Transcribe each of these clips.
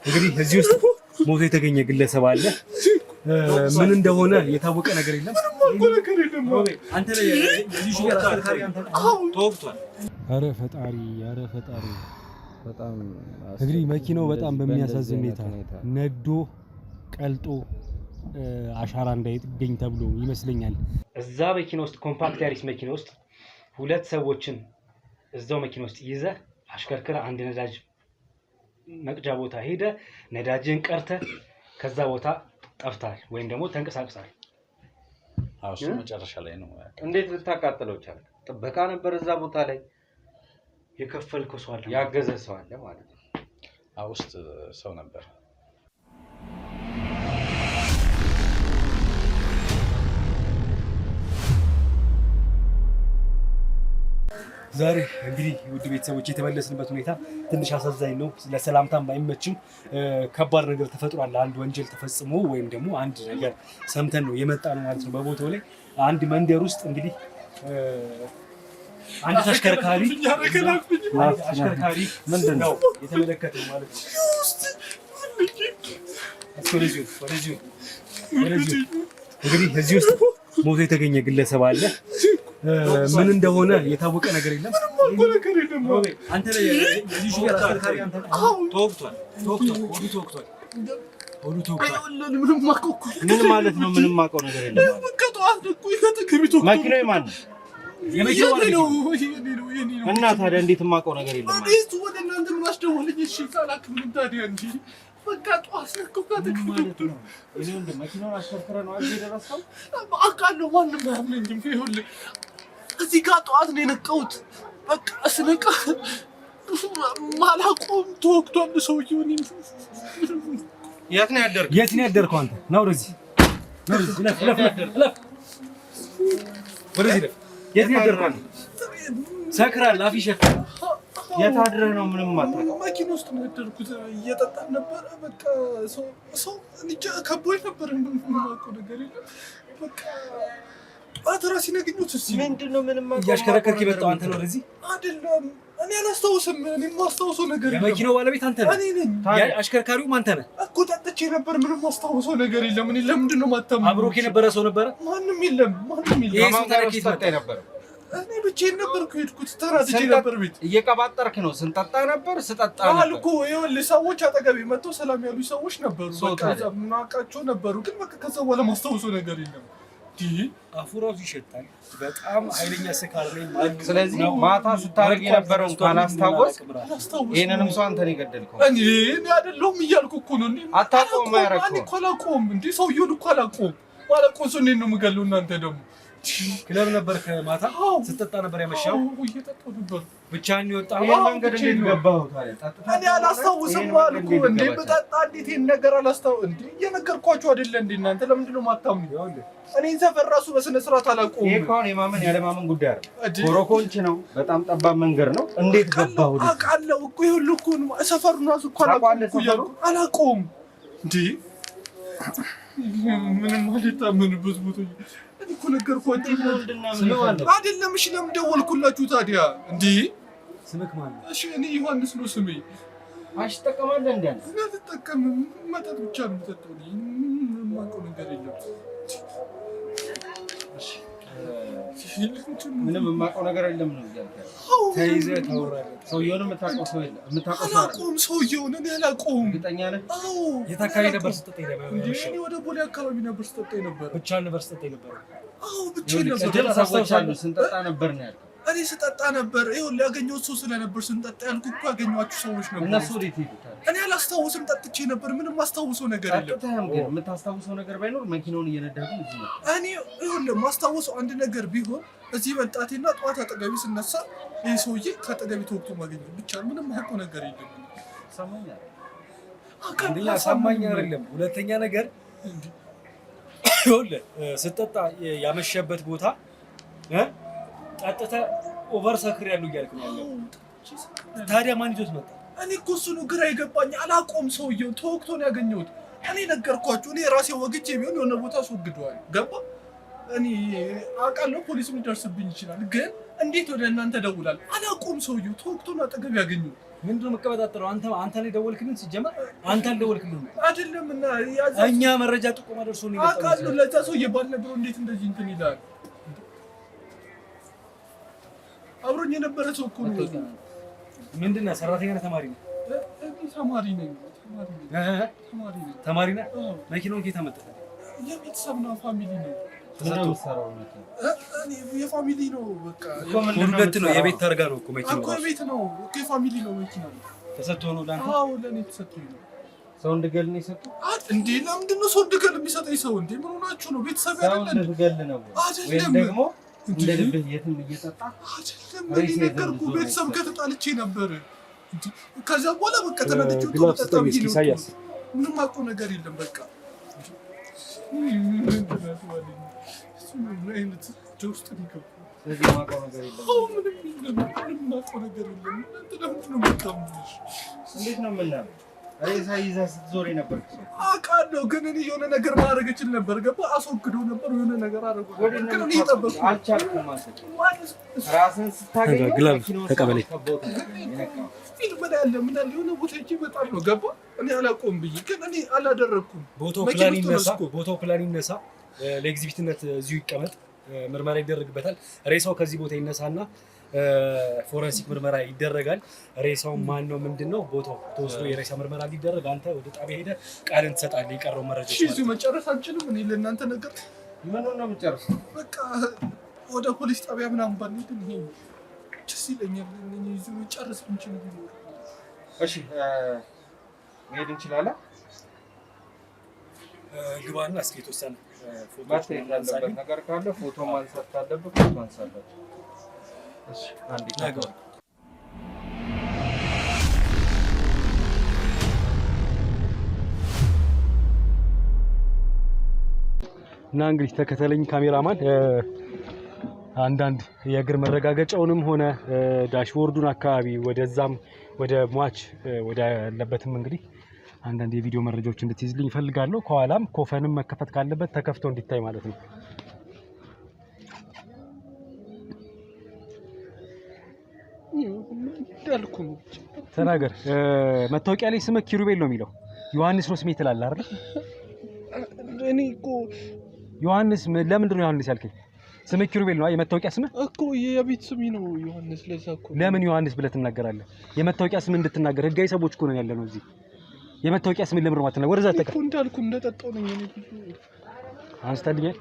እንግዲህ እዚህ ውስጥ ሞቶ የተገኘ ግለሰብ አለ። ምን እንደሆነ የታወቀ ነገር የለም። አንተ ላይ እዚህ ጋር አስከርካሪ አንተ ተወግቷል። ኧረ ፈጣሪ በጣም እንግዲህ መኪናው በጣም በሚያሳዝን ሁኔታ ነዶ ቀልጦ አሻራ እንዳይገኝ ተብሎ ይመስለኛል። እዛ መኪና ውስጥ ኮምፓክት ያሪስ መኪና ውስጥ ሁለት ሰዎችን እዛው መኪና ውስጥ ይዘህ አሽከርክረ አንድ ነዳጅ መቅጃ ቦታ ሄደ ነዳጅን ቀርተ ከዛ ቦታ ጠፍታል ወይም ደግሞ ተንቀሳቅሳል። እሱ መጨረሻ ላይ ነው። እንዴት ልታቃጥለው ቻልክ? ጥበቃ ነበር እዛ ቦታ ላይ የከፈልከው ሰው አለ፣ ያገዘ ሰው አለ ማለት ነው። ውስጥ ሰው ነበር። ዛሬ እንግዲህ ውድ ቤተሰቦች የተመለስንበት ሁኔታ ትንሽ አሳዛኝ ነው። ለሰላምታም አይመችም። ከባድ ነገር ተፈጥሯል። አንድ ወንጀል ተፈጽሞ ወይም ደግሞ አንድ ነገር ሰምተን ነው የመጣ ነው ማለት ነው። በቦታው ላይ አንድ መንደር ውስጥ እንግዲህ አንድ ተሽከርካሪ ምንድን ነው የተመለከተው ማለት ነው። እንግዲህ እዚህ ውስጥ ሞቶ የተገኘ ግለሰብ አለ። ምን እንደሆነ የታወቀ ነገር የለም። አንተ ላይ እዚህ ጋር አስከርካሪ አንተ ተወግቷል። ምን ማለት ነው? ምንም ማውቀው ነገር የለም። መኪናው ማን ነው? የመኪናው ነው እና ታዲያ እንዴት የማውቀው ነገር የለም? ወደ እናንተ ምን አስደወለኝ? እሺ ሳላክ ምን ታዲያ እንጂ በቃ ጧት ነው ማለት ነው። መኪናውን አሽከርክረ ነው አይደል የደረሰው? አውቃለሁ። ማንም አያምነኝም። ይኸውልህ እዚህ ጋር ጧት ነው የነቃሁት። በቃ ስነቃ ማላቆም ተወግቷል ሰውዬው። የት ነው ያደርከው አንተ? ና ወደዚህ የት ነው ያደርከው? ሰክራል አፍ ይሸፍናል። የት አድረህ ነው? ምንም አታውቅም። መኪና ውስጥ ነው ያደርኩት። እየጠጣን ነበረ። በቃ ሰው ልጅ ከቦይ ነበር። የማውቀው ነገር የለም። በቃ አትራ ሲነግኙት እዚህ ምንድነው? ምንም እያሽከረከርክ የመጣው አንተ ነው ወደዚህ? አይደለም፣ እኔ አላስታውስም። እኔ የማስታውሰው ነገር የለም። የመኪናው ባለቤት አንተ ነህ? እኔ ነኝ። አሽከርካሪውም አንተ ነህ እኮ። ጠጥቼ ነበር። ምንም የማስታውሰው ነገር የለም። እኔ ለምንድን ነው የማታምነው? አብሮክ የነበረ ሰው ነበረ? ማንም የለም። ከማን ጋር ስጠጣ ነበር? እኔ ብቻዬን ነበርኩ። ሄድኩት ተራዝቼ ነበር ቤት። እየቀባጠርክ ነው? ስንጠጣ ነበር ስጠጣ ነበር አልኩ። ይኸውልህ ሰዎች አጠገቤ መጥተው ሰላም ያሉ ሰዎች ነበሩ። በቃ ማውቃቸው ነበሩ። ግን በቃ ከዛ በኋላ ማስታውሰው ነገር የለም። አፉራው ይሸታል። በጣም ኃይለኛ ስካር ላይ ማለት። ስለዚህ ማታ ስታረግ የነበረውን ካላስታወስ ይሄንንም ሰው አንተ ነው የገደልከው። እኔ አይደለሁም እያልኩ እኮ ነው። አታውቀውም። ያረከው እኔ እኮ አላውቀውም። እንዴ ሰውዬውን እኮ አላውቀውም። ማለቆን ሰው ነው የምገለው። እናንተ ደግሞ ክለብ ነበር ከማታ ስጠጣ ነበር ያመሻው። እየጠጣሁ ነበር። ብቻህን የወጣው መንገድ እንዴት ገባሁ ታዲያ? እኔ አላስታውስም አልኩ። እንዴ በጠጣ እንዴት ይሄን ነገር አላስታውስም? እንዴ እየነገርኳችሁ አይደለ እንዴ? እናንተ ለምንድን ነው የማታምኑ? እኔን ሰፈር ራሱ በስነ ስርዓት አላውቀውም። ይሄ እኮ የማመን ያለማመን ጉዳይ አይደል። ኮሮኮንች ነው። በጣም ጠባብ መንገድ ነው። እንዴት ገባሁ? አውቃለሁ እኮ ይኸውልህ እኮ ሰፈሩን ራሱ እኮ አላውቀውም። እንዴ ምንም አልታመንበት ቦታ እኮ ነገርኳችሁ አይደለም? እሺ ለምን ደወልኩላችሁ ታዲያ? እንዴ ስምክ ማለት? እሺ እኔ ዮሐንስ ነው ስሜ። ትጠቀማለህ እንዴ? እኔ አልጠቀምም። መጠጥ ብቻ ነው የምጠጣው። የማውቀው ነገር የለም። ምንም የማውቀው ነገር የለም ነው ያልከኝ? ተይዘህ ታወራለህ። ሰውዬውን የምታውቀው ሰው የለም? የምታውቀው ሰው አላውቀውም። ሰውዬውን እኔ አላውቀውም። እርግጠኛ ነህ? አዎ። የት አካባቢ ነበር ስትጠጣ የነበረው? እኔ ወደ ቦሌ አካባቢ ነበር ስጠጣ የነበረው። ብቻህን ነበር ስጠጣ የነበረው? አዎ ብቻዬን ነበር። ሰዎች አሉ ስንጠጣ ነበር ነው ያልከው? እኔ ስጠጣ ነበር። ይኸውልህ ያገኘሁት ሰው ስለነበር ስንጠጣ ያልኩህ እኮ ያገኘኋቸው ሰዎች ነበሩ። እነሱ ወዴት ሄዱታል? እኔ አላስታውስም። ጠጥቼ ነበር። ምንም ማስታውሰው ነገር የለም። ጠጥተህም ግን የምታስታውሰው ነገር ባይኖር መኪናውን እየነዳህ ግን እዚህ ነው። እኔ ይኸውልህ ማስታወሰው አንድ ነገር ቢሆን እዚህ መምጣቴና ጠዋት አጠገቤ ስነሳ ይህ ሰውዬ ከአጠገቤ ተወግቶ ማግኘት ብቻ። ምንም የማውቀው ነገር የለም። አንደኛ አሳማኝ አይደለም። ሁለተኛ ነገር ይኸውልህ ስጠጣ ያመሸበት ቦታ ጠጥተህ ኦቨር ሰክር ያለው እያልክ ነው ያለው። ታዲያ ማን ይዞት መጣ? እኔ እኮ እሱ ነው ግራ የገባኝ። አላውቀውም። ሰውዬውን ተወግቶ ነው ያገኘሁት። እኔ ነገርኳችሁ። እኔ ራሴ ወግቼ ቢሆን የሆነ ቦታ አስወግደዋል። ገባ? እኔ አውቃለሁ ፖሊስም ሊደርስብኝ ይችላል። ግን እንዴት ወደ እናንተ ደውላለሁ? አላውቀውም። ሰውዬው ተወግቶ ነው አጠገብ ያገኘሁት። ምንድን ነው የምትቀበጣጠረው? አንተ ላይ ደወልክልን? ሲጀመር አንተ አልደወልክልን አይደለም። እና እኛ መረጃ ጥቆማ ደርሶን ይመጣል። አውቃለሁ። ለዛ ሰው ባልነግሮ እንዴት እንደዚህ እንትን ይላል? አብሮኝ የነበረ ሰው እኮ ነው። ምንድን ነህ? ሰራተኛ ነህ? ተማሪ ነህ? ተማሪ ነኝ። ተማሪ ነህ? መኪናውን ከየት አመጣህ? የቤተሰብ ነው፣ ፋሚሊ ነው። የፋሚሊ ነው። በቃ ሁለት ነው። የቤት ታርጋ ነው እኮ መኪናው እኮ የቤት ነው እኮ የፋሚሊ ነው መኪና ነው። ተሰጥቶ ነው ለአንተ? አዎ ለኔ ተሰጥቶኝ ነው። ሰው እንድገል ነው የሰጡት? እንዴ ለምንድን ነው ሰው እንድገል የሚሰጠኝ? ሰው እንዴ ምን ሆናችሁ ነው? ቤተሰብ አይደለም? ሰው እንድገል ነው ወይም ደግሞ እንደ ልብህ የትም እየጠጣ አይደለም? ነገርኩህ። ቤተሰብ ከተጣልቼ ነበር። ከዛ በኋላ በቃ ተናድጄ ተጣጣ ብዬ ነው። ምንም አውቀው ነገር የለም። በቃ እንዴት ነው የምናየው? ሬሳ ይዘህ ስትዞር ነበር አውቃለሁ፣ ግን እኔ የሆነ ነገር ማድረግ እችል ነበር። ገባህ? አስወግደው ነበር የሆነ ነገር አደረጉ። ግን እኔ እየጠበቅኩ አልቻልኩም ማለት ራስን ስታገኝ ተቀበለኝ። ፊልም ላይ ያለ ምን አለ የሆነ ቦታ ሂጅ በጣም ነው። ገባህ? እኔ አላውቀውም ብዬ ግን እኔ አላደረኩም። ቦታው ፕላን ይነሳ፣ ለኤግዚቢትነት እዚሁ ይቀመጥ፣ ምርመራ ይደረግበታል። ሬሳው ከዚህ ቦታ ይነሳና ፎረንሲክ ምርመራ ይደረጋል። ሬሳው ማን ነው ምንድን ነው ቦታው ተወስዶ የሬሳ ምርመራ ሊደረግ አንተ ወደ ጣቢያ ሄደህ ቃልን ትሰጣለህ። የቀረው መረጃ እዚሁ መጨረስ አንችልም? እኔ ለእናንተ ነገር ምን ነው የምጨርሰው? በቃ ወደ ፖሊስ ጣቢያ ምናምን ባንሄድ ይሄ ደስ ይለኛል። እዚሁ መጨረስ ብንችል። እሺ መሄድ እንችላለን። ግባና እስኪ የተወሰነ ፎቶ ያለበት ነገር ካለ ፎቶ ማንሳት ካለበት ፎቶ አንሳለሁ። እሺ አንዴ ታገው እና እንግዲህ ተከተለኝ ካሜራማን። አንዳንድ የእግር መረጋገጫውንም ሆነ ዳሽቦርዱን አካባቢ ወደዛም ወደ ሟች ወደ ያለበትም እንግዲህ አንዳንድ የቪዲዮ መረጃዎች እንድትይዝልኝ እፈልጋለሁ። ከኋላም ኮፈንም መከፈት ካለበት ተከፍቶ እንዲታይ ማለት ነው። እንዳልኩ ነው። ተናገር። መታወቂያ ላይ ስምህ ኪሩቤል ነው የሚለው። ዮሐንስ ነው ስሜ ትላለህ አይደል? እኔ እኮ ዮሐንስ ለምንድን ነው ዮሐንስ ያልከኝ? ስምህ ኪሩቤል ነው የመታወቂያ ስምህ እኮ የቤት ስሜ ነው ዮሐንስ። ለዛ እኮ ለምን ዮሐንስ ብለህ ትናገራለህ? የመታወቂያ ስም እንድትናገር ህጋዊ ሰዎች እኮ ነን ያለነው እዚህ። የመታወቂያ ስም ለምን ማተና ወደዛ ተቀር እንዳልኩ እንደጠጣው ነኝ እኔ ብዙ አንስተልኛል።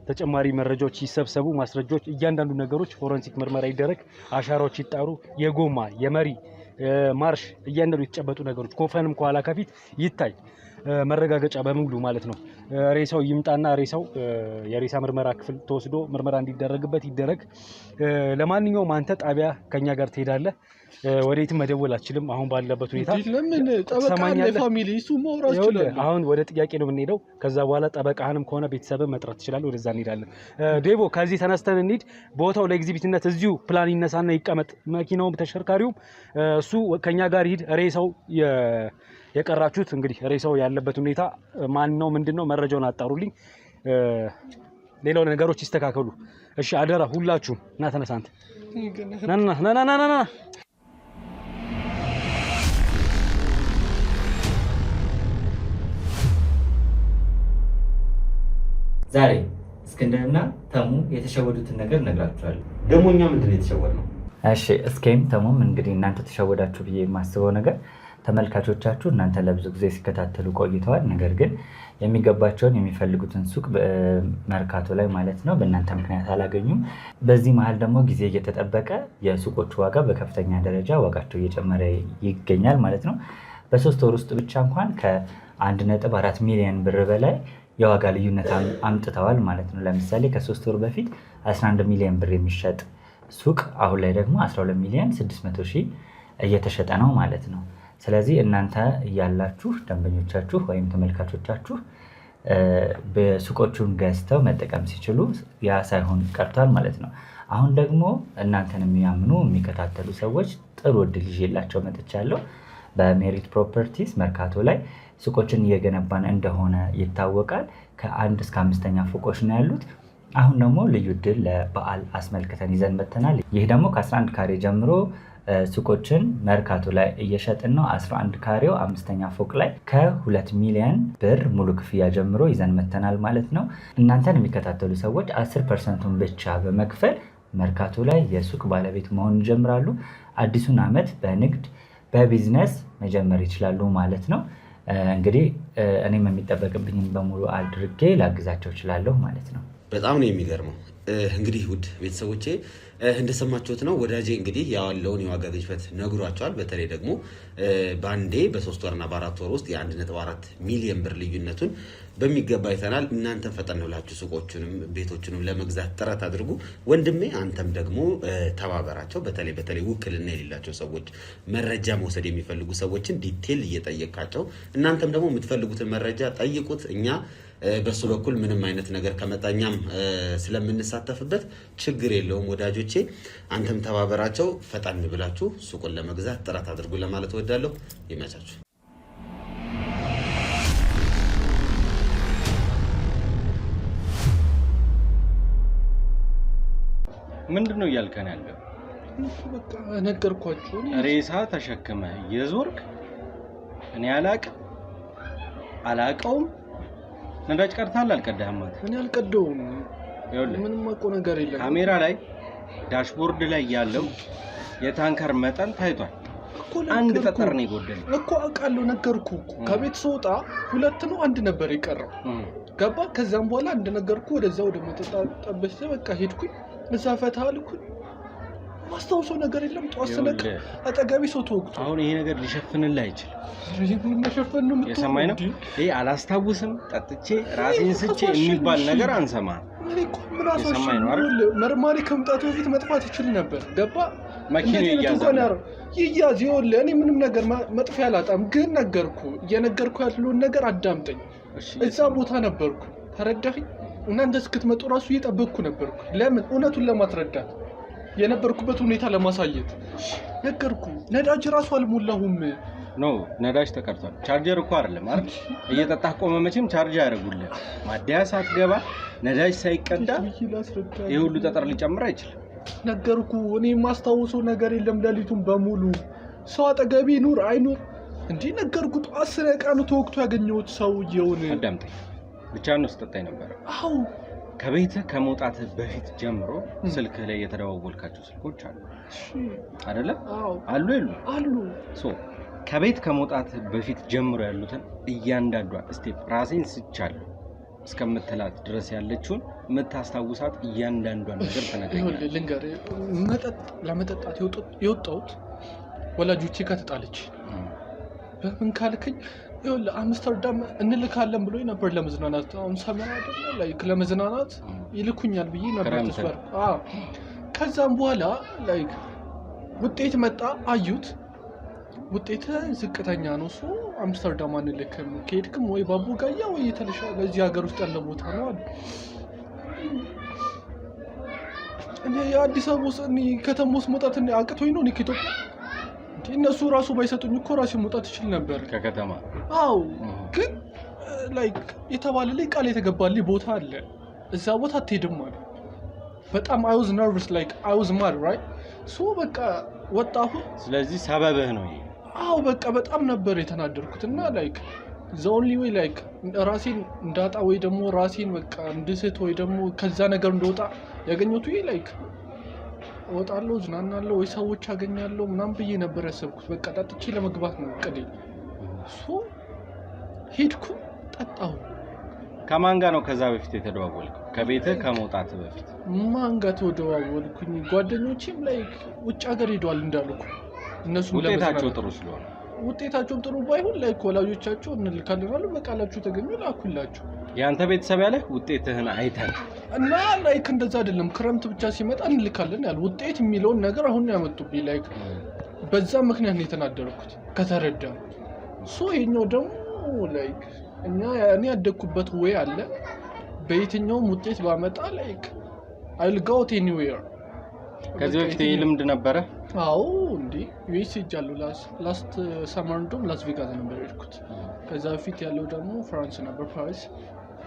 ተጨማሪ መረጃዎች ይሰብሰቡ፣ ማስረጃዎች፣ እያንዳንዱ ነገሮች ፎረንሲክ ምርመራ ይደረግ፣ አሻራዎች ይጣሩ፣ የጎማ የመሪ ማርሽ እያንዳንዱ የተጨበጡ ነገሮች ኮፈንም ከኋላ ከፊት ይታይ፣ መረጋገጫ በሙሉ ማለት ነው። ሬሳው ይምጣና ሬሳው የሬሳ ምርመራ ክፍል ተወስዶ ምርመራ እንዲደረግበት ይደረግ። ለማንኛውም አንተ ጣቢያ ከኛ ጋር ትሄዳለህ። ወዴትም መደወል አትችልም አሁን ባለበት ሁኔታ። ለምን ጠበቃ ፋሚሊ እሱ ማውራት ይችላል። አሁን ወደ ጥያቄ ነው የምንሄደው። ከዛ በኋላ ጠበቃህንም ከሆነ ቤተሰብን መጥራት ትችላለህ። ወደዛ እንሄዳለን። ዴቦ ከዚህ ተነስተን እንሂድ። ቦታው ለኤግዚቢትነት እዚሁ ፕላን ይነሳና ይቀመጥ። መኪናውም ተሽከርካሪውም እሱ ከኛ ጋር ይሂድ። ሬሳው የቀራችሁት እንግዲህ ሬሳው ያለበት ሁኔታ ማን ነው ምንድን ነው መረጃውን አጣሩልኝ። ሌላው ነገሮች ይስተካከሉ እሺ፣ አደራ ሁላችሁም። ና ተነሳ አንተ ና ዛሬ እስክንድርና ተሙ የተሸወዱትን ነገር እነግራችኋለሁ። ደግሞ እኛ ምንድን ነው የተሸወድነው? እሺ እስኬም ተሙም እንግዲህ እናንተ ተሸወዳችሁ ብዬ የማስበው ነገር ተመልካቾቻችሁ እናንተ ለብዙ ጊዜ ሲከታተሉ ቆይተዋል። ነገር ግን የሚገባቸውን የሚፈልጉትን ሱቅ መርካቶ ላይ ማለት ነው በእናንተ ምክንያት አላገኙም። በዚህ መሀል ደግሞ ጊዜ እየተጠበቀ የሱቆቹ ዋጋ በከፍተኛ ደረጃ ዋጋቸው እየጨመረ ይገኛል ማለት ነው። በ3 ወር ውስጥ ብቻ እንኳን ከ1.4 ሚሊዮን ብር በላይ የዋጋ ልዩነት አምጥተዋል ማለት ነው። ለምሳሌ ከ3 ወር በፊት 11 ሚሊዮን ብር የሚሸጥ ሱቅ አሁን ላይ ደግሞ 12 ሚሊዮን 600 ሺህ እየተሸጠ ነው ማለት ነው። ስለዚህ እናንተ እያላችሁ ደንበኞቻችሁ ወይም ተመልካቾቻችሁ በሱቆቹን ገዝተው መጠቀም ሲችሉ ያ ሳይሆን ቀርቷል ማለት ነው። አሁን ደግሞ እናንተን የሚያምኑ የሚከታተሉ ሰዎች ጥሩ እድል ይዤላቸው መጥቻለሁ። በሜሪት ፕሮፐርቲስ መርካቶ ላይ ሱቆችን እየገነባን እንደሆነ ይታወቃል። ከ1 እስከ 5ኛ ፎቆች ነው ያሉት። አሁን ደግሞ ልዩ እድል ለበዓል አስመልክተን ይዘን መጥተናል። ይህ ደግሞ ከ11 ካሬ ጀምሮ ሱቆችን መርካቶ ላይ እየሸጥን ነው። 11 ካሬው 5ኛ ፎቅ ላይ ከ2 ሚሊዮን ብር ሙሉ ክፍያ ጀምሮ ይዘን መተናል ማለት ነው። እናንተን የሚከታተሉ ሰዎች 10%ን ብቻ በመክፈል መርካቶ ላይ የሱቅ ባለቤት መሆን ይጀምራሉ። አዲሱን ዓመት በንግድ በቢዝነስ መጀመር ይችላሉ ማለት ነው። እንግዲህ እኔም የሚጠበቅብኝን በሙሉ አድርጌ ላግዛቸው እችላለሁ ማለት ነው። በጣም ነው የሚገርመው። እንግዲህ ውድ ቤተሰቦቼ እንደሰማችሁት ነው ወዳጄ እንግዲህ ያለውን የዋጋ ግሽበት ነግሯቸዋል። በተለይ ደግሞ በአንዴ በ3 ወርና በ4 ወር ውስጥ የ1.4 ሚሊዮን ብር ልዩነቱን በሚገባ አይተናል። እናንተም ፈጠን ብላችሁ ሱቆቹንም ቤቶቹንም ለመግዛት ጥረት አድርጉ። ወንድሜ አንተም ደግሞ ተባበራቸው። በተለይ ውክልና የሌላቸው ሰዎች፣ መረጃ መውሰድ የሚፈልጉ ሰዎችን ዲቴል እየጠየቃቸው እናንተም ደግሞ የምትፈልጉትን መረጃ ጠይቁት። እኛ በሱ በኩል ምንም አይነት ነገር ከመጣኛም ስለምንሳተፍበት ችግር የለውም ወዳጆቼ። አንተም ተባበራቸው። ፈጣን ብላችሁ ሱቁን ለመግዛት ጥረት አድርጉ ለማለት እወዳለሁ። ይመቻችሁ። ምንድነው እያልከን ያለው? በቃ ነገርኳችሁ። ሬሳ ተሸክመህ የዞርክ እኔ አላቀውም። ነዳጅ ቀርታል አልቀዳህም ማለት እኔ አልቀደውም። ምንም እኮ ነገር የለም። ካሜራ ላይ ዳሽቦርድ ላይ ያለው የታንከር መጠን ታይቷል። አንድ ጠጠር ነው የጎደለው እኮ አውቃለሁ። ነገርኩህ እኮ ከቤት ስወጣ 2 ነው 1 ነበር የቀረው። ገባ። ከዛም በኋላ እንደነገርኩህ ወደዛ ወደ መጠጣበት በቃ ሄድኩኝ። እዛ ፈታ አልኩኝ። ማስታወሰው ነገር የለም። ጧት ስለቅ አጠገቤ ሰው ተወቅቶ አሁን ይሄ ነገር ሊሸፍንልህ አይችልም። ምን መሸፈን ነው? የሰማኝ ነው ይሄ አላስታውስም ጠጥቼ ራሴን ስቼ የሚባል ነገር አንሰማም። ምን አሰማኝ ነው አይደል? መርማሪ ከመምጣቱ በፊት መጥፋት ይችል ነበር። ገባ። መኪናው ይያዛል ይያዝ ይኸውልህ። እኔ ምንም ነገር መጥፊያ አላጣም። ግን እየነገርኩ ያለውን ነገር አዳምጠኝ። እዛ ቦታ ነበርኩ። ተረዳኸኝ? እናንተ እስክትመጡ ራሱ እየጠበቅኩ ነበርኩ። ለምን? እውነቱን ለማስረዳት የነበርኩበት ሁኔታ ለማሳየት ነገርኩ። ነዳጅ ራሱ አልሞላሁም። ነዳጅ ተቀርቷል። ቻርጀር እኮ አይደለም አይደል? እየጠጣህ ቆመ። መቼም ቻርጅ ያደርጉልህ። ማደያ ሳትገባ ነዳጅ ሳይቀዳ ይሄ ሁሉ ጠጠር ሊጨምር አይችልም። ነገርኩ። እኔ ማስታወሰው ነገር የለም። ሌሊቱን በሙሉ ሰው አጠገቤ ኑር አይኑር እንዴ ነገርኩ። ጧት ስለቀኑ ተወቅቶ ያገኘሁት ሰውዬውን አዳምጠኝ ብቻ ነው ስጠጣኝ ነበር። አዎ ከቤት ከመውጣት በፊት ጀምሮ ስልክ ላይ የተደዋወልካቸው ስልኮች አሉ አይደለ? አሉ አሉ። ከቤት ከመውጣት በፊት ጀምሮ ያሉትን እያንዳንዷ ስቴፕ ራሴን ስቻለሁ እስከምትላት ድረስ ያለችውን የምታስታውሳት እያንዳንዷን ነገር ተነግረኛለህ። ልንገርህ፣ ለመጠጣት የወጣሁት ወላጆቼ ከተጣለች በምን ካልከኝ አምስተርዳም እንልካለን ብሎ ነበር ለመዝናናት። አሁን ሰመራ አይደለ ላይክ ለመዝናናት ይልኩኛል ብዬ ነበር ተስፋ። ከዛም በኋላ ላይክ ውጤት መጣ። አዩት ውጤት ዝቅተኛ ነው። አምስተርዳም አንልክም፣ ከሄድክም ወይ ባቡጋያ ወይ የተሻለ እዚህ ሀገር ውስጥ ያለ ቦታ ነው አሉ። እኔ የአዲስ አበባ ውስጥ ከተማ ውስጥ መውጣት አቅቶኝ ነው ከኢትዮጵያ። እነሱ ራሱ ባይሰጡኝ እኮ ራሴ መውጣት ይችል ነበር ከከተማ። አው ግን ላይክ የተባለልኝ ቃል የተገባልኝ ቦታ አለ። እዛ ቦታ አትሄድም ማለት በጣም I was nervous like I was mad right so በቃ ወጣሁ። ስለዚህ ሰበብህ ነው ይሄ። አው በቃ በጣም ነበር የተናደርኩትና ላይክ the only way like ራሴን እንዳጣ ወይ ደግሞ ራሴን በቃ እንድስት ወይ ደግሞ ከዛ ነገር እንደወጣ ያገኘሁት ይሄ ላይክ ወጣለሁ ዝናናለሁ ወይ ሰዎች አገኛለሁ ምናምን ብዬ ነበር ያሰብኩት። በቃ ጠጥቼ ለመግባት ነው እቅዴ። ሄድኩ ጠጣሁ። ከማን ጋር ነው ከዛ በፊት የተደዋወልከው? ከቤትህ ከመውጣት በፊት ማን ጋር ተደዋወልኩኝ? ጓደኞቼም ላይክ ውጭ ሀገር ሄደዋል እንዳልኩ እነሱ ውጤታቸው ጥሩ ስለሆነ ውጤታቸው ጥሩ ባይሆን ላይክ ወላጆቻቸው እንልካለን አሉ። በቃላችሁ ተገኙ ላኩላችሁ። ያንተ ቤተሰብ ያለ ውጤትህን አይተን እና ላይክ እንደዛ አይደለም ክረምት ብቻ ሲመጣ እንልካለን ያሉ ውጤት የሚለውን ነገር አሁን ያመጡብኝ ላይክ በዛ ምክንያት ነው የተናደርኩት ከተረዳ። ይሄኛው ደግሞ ላይክ እኔ ያደኩበት ወይ አለ በየትኛውም ውጤት ባመጣ ላይክ I'll go anywhere። ከዚህ በፊት ልምድ ነበረ? አዎ እንዴ ዩኤስ ሄጃለሁ። ላስት ሰመር እንደውም ላስ ቬጋስ ነበር የሄድኩት። ከዛ በፊት ያለው ደግሞ ፍራንስ ነበር ፓሪስ።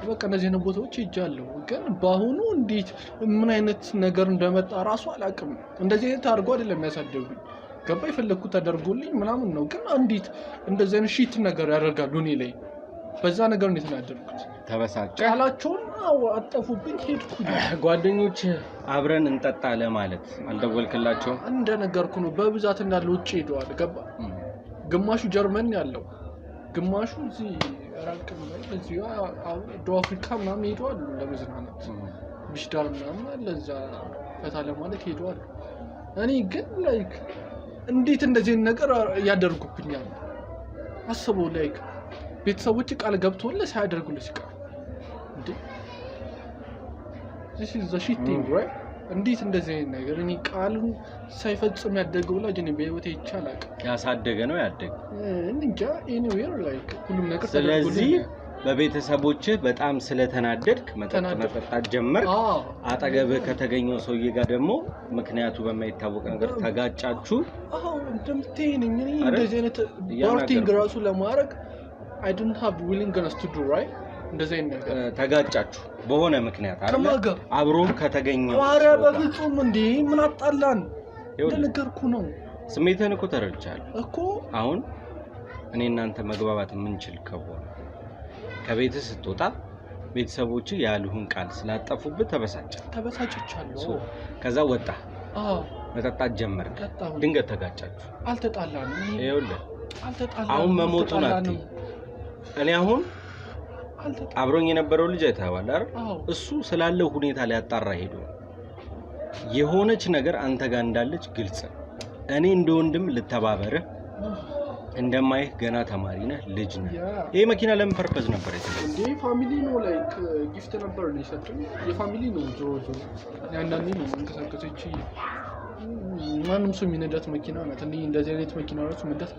በቃ እነዚህ ነው ቦታዎች ሄጃለሁ። ግን በአሁኑ እንዴት ምን አይነት ነገር እንደመጣ ራሱ አላውቅም። እንደዚህ አይነት አድርጎ አይደለም ያሳደጉኝ። ገባ የፈለኩት ተደርጎልኝ ምናምን ነው ግን እንዴት እንደዚህ አይነት ሺት ነገር ያደርጋሉ እኔ ላይ በዛ ነገር እንዴት ናደርኩት ተበሳጨ ቃላቸውን አጠፉብኝ ሄድኩኝ ጓደኞች አብረን እንጠጣ ለማለት አልደወልክላቸው እንደነገርኩ ነው በብዛት እንዳለ ውጪ ሄደዋል ገባ ግማሹ ጀርመን ያለው ግማሹ እዚህ ራቅ ማለት እዚህ ደቡብ አፍሪካ ምናምን ሄደዋል ለመዝናናት ቢሽዳር ምናምን ለዛ ፈታ ለማለት ሄደዋል እኔ ግን ላይክ እንዴት እንደዚህ ነገር ያደርጉብኛል አስበው ላይክ ቤተሰቦች ቃል ገብተውልህ ሳያደርጉልህ ሲቀር እንዴ this is the shit thing right እንዴት እንደዚህ አይነት ነገር እኔ ቃሉን ሳይፈጽም ያደገው ልጅ እኔ በህይወቴ ይቻላል ያሳደገ ነው ያደገ እንጃ anywhere like ሁሉም ነገር ስለዚህ በቤተሰቦች በጣም ስለተናደድክ መጠጣት ጀመርክ አጠገብህ ከተገኘው ሰውዬ ጋር ደግሞ ምክንያቱ በማይታወቅ ነገር ተጋጫችሁ እንደምትይኝ እኔ እንደዚህ አይነት ባርቲንግ ራሱ ለማድረግ I don't have willingness to do right እንደዚህ አይነት ነገር ተጋጫችሁ በሆነ ምክንያት አይደል አብሮ ከተገኘው አረ በፍጹም እንዴ ምን አጣላን እንደነገርኩ ነው ስሜትህን እኮ ተረድቻለሁ እኮ አሁን እኔ እናንተ መግባባት የምንችል ከሆነ ከቤትህ ስትወጣ ቤተሰቦች ያሉህን ቃል ስላጠፉብህ ተበሳጭቻለሁ ከዛ ወጣ መጠጣት ጀመርክ ድንገት ተጋጫችሁ አልተጣላንም ይኸውልህ አልተጣላንም አሁን መሞቱን አትይ እኔ አሁን አብሮኝ የነበረው ልጅ አይተዋል አይደል እሱ ስላለው ሁኔታ ሊያጣራ ሄዶ የሆነች ነገር አንተ ጋር እንዳለች ግልጽ እኔ እንደ ወንድም ልተባበርህ እንደማይህ ገና ተማሪ ነህ ልጅ ነህ ይሄ መኪና ለምን ፐርፐዝ ነበር የተገኘው እንዴ ፋሚሊ ነው ላይክ ጊፍት ነበር ነው የሰጡኝ የፋሚሊ ነው ዞሮ ያንዳንዴ ነው እንከሰከሰች ማንም ሰው የሚነዳት መኪና ናት እንደዚህ አይነት መኪና ራሱ መንዳት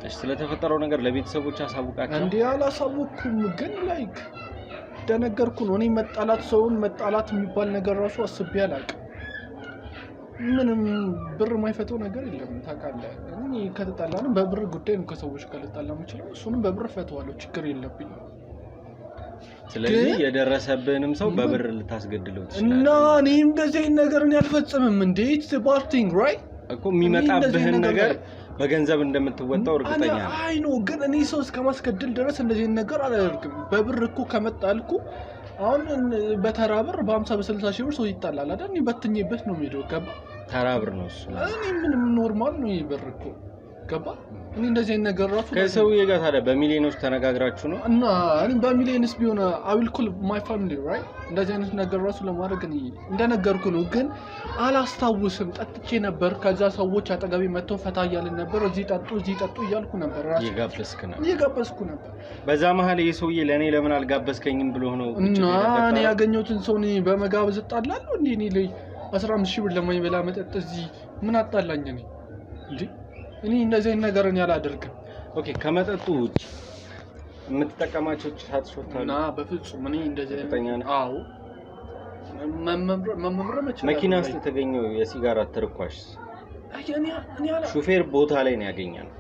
እሺ ስለተፈጠረው ነገር ለቤተሰቦች አሳውቃቸው እንዴ አላሳወኩም ግን ላይክ ደነገርኩ ነው እኔ መጣላት የሚባል ነገር ራሱ አስቤ አላውቅም ምንም ብር የማይፈተው ነገር የለም ታውቃለህ እኔ ከተጣላንም በብር ጉዳይ ነው ከሰዎች ጋር ልጣላ የምችለው እሱንም በብር ፈተዋለሁ ችግር የለብኝም ስለዚህ የደረሰብህንም ሰው በብር ልታስገድለው ትችላለህ እና እኔ እንደዚህ ነገር እኔ አልፈጽምም እንዴ it's a bad thing right እኮ የሚመጣብህን ነገር በገንዘብ እንደምትወጣው እርግጠኛ ነኝ አይ ነው ግን እኔ ሰው እስከማስገድል ድረስ እንደዚህ ነገር አላደርግም በብር እኮ ከመጣልኩ አሁን በተራብር በ50 በ60 ሺህ ብር ሰው ይጣላል አይደል እኔ በትኝበት ነው የሚሄደው ገባ ተራብር ነው እሱ እኔ ምንም ኖርማል ነው ይበር እኮ ገባ እኔ እንደዚህ ነገር ራሱ ከሰውዬ ጋር ታዲያ በሚሊዮኖች ተነጋግራችሁ ነው እና እኔ በሚሊዮንስ ቢሆን I will call my family right እንደዚህ አይነት ነገር ራሱ ለማድረግ እኔ እንደነገርኩ ነው ግን አላስታውስም ጠጥቼ ነበር ከዛ ሰዎች አጠገቤ መጥተው ፈታ እያልን ነበር እዚህ ጠጡ እያልኩ ነበር ራሱ እየጋበዝኩ ነበር በዛ መሀል የሰውዬ ለኔ ለምን አልጋበዝከኝም ብሎ ነው እና እኔ ያገኘሁትን ሰው እኔ በመጋበዝ እጣላለሁ እንዴ እኔ ላይ 15000 ብር ለማይበላ መጠጥ እዚህ ምን አጣላኝ እኔ እንዴ እኔ እንደዚህ ነገር እኔ አላደርግም ኦኬ ከመጠጡ ውጭ የምትጠቀማቸው ጫቶች እና በፍጹም እኔ እንደዚህ አዎ መኪና ውስጥ የተገኘው የሲጋራ ትርኳሽ ሹፌር ቦታ ላይ ነው ያገኛል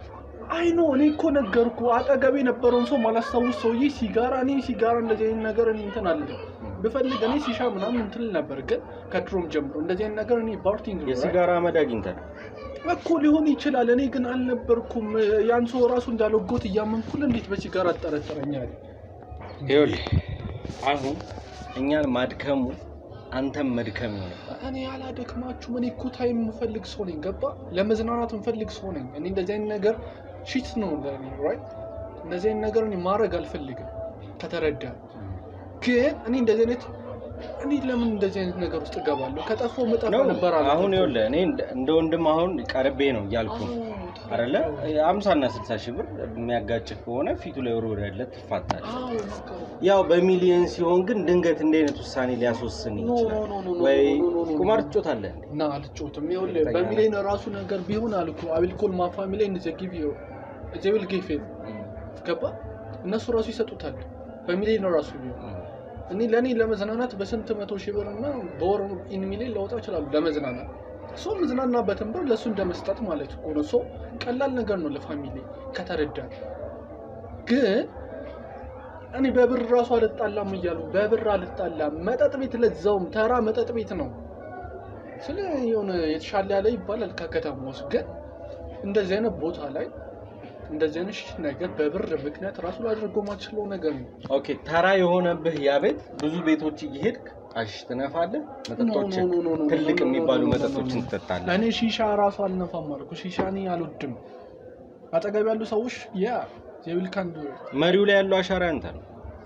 አይ ኖ እኔ እኮ ነገርኩ አጠገቤ ነበረውን ሰው ማላስታውስ ሰውዬ ሲጋራ እንደዚህ አይነት ነገር እኔ እንትን አለ በፈልግ እኔ ሲሻ ምናምን እንትን ነበር ግን ከድሮም ጀምሮ እንደዚህ አይነት ነገር እኔ ባርቲንግ የሲጋራ መዳጊንታ እኮ ሊሆን ይችላል እኔ ግን አልነበርኩም ያን ሰው ራሱ እንዳለጎት ያመንኩል እንዴት በሲጋራ አጠረጠረኛል ይኸውልህ አሁን እኛን ማድከሙ አንተም መድከም ነው እኔ አላደክማችሁ እኔ እኮ ታይም የምፈልግ ሰው ነኝ ገባ ለመዝናናት የምፈልግ ሰው ነኝ እኔ እንደዚህ አይነት ነገር ሺት ነው ለኔ ራይት እንደዚህ አይነት ነገር እኔ ማድረግ አልፈልግም ከተረዳ ግን እኔ እንደዚህ አይነት እኔ ለምን እንደዚህ አይነት ነገር ውስጥ ገባለሁ ከጠፋው መጣፍ ነበር አሁን ይኸውልህ እኔ እንደ ወንድም አሁን ቀርቤ ነው ያልኩ አይደለ 50 እና 60 ሺህ ብር የሚያጋጭ ከሆነ ፊቱ ላይ ወርወረለት ትፋታለህ ያው በሚሊዮን ሲሆን ግን ድንገት እንደ አይነት ውሳኔ ሊያስወስን ይችላል ወይ ቁማር ትጮታለህ እና አልጮትም ይኸውልህ በሚሊዮን ራሱ ነገር ቢሆን አልኩ አብልኮል ማ ፋሚሊ እንደዚህ ጊቭ ዩ they will give it ገባ እነሱ ራሱ ይሰጡታል በሚሊዮን ራሱ ቢሆን እኔ ለኔ ለመዝናናት በስንት 100,000 ብር እና በወር ኢን ሚሊዮን ለወጣ ይችላል ለመዝናናት ሰው መዝናናበትን ብር ለሱ እንደመስጠት ማለት እኮ ነው ሰው ቀላል ነገር ነው ለፋሚሊ ከተረዳ ግን እኔ በብር ራሱ አልጣላም እያሉ በብር አልጣላም መጠጥ ቤት ለዛውም ተራ መጠጥ ቤት ነው ስለ የሆነ የተሻለ ያለ ይባላል ከከተማው ግን እንደዚህ አይነት ቦታ ላይ እንደዚህ አይነት ነገር በብር ምክንያት ራሱ ላደርገው ማችለው ነገር ነው። ኦኬ ተራ የሆነብህ ያ ቤት ብዙ ቤቶች እየሄድክ አሽ ትነፋለህ፣ መጠጦች ትልቅ የሚባሉ መጠጦችን ትጠጣለህ። እኔ ሺሻ ራሱ አልነፋም አልኩ። ሺሻ እኔ አልወድም። አጠገብ ያሉ ሰዎች ያ የዊልካንድ መሪው ላይ ያለው አሻራ አንተ ነው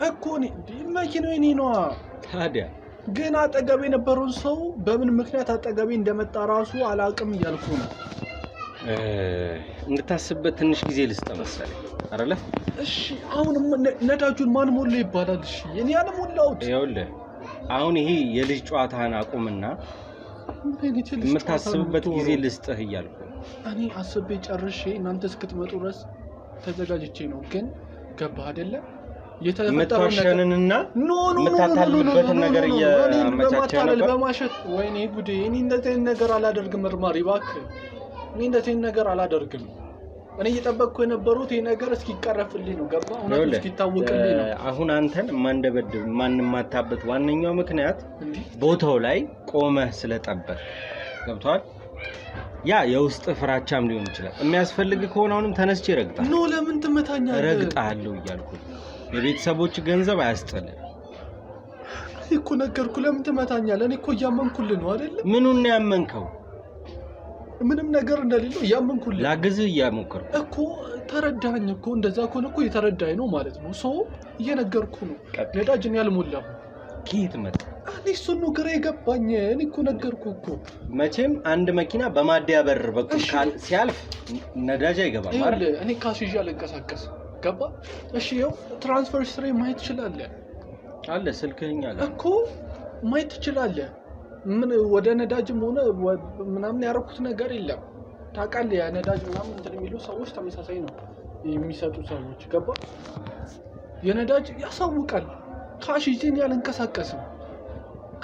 እኮ። እኔ መኪናው እኔ ነው ታዲያ። ግን አጠገብ የነበረውን ሰው በምን ምክንያት አጠገቤ እንደመጣ ራሱ አላውቅም እያልኩ ነው። እንድታስብበት ትንሽ ጊዜ ልስጥ መሰለኝ አይደለ? እሺ አሁን ነዳጁን ማን ሞላ ይባላል? እሺ እኔ አልሞላሁት። ይኸውልህ አሁን ይሄ የልጅ ጨዋታህን አቁምና የምታስብበት ጊዜ ልስጥህ እያልኩ እኔ አስቤ ጨርሼ እናንተ እስክትመጡ ድረስ ተዘጋጅቼ ነው። ግን ገባህ አይደለ? የምትዋሸንንና የምታታልልበትን ነገር እያመቻቸህ ነበር። በማሸት ወይኔ ጉዴ! እኔ እንደዚህ አይነት ነገር አላደርግም። መርማሪ እባክህ፣ እኔ እንደዚህ አይነት ነገር አላደርግም። እኔ እየጠበቅኩ የነበሩት ይሄ ነገር እስኪቀረፍልኝ ነው። ገባ? እውነቱ እስኪታወቅልኝ ነው። አሁን አንተን ማንደበድብ ማንማታበት ዋነኛው ምክንያት ቦታው ላይ ቆመህ ስለጠበቅ ገብቷል። ያ የውስጥ ፍራቻም ሊሆን ይችላል። የሚያስፈልግ ከሆነ አሁንም ተነስቼ ረግጣለሁ። ኖ ለምን ትመታኛለህ? ረግጣለሁ እያልኩ የቤተሰቦች ገንዘብ አያስጥልህ እኮ ነገርኩህ። ለምን ትመታኛለህ? እኔ እኮ እያመንኩልህ ነው አይደል? ምኑን ነው ያመንከው? ምንም ነገር እንደሌለው እያመንኩልህ ላግዝህ እያሞከርኩ እኮ። ተረዳኸኝ እኮ። እንደዛ ከሆነ እኮ የተረዳኸኝ ነው ማለት ነው። ሶ እየነገርኩህ ነው። ነዳጅ እኔ አልሞላሁም። ከየት መጣ? እኔ እሱን ነው ግራ የገባኝ። እኔ እኮ ነገርኩህ እኮ። መቼም አንድ መኪና በማደያ በር በኩል ሲያልፍ ነዳጅ አይገባም አይደል? እኔ ካሽ ይዤ አልንቀሳቀስም። ገባ? እሺ ይኸው ትራንስፈር ስትሪ ማየት ትችላለህ አለ። ስልክህኛ አለ እኮ ማየት ትችላለህ። ምን ወደ ነዳጅም ሆነ ምናምን ያደረኩት ነገር የለም። ታውቃለህ፣ ያ ነዳጅ ምናምን እንትን የሚሉ ሰዎች ተመሳሳይ ነው የሚሰጡ ሰዎች። ገባ? የነዳጅ ያሳውቃል። ካሽ ይዤ እኔ አልንቀሳቀስም።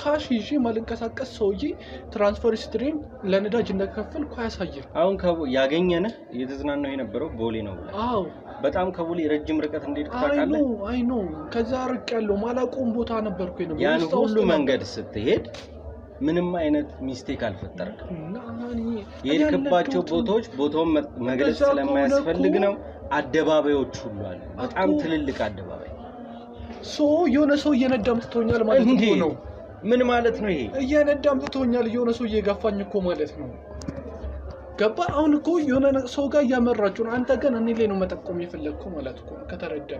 ካሽ ይዤ ማልንቀሳቀስ ሰውዬ ትራንስፈር ስትሪም ለነዳጅ እንደከፈልኩ አያሳየም። አሁን ያገኘንህ እየተዝናናው የነበረው ቦሌ ነው ብለህ? አዎ። በጣም ከቦሌ ረጅም ርቀት እንደሄድክ ታውቃለህ? አይ ኖ ከዛ ርቅ ያለው ማላውቀውም ቦታ ነበርኩ ነው። ያን ሁሉ መንገድ ስትሄድ ምንም አይነት ሚስቴክ አልፈጠረም። የሄድክባቸው ቦታዎች ቦታውን መግለጽ ስለማያስፈልግ ነው። አደባባዮች ሁሉ አሉ፣ በጣም ትልልቅ አደባባይ። የሆነ ሰው እየነዳም ትቶኛል ማለት ነው። ምን ማለት ነው ይሄ? እየነዳም ትቶኛል፣ የሆነ ሰው እየገፋኝ እኮ ማለት ነው። ገባ? አሁን እኮ የሆነ ሰው ጋር እያመራችሁ ነው። አንተ ግን እኔ ላይ ነው መጠቆም የፈለግኩ ማለት እኮ ነው። ከተረዳ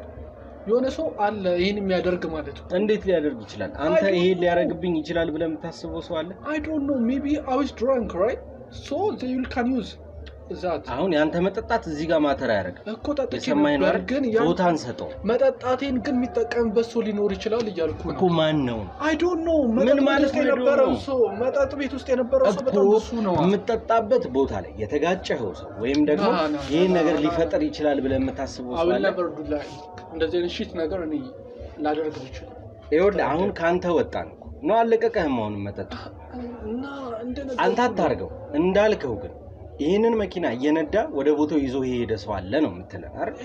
የሆነ ሰው አለ ይሄን የሚያደርግ ማለት ነው። እንዴት ሊያደርግ ይችላል? አንተ ይሄን ሊያደርግብኝ ይችላል ብለህ የምታስበው ሰው አለ? I don't know, maybe I was drunk, right? So they can use that. አሁን ያንተ መጠጣት እዚህ ጋር ማተር ያደርጋል እኮ። ጠጥቼ ነበር ግን ቦታ አንሰጠው። መጠጣቴን ግን የሚጠቀምበት ሰው ሊኖር ይችላል እያልኩ ነው እኮ። ማን ነው? I don't know። ምን ማለት ነው? መጠጥ ቤት ውስጥ የነበረው ሰው በጣም ብዙ ነው። የምትጠጣበት ቦታ ላይ የተጋጨኸው ሰው ወይም ደግሞ ይሄን ነገር ሊፈጠር ይችላል ብለህ የምታስበው ሰው አለ? እንደዚህ አይነት ሺት ነገር እኔ ላደርገው ይችላል። ይኸውልህ አሁን ካንተ ወጣን ነው አለቀቀህም። አሁን መጠጥ እና አንተ አታርገው እንዳልከው ግን ይሄንን መኪና እየነዳ ወደ ቦታው ይዞ የሄደ ሰው አለ ነው የምትለው አይደል?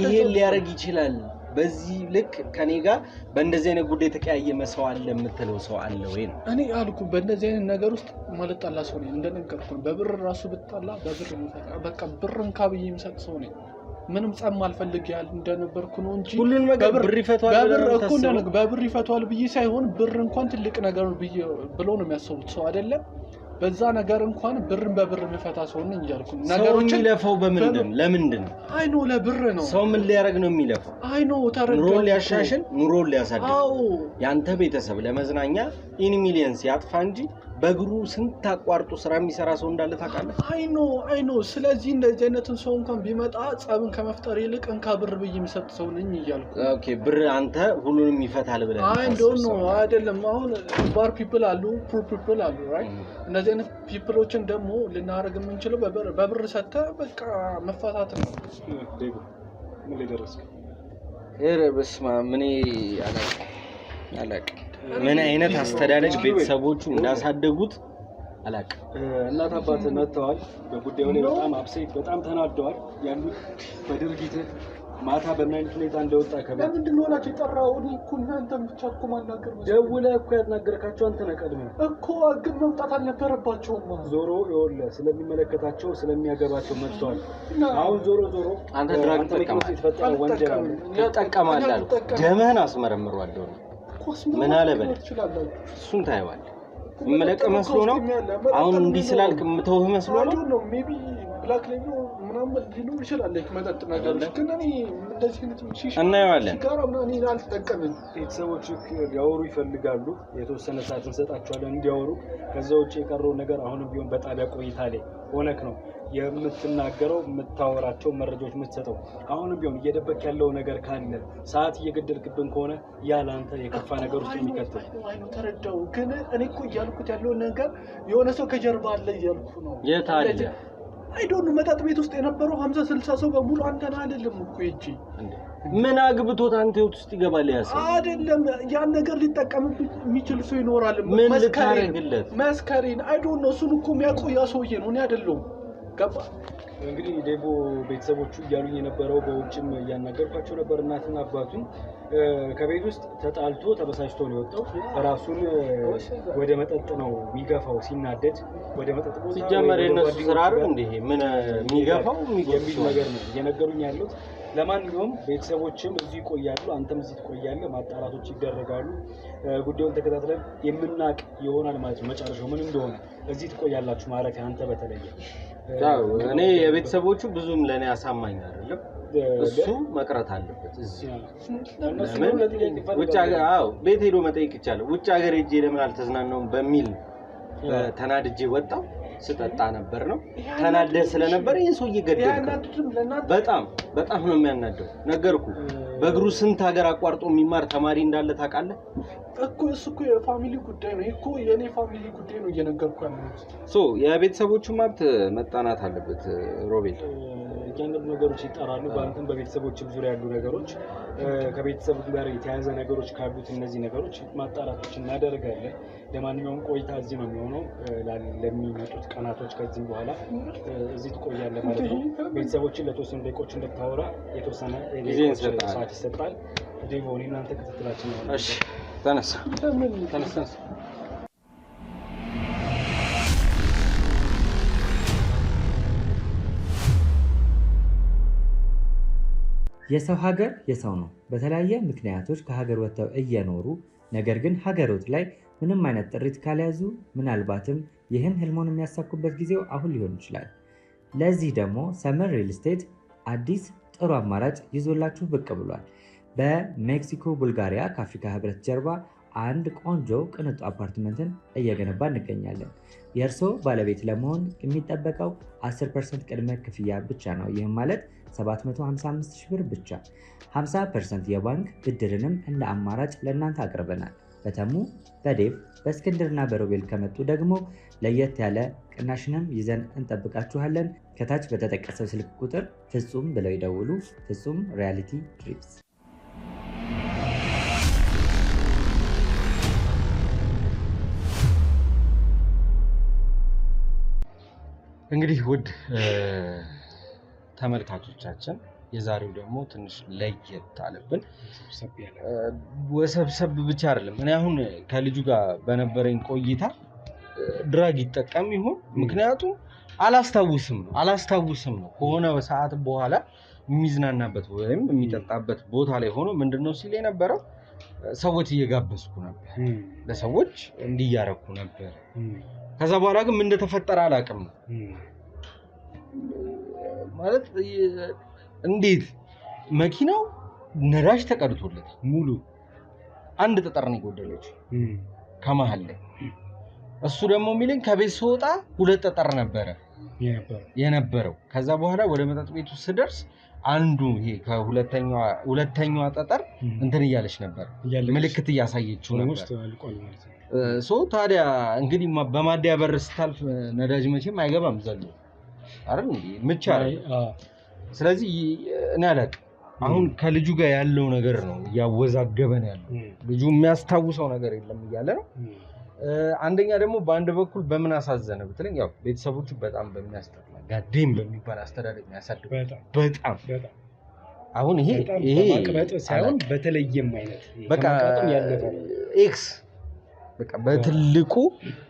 ይሄን ሊያደርግ ይችላል። በዚህ ልክ ከኔ ጋር በእንደዚህ አይነት ጉዳይ ተቀያየመ ሰው አለ የምትለው ሰው አለ ወይ ነው? እኔ አልኩ በእንደዚህ አይነት ነገር ውስጥ ማለት ጣላ ሰው ነኝ። እንደነገርኩ በብር ራሱ ብጣላ በብር በቃ ብርን ካብዬ የሚሰጥ ሰው ነኝ። ምንም ጸም አልፈልግ ያል እንደነበርኩ ነው እንጂ ሁሉን ነገር ብር ይፈቷል በብር ይፈቷል ብዬ ሳይሆን ብር እንኳን ትልቅ ነገር ብሎ ነው የሚያስቡት ሰው አይደለም። በዛ ነገር እንኳን ብርን በብር የሚፈታ ሰው ነኝ እያልኩ ነገሮችን የሚለፈው በምንድን ለምንድን ነው? አይ ኖ ለብር ነው። ሰው ምን ሊያደርግ ነው የሚለፈው? አይ ኖ ተረጋጋ። ኑሮን ሊያሻሽል ኑሮን ሊያሳድግ። አዎ ያንተ ቤተሰብ ለመዝናኛ ኢን ሚሊየንስ ያጥፋ እንጂ በእግሩ ስንት አቋርጦ ስራ የሚሰራ ሰው እንዳለ ታውቃለህ? አይ ኖ ስለዚህ እንደዚህ አይነትን ሰው እንኳን ቢመጣ ጸብን ከመፍጠር ይልቅ እንካ ብር ብዬ የሚሰጥ ሰው ነኝ እያልኩ። ኦኬ ብር አንተ ሁሉንም ይፈታል ብለህ አይ ዶንት ኖ አይደለም። አሁን ባር ፒፕል አሉ፣ ፑር ፒፕል አሉ ራይት። እንደዚህ አይነት ፒፕሎችን ደግሞ ልናደርግ የምንችለው በብር ሰጥተህ በቃ መፋታት ነው። ምን ላይ ደረስክ? በስመ አብ ምን አላውቅም ምን አይነት አስተዳደግ ቤተሰቦቹ እንዳሳደጉት አላውቅም። እናት አባት መጥተዋል። በጉዳዩ ላይ በጣም አብሴት በጣም ተናደዋል ያሉት በድርጊት ማታ በምን አይነት ሁኔታ እንደወጣ ለምንድን ነው ወላጅ የጠራው? እኔ እኮ እናንተም ብቻ እኮ ማናገር ነው። ደውለህ እኮ ያናገርካቸው አንተ ነህ ቀድመህ እኮ ግን መምጣት አልነበረባቸውም። ዞሮ ይኸውልህ ስለሚመለከታቸው ስለሚያገባቸው መጥተዋል። አሁን ዞሮ አንተ ድራግ ትጠቀማለህ ደምህን አስመረምሯለሁ ምን አለ በል እሱን ታየዋለህ። መለቀ መስሎ ነው አሁን እንዲህ ስላልክ የምተውህ መስሎ ነው ሜቢ ብላክ ሌብል ምናምን ሊኖር ይችላል መጠጥ ነገሮች ግን እኔ እንደዚህ አይነት ሺሻ እናየዋለን። ሲጋራ ምናምን እኔ አልተጠቀምም። ቤተሰቦች ሊያወሩ ይፈልጋሉ። የተወሰነ ሰዓት እንሰጣቸዋለን እንዲያወሩ። ከዛ ውጭ የቀረው ነገር አሁንም ቢሆን በጣቢያ ቆይታ ላይ ሆነክ ነው የምትናገረው የምታወራቸው መረጃዎች የምትሰጠው። አሁንም ቢሆን እየደበቅ ያለው ነገር ካለ ሰዓት እየገደልክብን ከሆነ ያለ አንተ የከፋ ነገር ውስጥ የሚከተል አይኑ ተረዳው። ግን እኔ እኮ እያልኩት ያለው ነገር የሆነ ሰው ከጀርባ አለ እያልኩ ነው። የት አለ? አይዶን መጠጥ ቤት ውስጥ የነበረው 50-60 ሰው በሙሉ አንተና አይደለም እኮ እጂ ምን አግብቶት አንተ ህይወት ውስጥ ይገባል? ያሰው አይደለም ያን ነገር ሊጠቀምብኝ የሚችል ሰው ይኖራል። ምን ልታረግለት? መስከሬን አይዶን ነው እሱን እኮ የሚያውቀው ያ ሰውዬ ነው እኔ አይደለሁም። ገባ እንግዲህ ዴቦ ቤተሰቦቹ እያሉኝ የነበረው በውጭም እያናገርኳቸው ነበር። እናትና አባቱን ከቤት ውስጥ ተጣልቶ ተበሳጭቶ ነው የወጣው። ራሱን ወደ መጠጥ ነው የሚገፋው። ሲናደድ ወደ መጠጥ ቦታ ሲጀመር የነሱ ስራ አይደል እንዴ? ምን የሚገፋው የሚል ነገር ነው እየነገሩኝ ያሉት። ለማንኛውም ቤተሰቦችም እዚህ ይቆያሉ፣ አንተም እዚህ ትቆያለህ። ማጣራቶች ይደረጋሉ። ጉዳዩን ተከታትለን የምናቅ ይሆናል ማለት ነው። መጨረሻው ምን እንደሆነ እዚህ ትቆያላችሁ ማረፊያ። አንተ በተለየ እኔ የቤተሰቦቹ ብዙም ለኔ አሳማኝ አይደለም። እሱ መቅረት አለበት እዚህ ውጭ ሀገር። አዎ ቤት ሄዶ መጠየቅ ይቻላል። ውጭ ሀገር ሄጄ ለምን አልተዝናናውም በሚል ተናድጄ ወጣው። ስጠጣ ነበር ነው ተናደ ስለነበር ይሄን ሰው እየገደልኩ በጣም ነው የሚያናደው። ነገርኩ በእግሩ ስንት ሀገር አቋርጦ የሚማር ተማሪ እንዳለ ታውቃለህ እኮ። እሱ እኮ የፋሚሊ ጉዳይ ነው እኮ የኔ ፋሚሊ ጉዳይ ነው እየነገርኩ ያለሁት። የቤተሰቦቹ መብት መጣናት አለበት ሮቤል። እያንዳንዱ ነገሮች ይጣራሉ። በአንተም በቤተሰቦችም ዙሪያ ያሉ ነገሮች ከቤተሰብ ጋር የተያያዘ ነገሮች ካሉት እነዚህ ነገሮች ማጣራቶች እናደርጋለን። ለማንኛውም ቆይታ እዚህ ነው የሚሆነው ለሚመጡት ቀናቶች። ከዚህም በኋላ እዚህ ትቆያለህ ማለት ነው። ቤተሰቦችን ለተወሰኑ ደቂቆች እንድታወራ የተወሰነ ሰዓት ይሰጣል። ዴቮ እኔ እናንተ ክትትላችን ነው። እሺ ተነሳ። የሰው ሀገር የሰው ነው። በተለያየ ምክንያቶች ከሀገር ወጥተው እየኖሩ ነገር ግን ሀገሮት ላይ ምንም አይነት ጥሪት ካልያዙ ምናልባትም ይህን ህልሞን የሚያሳኩበት ጊዜው አሁን ሊሆን ይችላል። ለዚህ ደግሞ ሰመር ሪል ስቴት አዲስ ጥሩ አማራጭ ይዞላችሁ ብቅ ብሏል። በሜክሲኮ ቡልጋሪያ ከአፍሪካ ህብረት ጀርባ አንድ ቆንጆ ቅንጡ አፓርትመንትን እየገነባ እንገኛለን። የእርስዎ ባለቤት ለመሆን የሚጠበቀው 10% ቅድመ ክፍያ ብቻ ነው። ይህም ማለት 755 ሺህ ብር ብቻ። 50% የባንክ ብድርንም እንደ አማራጭ ለእናንተ አቅርበናል። በተሙ በዴቭ በእስክንድርና በሮቤል ከመጡ ደግሞ ለየት ያለ ቅናሽንም ይዘን እንጠብቃችኋለን። ከታች በተጠቀሰው ስልክ ቁጥር ፍጹም ብለው ይደውሉ። ፍጹም ሪያሊቲ ትሪፕስ። እንግዲህ ውድ ተመልካቾቻችን የዛሬው ደግሞ ትንሽ ለየት አለብን። ወሰብሰብ ብቻ አይደለም። እኔ አሁን ከልጁ ጋር በነበረኝ ቆይታ ድራግ ይጠቀም ይሆን? ምክንያቱም አላስታውስም ነው ከሆነ ሰዓት በኋላ የሚዝናናበት ወይም የሚጠጣበት ቦታ ላይ ሆኖ ምንድነው ሲል የነበረው ሰዎች እየጋበዝኩ ነበር፣ ለሰዎች እንዲያረኩ ነበር። ከዛ በኋላ ግን ምን እንደተፈጠረ አላውቅም ነው ማለት። እንዴት መኪናው ነዳጅ ተቀድቶለት ሙሉ አንድ ጠጠር ነው የጎደለችው ከመሃል ላይ። እሱ ደግሞ የሚለኝ ከቤት ስወጣ 2 ጠጠር ነበረ የነበረው። ከዛ በኋላ ወደ መጠጥ ቤቱ ስደርስ አንዱ ይሄ ሁለተኛዋ ጠጠር እንትን እያለች ነበር፣ ምልክት እያሳየችው ነበር። ታዲያ እንግዲህ በማደያ በር ስታልፍ ነዳጅ መቼም አይገባም ዘሎ አይደል እንዴ? ምቻ ስለዚህ እኔ አላውቅም። አሁን ከልጁ ጋር ያለው ነገር ነው እያወዛገበን ያለው። ልጁ የሚያስታውሰው ነገር የለም እያለ ነው። አንደኛ ደግሞ በአንድ በኩል በምን አሳዘነ ብትለኝ ያው ቤተሰቦቹ በጣም በሚያስጠላ ጋዴም በሚባል አስተዳደግ ያሳድጉ በጣም አሁን ይሄ ማቅበጥ ሳይሆን በተለየም አይነት በቃ ኤክስ በቃ በትልቁ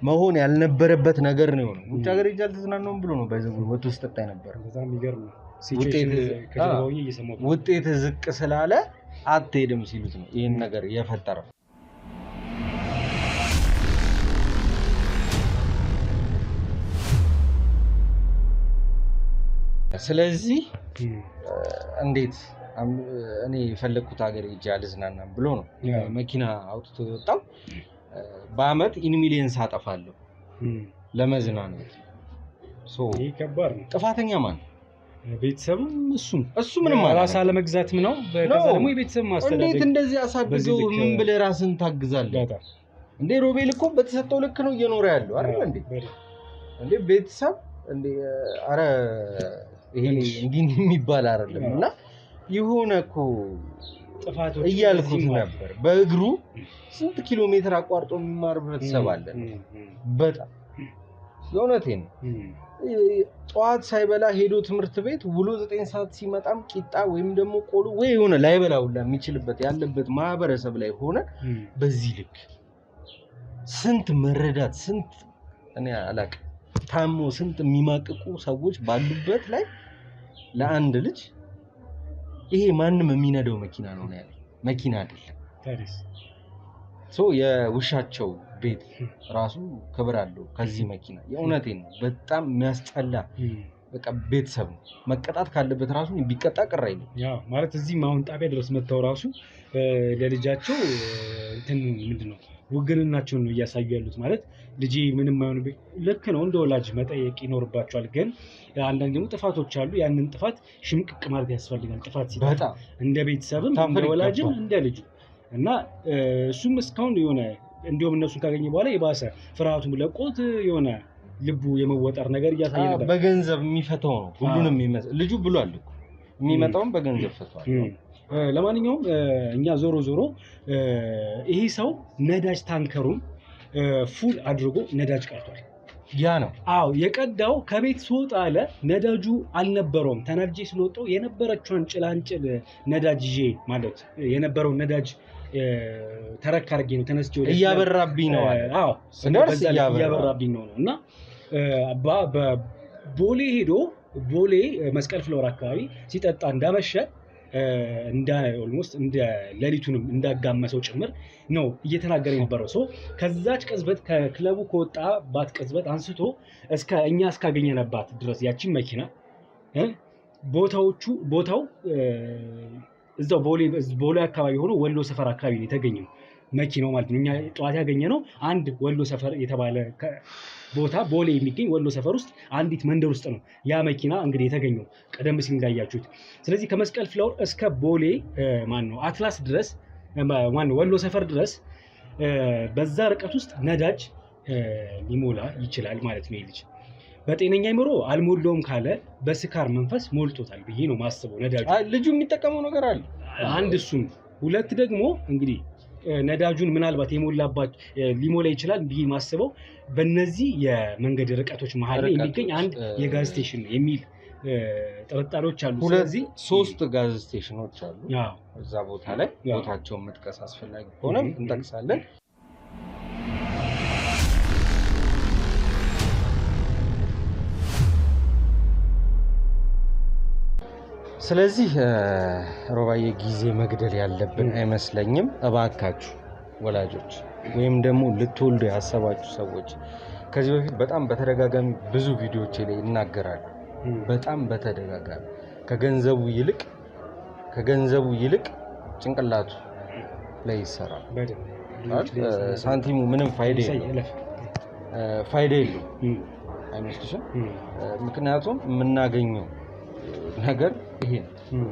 መሆን ያልነበረበት ነገር ነው የሆነው። ውጭ ሀገር ሄጄ አልተዝናናሁም ብሎ ነው በዚህ ወጥ ውስጥ ጠጣይ ነበር። በጣም ይገርም ውጤት ዝቅ ስላለ አትሄድም ሲሉት ነው ይሄን ነገር የፈጠረው። ስለዚህ እንዴት እኔ የፈለኩት ሀገር ሄጄ አልዝናናም ብሎ ነው መኪና አውጥቶ የወጣው። በአመት ኢን ሚሊየንስ አጠፋለሁ ለመዝናናት። ይሄ ከባድ ነው። ጥፋተኛ ማን? ቤተሰብም እሱ ምንም ራስ አለመግዛትም ነው። ከዛ ደግሞ የቤተሰብ ማስተዳደር እንዴት እንደዚህ አሳድገው ምን ብለህ ራስን ታግዛለህ እንዴ? ሮቤል እኮ በተሰጠው ልክ ነው እየኖረ ያለው አይደል እንዴ? እንዴ ቤተሰብ እንዴ አረ ይሄ እንዲህ የሚባል አይደለም። እና የሆነ እኮ ጥፋቶች እያልኩት ነበር። በእግሩ ስንት ኪሎ ሜትር አቋርጦ የሚማር ህብረተሰብ አለ። በጣም የእውነቴን ነው። ጠዋት ሳይበላ ሄዶ ትምህርት ቤት ውሎ 9 ሰዓት ሲመጣም ቂጣ ወይም ደግሞ ቆሎ ወይ የሆነ ላይበላ ሁላ የሚችልበት ያለበት ማህበረሰብ ላይ ሆነ በዚህ ልክ ስንት መረዳት ስንት እኔ አላውቅም ታሞ ስንት የሚማቅቁ ሰዎች ባሉበት ላይ ለአንድ ልጅ ይሄ ማንም የሚነዳው መኪና ነው ያለ መኪና አይደለም። የውሻቸው ቤት ራሱ ክብር አለው ከዚህ መኪና። የእውነቴን ነው። በጣም የሚያስጠላ በቃ ቤተሰብ ነው። መቀጣት ካለበት ራሱ ቢቀጣ ቅር አይልም። ያው ማለት እዚህም አሁን ጣቢያ ድረስ መጥተው ራሱ ለልጃቸው እንትን ምንድነው ውግንናቸውን ነው እያሳዩ ያሉት። ማለት ልጄ ምንም አይሆን ልክ ነው እንደ ወላጅ መጠየቅ ይኖርባቸዋል። ግን አንዳንድ ደግሞ ጥፋቶች አሉ። ያንን ጥፋት ሽምቅቅ ማለት ያስፈልጋል። ጥፋት ሲባል እንደ ቤተሰብም እንደ ወላጅም እንደ ልጁ እና እሱም እስካሁን የሆነ እንዲሁም እነሱን ካገኘ በኋላ የባሰ ፍርሃቱን ለቆት የሆነ ልቡ የመወጠር ነገር እያሳየ ነበር። በገንዘብ የሚፈታው ነው ሁሉንም ልጁ ብሏል እኮ የሚመጣውን በገንዘብ ፈቷል። ለማንኛውም እኛ ዞሮ ይሄ ሰው ነዳጅ ታንከሩን ፉል አድርጎ ነዳጅ ቀርቷል። ያ ነው አዎ የቀዳው ከቤት ሲወጣ አለ ነዳጁ አልነበረውም። ተናድጄ ስለወጣው የነበረችውን ጭላንጭል ነዳጅ ይዤ ማለት የነበረውን ነዳጅ ተረክ አድርጌ ነው ተነስቼ ወደ እያበራብኝ ነው አለ። አዎ ስንደርስ እያበራብኝ ነው እና በቦሌ ሄዶ ቦሌ መስቀል ፍሎር አካባቢ ሲጠጣ እንዳመሸ እንደ ኦልሞስት እንደ ሌሊቱንም እንዳጋመሰው ጭምር ነው እየተናገረ የነበረው። ከዛች ቅጽበት ከክለቡ ከወጣባት ቅጽበት አንስቶ እስከ እኛ እስካገኘንባት ድረስ ያቺን መኪና ቦታው እዛው ቦሌ አካባቢ ሆኖ ወሎ ሰፈር አካባቢ ነው የተገኘው መኪናው ማለት ነው። እኛ ጠዋት ያገኘነው አንድ ወሎ ሰፈር የተባለ ቦታ ቦሌ የሚገኝ ወሎ ሰፈር ውስጥ አንዲት መንደር ውስጥ ነው ያ መኪና እንግዲህ የተገኘው ቀደም ሲል እንዳያችሁት። ስለዚህ ከመስቀል ፍላወር እስከ ቦሌ አትላስ ድረስ ወሎ ሰፈር ድረስ በዛ ርቀት ውስጥ ነዳጅ ሊሞላ ይችላል ማለት ነው። ልጅ በጤነኛ አይምሮ አልሞላውም ካለ በስካር መንፈስ ሞልቶታል ብዬ ነው ማስበው። ነዳጁ ልጁ የሚጠቀመው ነገር አለ አንድ እሱም፣ ሁለት ደግሞ እንግዲህ ነዳጁን ምናልባት ሊሞላ ይችላል ብዬ ማስበው በእነዚህ የመንገድ ርቀቶች መሀል ላይ የሚገኝ አንድ የጋዝ ስቴሽን የሚል ጥርጣሬዎች አሉ። ስለዚህ 3 ጋዝ ስቴሽኖች አሉ እዛ ቦታ ላይ። ቦታቸውን መጥቀስ አስፈላጊ ከሆነ እንጠቅሳለን። ስለዚህ ሮባዬ ጊዜ መግደል ያለብን አይመስለኝም። እባካችሁ ወላጆች ወይም ደግሞ ልትወልዱ ያሰባችሁ ሰዎች ከዚህ በፊት በጣም በተደጋጋሚ ብዙ ቪዲዮዎች ላይ ይናገራሉ። በጣም በተደጋጋሚ ከገንዘቡ ይልቅ ጭንቅላቱ ላይ ይሰራል። ሳንቲሙ ምንም ፋይዳ የለውም አይመስልሽም? ምክንያቱም የምናገኘው ነገር ይሄ ነው።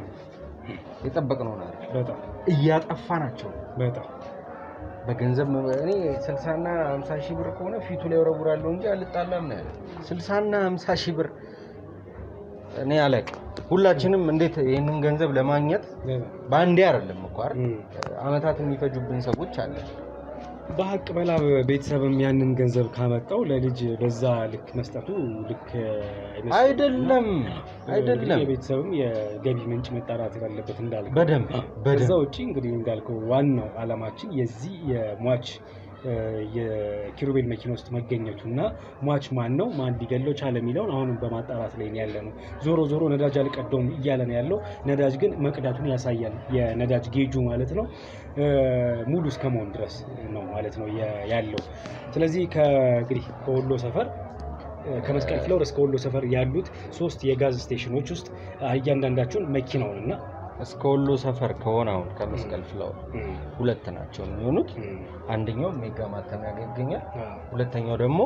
የጠበቅነው ነገር በጣም እያጠፋናቸው በጣም በገንዘብ እኔ 60 እና 50 ሺህ ብር ከሆነ ፊቱ ላይ ወረውራለሁ እንጂ አልጣላም ነው። 60 እና 50 ሺህ ብር እኔ አላውቅም። ሁላችንም እንዴት ይሄንን ገንዘብ ለማግኘት ባንዴ አይደለም እኮ አይደል አመታት የሚፈጁብን ሰዎች አለ። በሀቅ በላብ ቤተሰብም ያንን ገንዘብ ካመጣው ለልጅ በዛ ልክ መስጠቱ ልክ አይደለም። የቤተሰብም የገቢ ምንጭ መጣራት ያለበት እንዳልከው በደንብ ከዛ ውጪ እንግዲህ እንዳልከው ዋናው አላማችን የዚህ የሟች የኪሩቤል መኪና ውስጥ መገኘቱና ሟች ማን ነው ማን ሊገለው ቻለ የሚለውን አሁንም በማጣራት ላይ ያለ ነው። ዞሮ ነዳጅ አልቀደውም እያለ ነው ያለው። ነዳጅ ግን መቅዳቱን ያሳያል። የነዳጅ ጌጁ ማለት ነው ሙሉ እስከመሆን ድረስ ነው ማለት ነው ያለው። ስለዚህ እንግዲህ ከወሎ ሰፈር ከመስቀል ፍላወር እስከ ወሎ ሰፈር ያሉት 3 የጋዝ ስቴሽኖች ውስጥ እያንዳንዳቸውን መኪናውንና እስከ ወሎ ሰፈር ከሆነ አሁን ከመስቀል ፍላወር 2 ናቸው የሚሆኑት። አንደኛው ሜጋ ማተሚያ ይገኛል። ሁለተኛው ደግሞ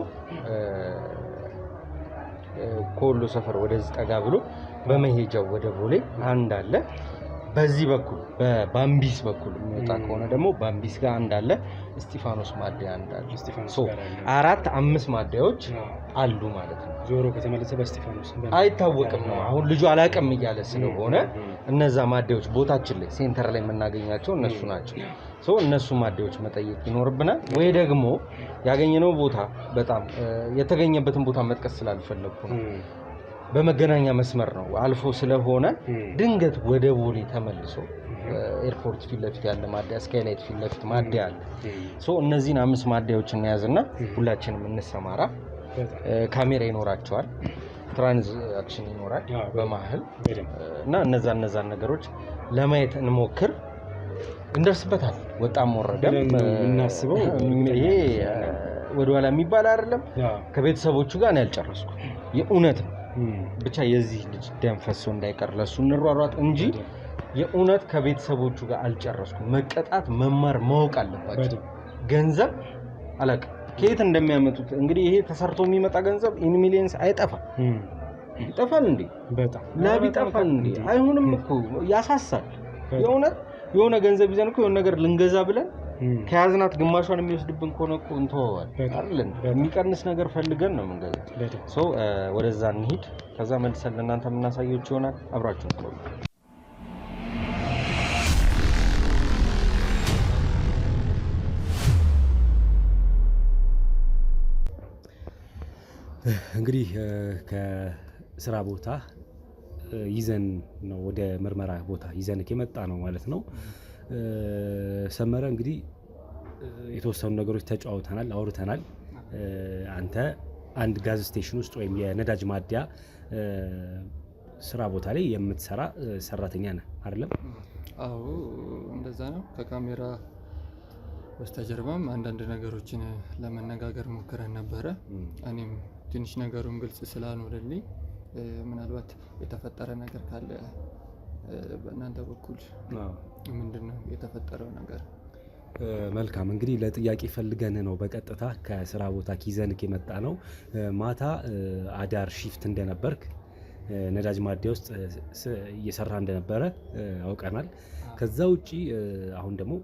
ከወሎ ሰፈር ወደዚህ ጠጋ ብሎ በመሄጃው ወደ ቦሌ አንድ አለ። በዚህ በኩል በባምቢስ በኩል የሚወጣ ከሆነ ደግሞ ባምቢስ ጋር አንድ አለ። እስጢፋኖስ ማደያ አንድ አለ። 4-5 ማደያዎች አሉ ማለት ነው። ዞሮ ከተመለሰ በእስጢፋኖስ አይታወቅም ነው አሁን ልጁ አላቀም እያለ ስለሆነ እነዛ ማደያዎች ቦታችን ላይ ሴንተር ላይ የምናገኛቸው እነሱ ናቸው። እነሱ ማደያዎች መጠየቅ ይኖርብናል። ወይ ደግሞ ያገኘነው ቦታ በጣም የተገኘበትን ቦታ መጥቀስ ስላልፈለኩ ነው። በመገናኛ መስመር ነው አልፎ ስለሆነ ድንገት ወደ ቦሌ ተመልሶ ኤርፖርት ፊት ለፊት ያለ ማደያ ስካይላይት ፊት ለፊት ማደያ አለ። እነዚህን 5 ማደያዎች እንያዝና ሁላችንም እንሰማራ። ካሜራ ይኖራቸዋል፣ ትራንዛክሽን ይኖራል በመሀል እና እነዛን ነገሮች ለማየት እንሞክር። እንደርስበታል። ወጣም ወረደም እናስበው። ይሄ ወደኋላ የሚባል አይደለም። ከቤተሰቦቹ ጋር ነው ያልጨረስኩ የእውነት ነው። ብቻ የዚህ ልጅ ደም ፈሶ እንዳይቀር ለሱ እንሯሯጥ እንጂ የእውነት ከቤተሰቦቹ ጋር አልጨረስኩም። መቀጣት መማር ማወቅ አለባቸው። ገንዘብ አለቀ ከየት እንደሚያመጡት እንግዲህ ይሄ ተሰርቶ የሚመጣ ገንዘብ ኢን ሚሊየንስ አይጠፋም። ይጠፋል እንዴ? በጣም ላብ ይጠፋል እንዴ? አይሆንም እኮ ያሳሳል። የእውነት የሆነ ገንዘብ ይዘን እኮ የሆነ ነገር ልንገዛ ብለን ከያዝናት ግማሿን የሚወስድብን ከሆነ እኮ እንተዋዋል አይደል? የሚቀንስ ነገር ፈልገን ነው የምንገዛው። ወደዛ እንሂድ። ከዛ መልሰን ለእናንተ የምናሳየው ይሆናል። አብራችሁን ቆዩ። እንግዲህ ከስራ ቦታ ይዘን ነው ወደ ምርመራ ቦታ ይዘን የመጣ ነው ማለት ነው። ሰመረ እንግዲህ የተወሰኑ ነገሮች ተጫውተናል፣ አውርተናል። አንተ አንድ ጋዝ ስቴሽን ውስጥ ወይም የነዳጅ ማደያ ስራ ቦታ ላይ የምትሰራ ሰራተኛ ነህ አይደለም? አዎ እንደዛ ነው። ከካሜራ በስተጀርባም አንዳንድ ነገሮችን ለመነጋገር ሞክረን ነበረ። እኔም ትንሽ ነገሩን ግልጽ ስላልሆነልኝ ምናልባት የተፈጠረ ነገር ካለ በእናንተ በኩል ምንድነው የተፈጠረው ነገር? መልካም እንግዲህ ለጥያቄ ፈልገን ነው በቀጥታ ከስራ ቦታ ኪዘንክ የመጣ ነው። ማታ አዳር ሺፍት እንደነበርክ ነዳጅ ማደያ ውስጥ እየሰራ እንደነበረ አውቀናል። ከዛ ውጪ አሁን ደግሞ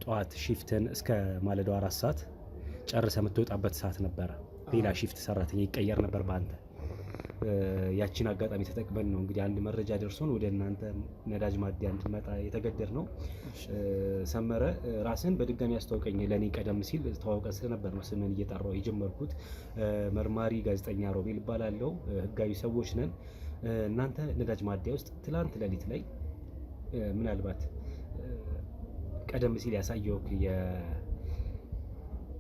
ጠዋት ሺፍትን እስከ ማለዳው 4 ሰዓት ጨርሰ የምትወጣበት ሰዓት ነበረ። ሌላ ሺፍት ሰራተኛ ይቀየር ነበር በአንተ። ያቺን አጋጣሚ ተጠቅመን ነው እንግዲህ አንድ መረጃ ደርሶን ወደ እናንተ ነዳጅ ማደያ እንድንመጣ የተገደድ ነው። ሰመረ ራስን በድጋሚ ያስተዋውቀኝ። ለኔ ቀደም ሲል ተዋውቀን ስለነበር ነው ስምን እየጠራው የጀመርኩት። መርማሪ ጋዜጠኛ ሮቤል እባላለሁ። ህጋዊ ሰዎች ነን። እናንተ ነዳጅ ማደያ ውስጥ ትላንት ሌሊት ላይ ምናልባት ቀደም ሲል ያሳየው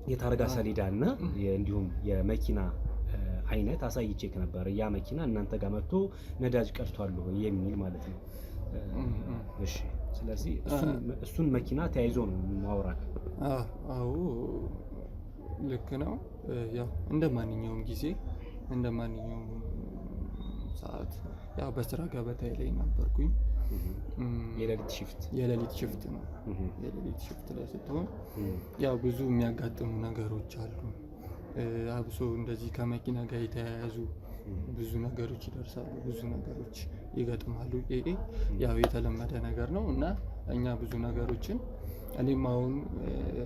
የታርጋ ሰሌዳ እና እንዲሁም የመኪና አይነት አሳይቼክ ነበር። ያ መኪና እናንተ ጋር መጥቶ ነዳጅ ቀድቷል የሚል ማለት ነው። እሺ፣ ስለዚህ እሱን መኪና ተያይዞ ነው ማውራት። አዎ ልክ ነው። ያው እንደማንኛውም ጊዜ እንደማንኛውም ሰዓት ያው በስራ ገበታዬ ላይ ነበርኩኝ። የሌሊት ሽፍት ነው። የሌሊት ሽፍት ላይ ስትሆን ያው ብዙ የሚያጋጥሙ ነገሮች አሉ። አብሶ እንደዚህ ከመኪና ጋር የተያያዙ ብዙ ነገሮች ይደርሳሉ፣ ብዙ ነገሮች ይገጥማሉ። ይሄ ያው የተለመደ ነገር ነው እና እኛ ብዙ ነገሮችን እኔም አሁን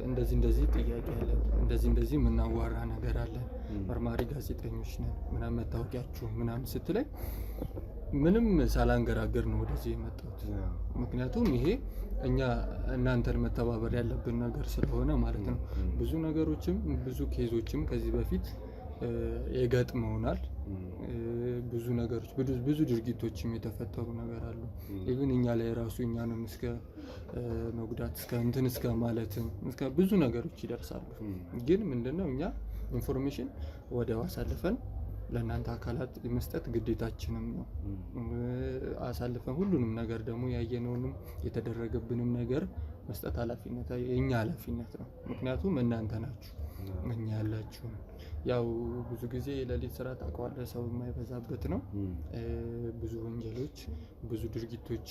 እንደዚህ ጥያቄ አለ፣ እንደዚህ የምናዋራ ነገር አለ፣ መርማሪ ጋዜጠኞች ነን ምናምን መታወቂያችሁ ምናምን ስትለኝ ምንም ሳላንገራገር ነው ወደዚህ የመጣሁት። ምክንያቱም ይሄ እኛ እናንተን መተባበር ያለብን ነገር ስለሆነ ማለት ነው። ብዙ ነገሮችም ብዙ ኬዞችም ከዚህ በፊት የገጥመውናል። ብዙ ነገሮች ብዙ ድርጊቶችም የተፈጠሩ ነገር አሉ። ኢቭን እኛ ላይ ራሱ እኛንም እስከ መጉዳት እስከ ማለትም እስከ ብዙ ነገሮች ይደርሳሉ። ግን ምንድነው እኛ ኢንፎርሜሽን ወዲያው አሳልፈን ለእናንተ አካላት መስጠት ግዴታችንም ነው። አሳልፈን ሁሉንም ነገር ደግሞ ያየነውንም የተደረገብንም ነገር መስጠት የእኛ ኃላፊነት ነው። ምክንያቱም እናንተ ናችሁ እኛ ያላችሁ። ያው ብዙ ጊዜ የሌሊት ስራ ታውቀዋለህ፣ ሰው የማይበዛበት ነው። ብዙ ወንጀሎች ብዙ ድርጊቶች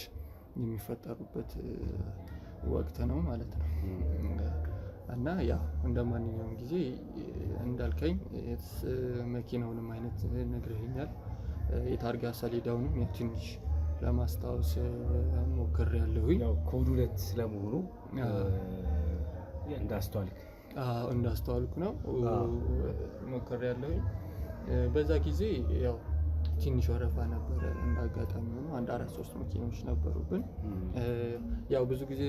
የሚፈጠሩበት ወቅት ነው ማለት ነው። እና ያው እንደ ማንኛውም ጊዜ እንዳልከኝ መኪናውንም አይነት ነግረኸኛል። የታርጋ ሰሌዳውንም ትንሽ ለማስታወስ ሞክሬያለሁኝ። ያው ኮድ 2 ስለመሆኑ እንዳስተዋልኩ ነው ሞክሬያለሁኝ። በዛ ጊዜ ያው ትንሽ ወረፋ ነበረ። እንዳጋጣሚ ሆኖ 4-3 መኪናዎች ነበሩብን። ያው ብዙ ጊዜ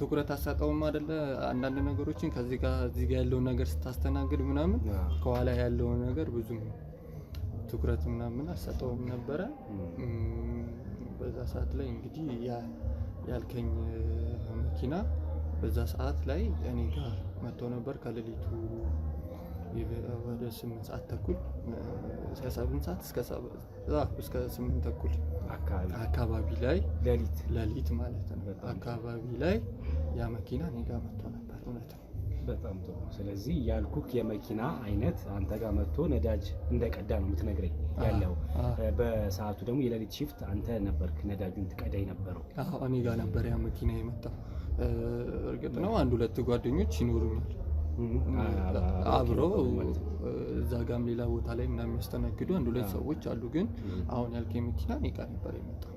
ትኩረት አሳጣውም አይደለ አንዳንድ ነገሮችን ከዚህ ጋር ያለውን ነገር ስታስተናግድ ምናምን ከኋላ ያለውን ነገር ብዙ ትኩረት ምናምን አሳጣውም ነበረ። በዛ ሰዓት ላይ እንግዲህ ያልከኝ መኪና በዛ ሰዓት ላይ እኔ ጋር መጥቶ ነበር ከሌሊቱ ወደ 8 ሰዓት ተኩል እስከ 7 ሰዓት እስከ 8 ተኩል አካባቢ ላይ ሌሊት ማለት ነው አካባቢ ላይ ያ መኪና እኔ ጋር መጥቶ ነበር። እውነት ነው። በጣም ጥሩ። ስለዚህ ያልኩክ የመኪና አይነት አንተ ጋር መጥቶ ነዳጅ እንደቀዳ ነው የምትነግረኝ ያለው። በሰዓቱ ደግሞ የሌሊት ሺፍት አንተ ነበርክ ነዳጁን ትቀዳ የነበረው? አዎ እኔ ጋር ነበር ያ መኪና የመጣው። እርግጥ ነው 1-2 ጓደኞች ይኖሩኛል አብረው እዛ ጋም ሌላ ቦታ ላይ ምናምን የሚያስተናግዱ 1-2 ሰዎች አሉ። ግን አሁን ያልከኝ መኪና እኔ ጋር ነበር የመጣው።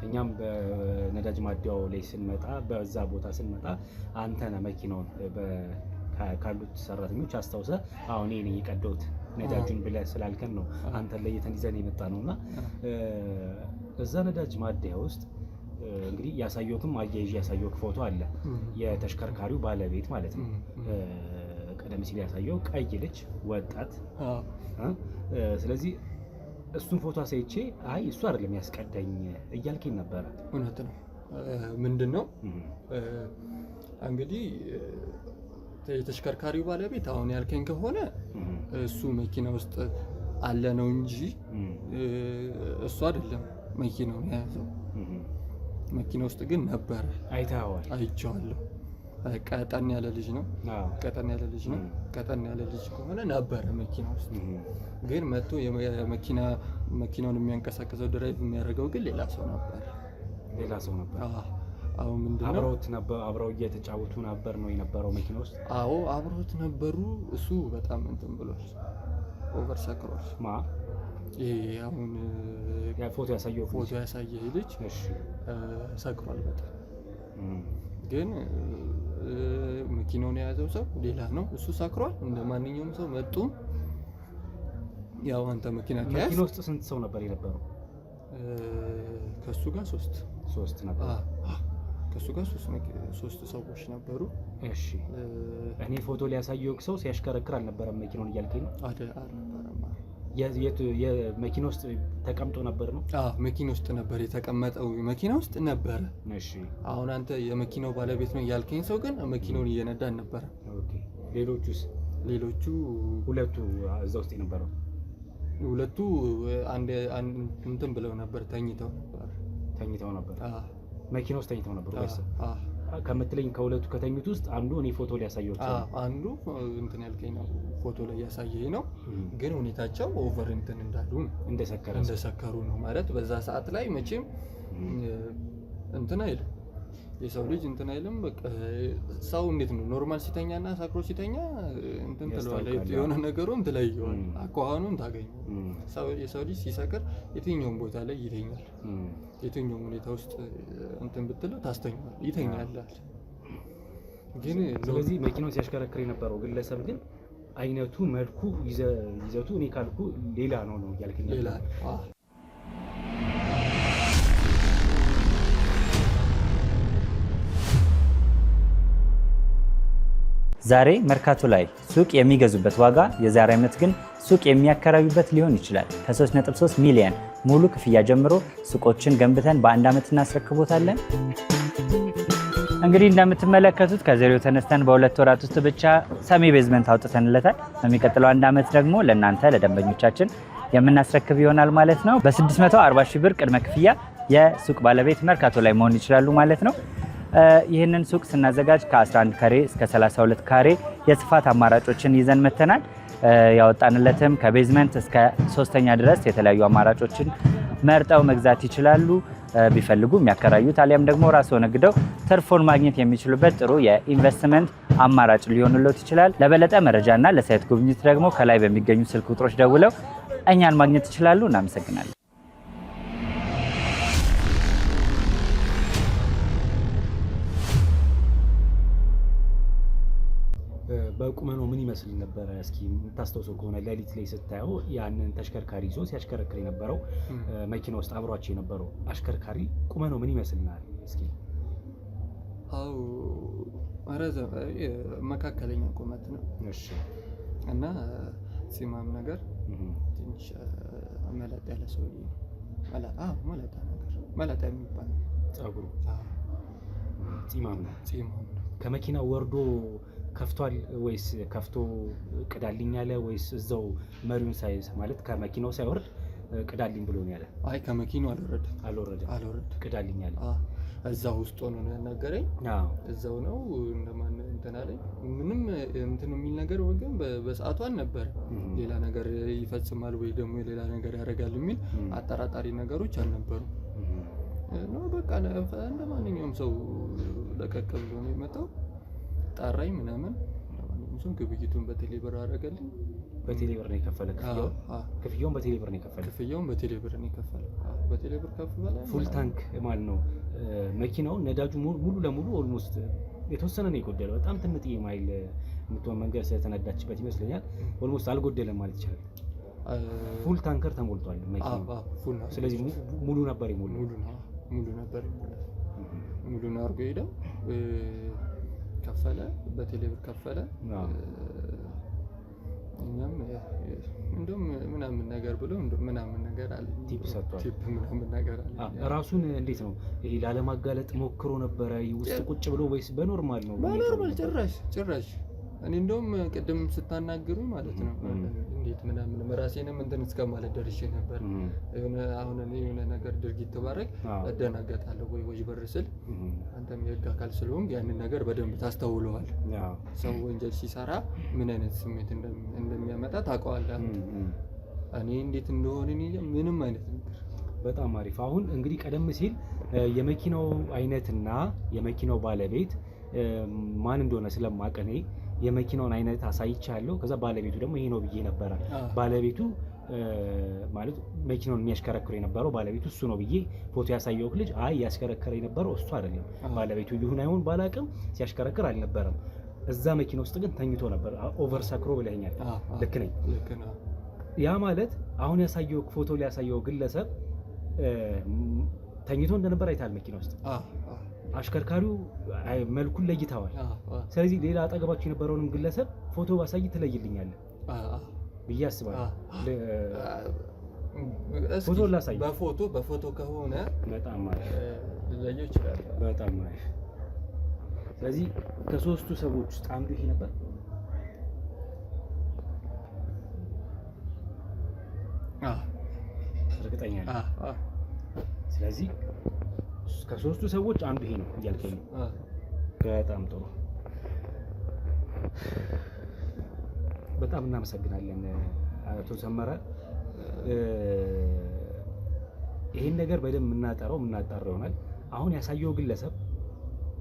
እኛም በነዳጅ ማደያው ላይ ስንመጣ በዛ ቦታ ስንመጣ አንተ ነህ መኪናውን ካሉት ሰራተኞች አስታውሰ አሁን እኔ የቀዳሁት ነዳጁን ብለህ ስላልከን ነው አንተ ለይተን ይዘን የመጣ ነውና እዛ ነዳጅ ማደያ ውስጥ እንግዲህ ያሳየውክም አያይዤ ያሳየውክ ፎቶ አለ። የተሽከርካሪው ባለቤት ማለት ነው። ቀደም ሲል ያሳየው ቀይ ልጅ ወጣት። ስለዚህ እሱን ፎቶ አሳይቼ አይ እሱ አይደለም ያስቀዳኝ እያልከኝ ነበረ። እውነት ነው። ምንድነው እንግዲህ የተሽከርካሪው ባለቤት አሁን ያልከኝ ከሆነ እሱ መኪና ውስጥ አለ ነው እንጂ እሱ አይደለም መኪናውን የያዘው። መኪና ውስጥ ግን ነበረ። አይቼዋለሁ። ቀጠን ያለ ልጅ ነው። ቀጠን ያለ ልጅ ከሆነ ነበረ መኪና ውስጥ። ግን መጥቶ መኪናውን የሚያንቀሳቅሰው ድራይቭ የሚያደርገው ግን ሌላ ሰው ነበር። አሁን ምንድነው አብረው እየተጫወቱ ነበር ነው የነበረው መኪና ውስጥ? አዎ አብረውት ነበሩ። እሱ በጣም እንትን ብሏል፣ ኦቨር ሰክሯል። አሁን ፎቶ ያሳየህ ልጅ ሰክሯል በጣም። ግን መኪናውን የያዘው ሰው ሌላ ነው። እሱ ሰክሯል። እንደ ማንኛውም ሰው መጡ። ያው አንተ መኪና ውስጥ ስንት ሰው ነበር የነበረው? ከሱ ጋር ሶስት ነበር። ከሱ ጋር ሶስት ሰዎች ነበሩ። እሺ እኔ ፎቶ ሊያሳየው ሰው ሲያሽከረክር አልነበረም መኪናውን እያልከኝ ነው? አልነበረም። የመኪና ውስጥ ተቀምጦ ነበር ነው? መኪና ውስጥ ነበር የተቀመጠው። መኪና ውስጥ ነበረ። እሺ አሁን አንተ የመኪናው ባለቤት ነው ያልከኝ ሰው ግን መኪናውን እየነዳ ነበረ። ኦኬ ሌሎቹ ሁለቱ እዛ ውስጥ የነበረው ሁለቱ አንድ እንትን ብለው ነበር፣ ተኝተው ነበር። መኪና ውስጥ ተኝተው ነበር ወይስ? ከምትለኝ ከሁለቱ ከተኙት ውስጥ አንዱ እኔ ፎቶ ሊያሳየው አንዱ እንትን ያልከኝ ነው ፎቶ ላይ ያሳየኝ ነው። ግን ሁኔታቸው ኦቨር እንትን እንዳሉ እንደሰከሩ ነው ማለት። በዛ ሰዓት ላይ መቼም እንትን አይልም የሰው ልጅ እንትን አይልም። በቃ ሰው እንዴት ነው ኖርማል ሲተኛና ሳክሮ ሲተኛ እንትን ትለዋለህ፣ የሆነ ነገሩን ትለየዋለህ፣ አቋኑን ታገኘው። የሰው ልጅ ሲሰክር የትኛውም ቦታ ላይ ይተኛል። የትኛውም ሁኔታ ውስጥ እንትን ብትለው ታስተኛዋለህ፣ ይተኛል። ግን ስለዚህ መኪናውን ሲያሽከረክር የነበረው ግለሰብ ግን አይነቱ፣ መልኩ፣ ይዘቱ እኔ ካልኩ ሌላ ነው ያልከኝ። ሌላ ዛሬ መርካቶ ላይ ሱቅ የሚገዙበት ዋጋ የዛሬ ዓመት ግን ሱቅ የሚያከራዩበት ሊሆን ይችላል። ከ3.3 ሚሊዮን ሙሉ ክፍያ ጀምሮ ሱቆችን ገንብተን በአንድ ዓመት እናስረክቦታለን። እንግዲህ እንደምትመለከቱት ከዜሮ ተነስተን በ2 ወራት ውስጥ ብቻ ሰሚ ቤዝመንት አውጥተንለታል። በሚቀጥለው አንድ ዓመት ደግሞ ለእናንተ ለደንበኞቻችን የምናስረክብ ይሆናል ማለት ነው። በ640 ሺህ ብር ቅድመ ክፍያ የሱቅ ባለቤት መርካቶ ላይ መሆን ይችላሉ ማለት ነው። ይህንን ሱቅ ስናዘጋጅ ከ11 ካሬ እስከ 32 ካሬ የስፋት አማራጮችን ይዘን መተናል። ያወጣንለትም ከቤዝመንት እስከ 3ኛ ድረስ የተለያዩ አማራጮችን መርጠው መግዛት ይችላሉ። ቢፈልጉ የሚያከራዩት አሊያም ደግሞ ራስዎ ነግደው ትርፎን ማግኘት የሚችሉበት ጥሩ የኢንቨስትመንት አማራጭ ሊሆንልዎት ይችላል። ለበለጠ መረጃና ለሳይት ጉብኝት ደግሞ ከላይ በሚገኙ ስልክ ቁጥሮች ደውለው እኛን ማግኘት ይችላሉ። እናመሰግናለን። በቁመናው ምን ይመስል ነበረ? እስኪ የምታስታውሰው ከሆነ ሌሊት ላይ ስታየው ያንን ተሽከርካሪ ይዞ ሲያሽከረክር የነበረው መኪና ውስጥ አብሯቸው የነበረው አሽከርካሪ ቁመናው ምን ይመስልናል? እስኪ አው መካከለኛ ቁመት ነው። እሺ። እና ፂማም ነገር ትንሽ መለጥ ያለ ሰው መለጣ የሚባል ጸጉሩ ፂማም ነው። ፂማም ነው። ከመኪናው ወርዶ ከፍቷል ወይስ ከፍቶ ቅዳልኝ ያለ ወይስ እዛው መሪውን ሳይዝ ማለት ከመኪናው ሳይወርድ ቅዳልኝ ብሎ ነው ያለ? አይ ከመኪናው አልወረደ ቅዳልኝ ያለ። እዛው ውስጥ ሆኖ ነው ያናገረኝ። እዛው ነው እንደማን እንትን አለኝ። ምንም እንትን የሚል ነገር ወገን በሰዓቱ አልነበረ። ሌላ ነገር ይፈጽማል ወይ ደግሞ ሌላ ነገር ያደርጋል የሚል አጠራጣሪ ነገሮች አልነበሩም። ነው በቃ እንደማንኛውም ሰው ለቀቅ ብሎ ነው የመጣው። ጣራኝ ምናምን ለማንኛውም ግብይቱን በቴሌ ብር አደረገልኝ። በቴሌ ብር ነው የከፈለ? ክፍያውን በቴሌ ብር ነው የከፈለ? ክፍያውን በቴሌ ብር ነው የከፈለ። በቴሌ ብር ከፈለ። ፉል ታንክ ማለት ነው መኪናው። ነዳጁ ሙሉ ለሙሉ ኦልሞስት የተወሰነ ነው የጎደለው። በጣም ትንጥዬ ማይል የምትሆን መንገድ ስለተነዳችበት ይመስለኛል ኦልሞስት አልጎደለም ማለት ይቻላል። ፉል ታንከር ተሞልቷል መኪናው። ስለዚህ ሙሉ ነበር የሞላው። ሙሉ ነበር የሞላው። ሙሉ ነው አድርጎ ሄደው ከፈለ። በቴሌ ብር ከፈለ። እኛም እንደውም ምናምን ነገር ብሎ ምናምን ነገር አለ ቲፕ ሰጥቷል። ቲፕ ምናምን ነገር አለ። ራሱን እንዴት ነው ይሄ ላለማጋለጥ ሞክሮ ነበረ ውስጥ ቁጭ ብሎ ወይስ በኖርማል ነው? በኖርማል ጭራሽ እኔ እንደውም ቅድም ስታናግሩኝ ማለት ነው እንዴት ምናምን ራሴንም እንትን እስከማለት ደርሼ ነበር። አሁን እኔ የሆነ ነገር ድርጊት ተባረክ እደናገጣለሁ ወይ በር ስል አንተም የህግ አካል ስለሆንክ ያንን ነገር በደንብ ታስተውለዋል። ሰው ወንጀል ሲሰራ ምን አይነት ስሜት እንደሚያመጣ ታውቀዋለህ። እኔ እንዴት እንደሆነ ምንም አይነት ነገር በጣም አሪፍ። አሁን እንግዲህ ቀደም ሲል የመኪናው አይነትና የመኪናው ባለቤት ማን እንደሆነ ስለማቀኔ የመኪናውን አይነት አሳይቻለሁ። ከዛ ባለቤቱ ደግሞ ይሄ ነው ብዬ ነበረ። ባለቤቱ ማለት መኪናውን የሚያሽከረክር የነበረው ባለቤቱ እሱ ነው ብዬ ፎቶ ያሳየው ልጅ አይ ያሽከረከረ የነበረው እሱ አይደለም ባለቤቱ ይሁን አይሁን ባላቅም ሲያሽከረክር አልነበረም። እዛ መኪና ውስጥ ግን ተኝቶ ነበር። ኦቨር ሰክሮ ብለኛል። ልክ ነኝ? ያ ማለት አሁን ያሳየው ፎቶ ላይ ያሳየው ግለሰብ ተኝቶ እንደነበር አይታል መኪና ውስጥ። አሽከርካሪው መልኩን ለይተዋል። ስለዚህ ሌላ አጠገባቸው የነበረውንም ግለሰብ ፎቶ ባሳይ ትለይልኛለህ ብዬ አስባለሁ። ፎቶ ላሳይ። በፎቶ ከሆነ በጣም ማለት ለየው ይችላል። በጣም ማለት ስለዚህ ከሶስቱ ሰዎች ውስጥ አንዱ ይሄ ነበር። እርግጠኛ ነኝ። ስለዚህ ከሶስቱ ሰዎች አንዱ ይሄ ነው እያልከኝ ነው። በጣም ጥሩ። በጣም እናመሰግናለን አቶ ሰመረ። ይሄን ነገር በደንብ የምናጣራው ይሆናል። አሁን ያሳየው ግለሰብ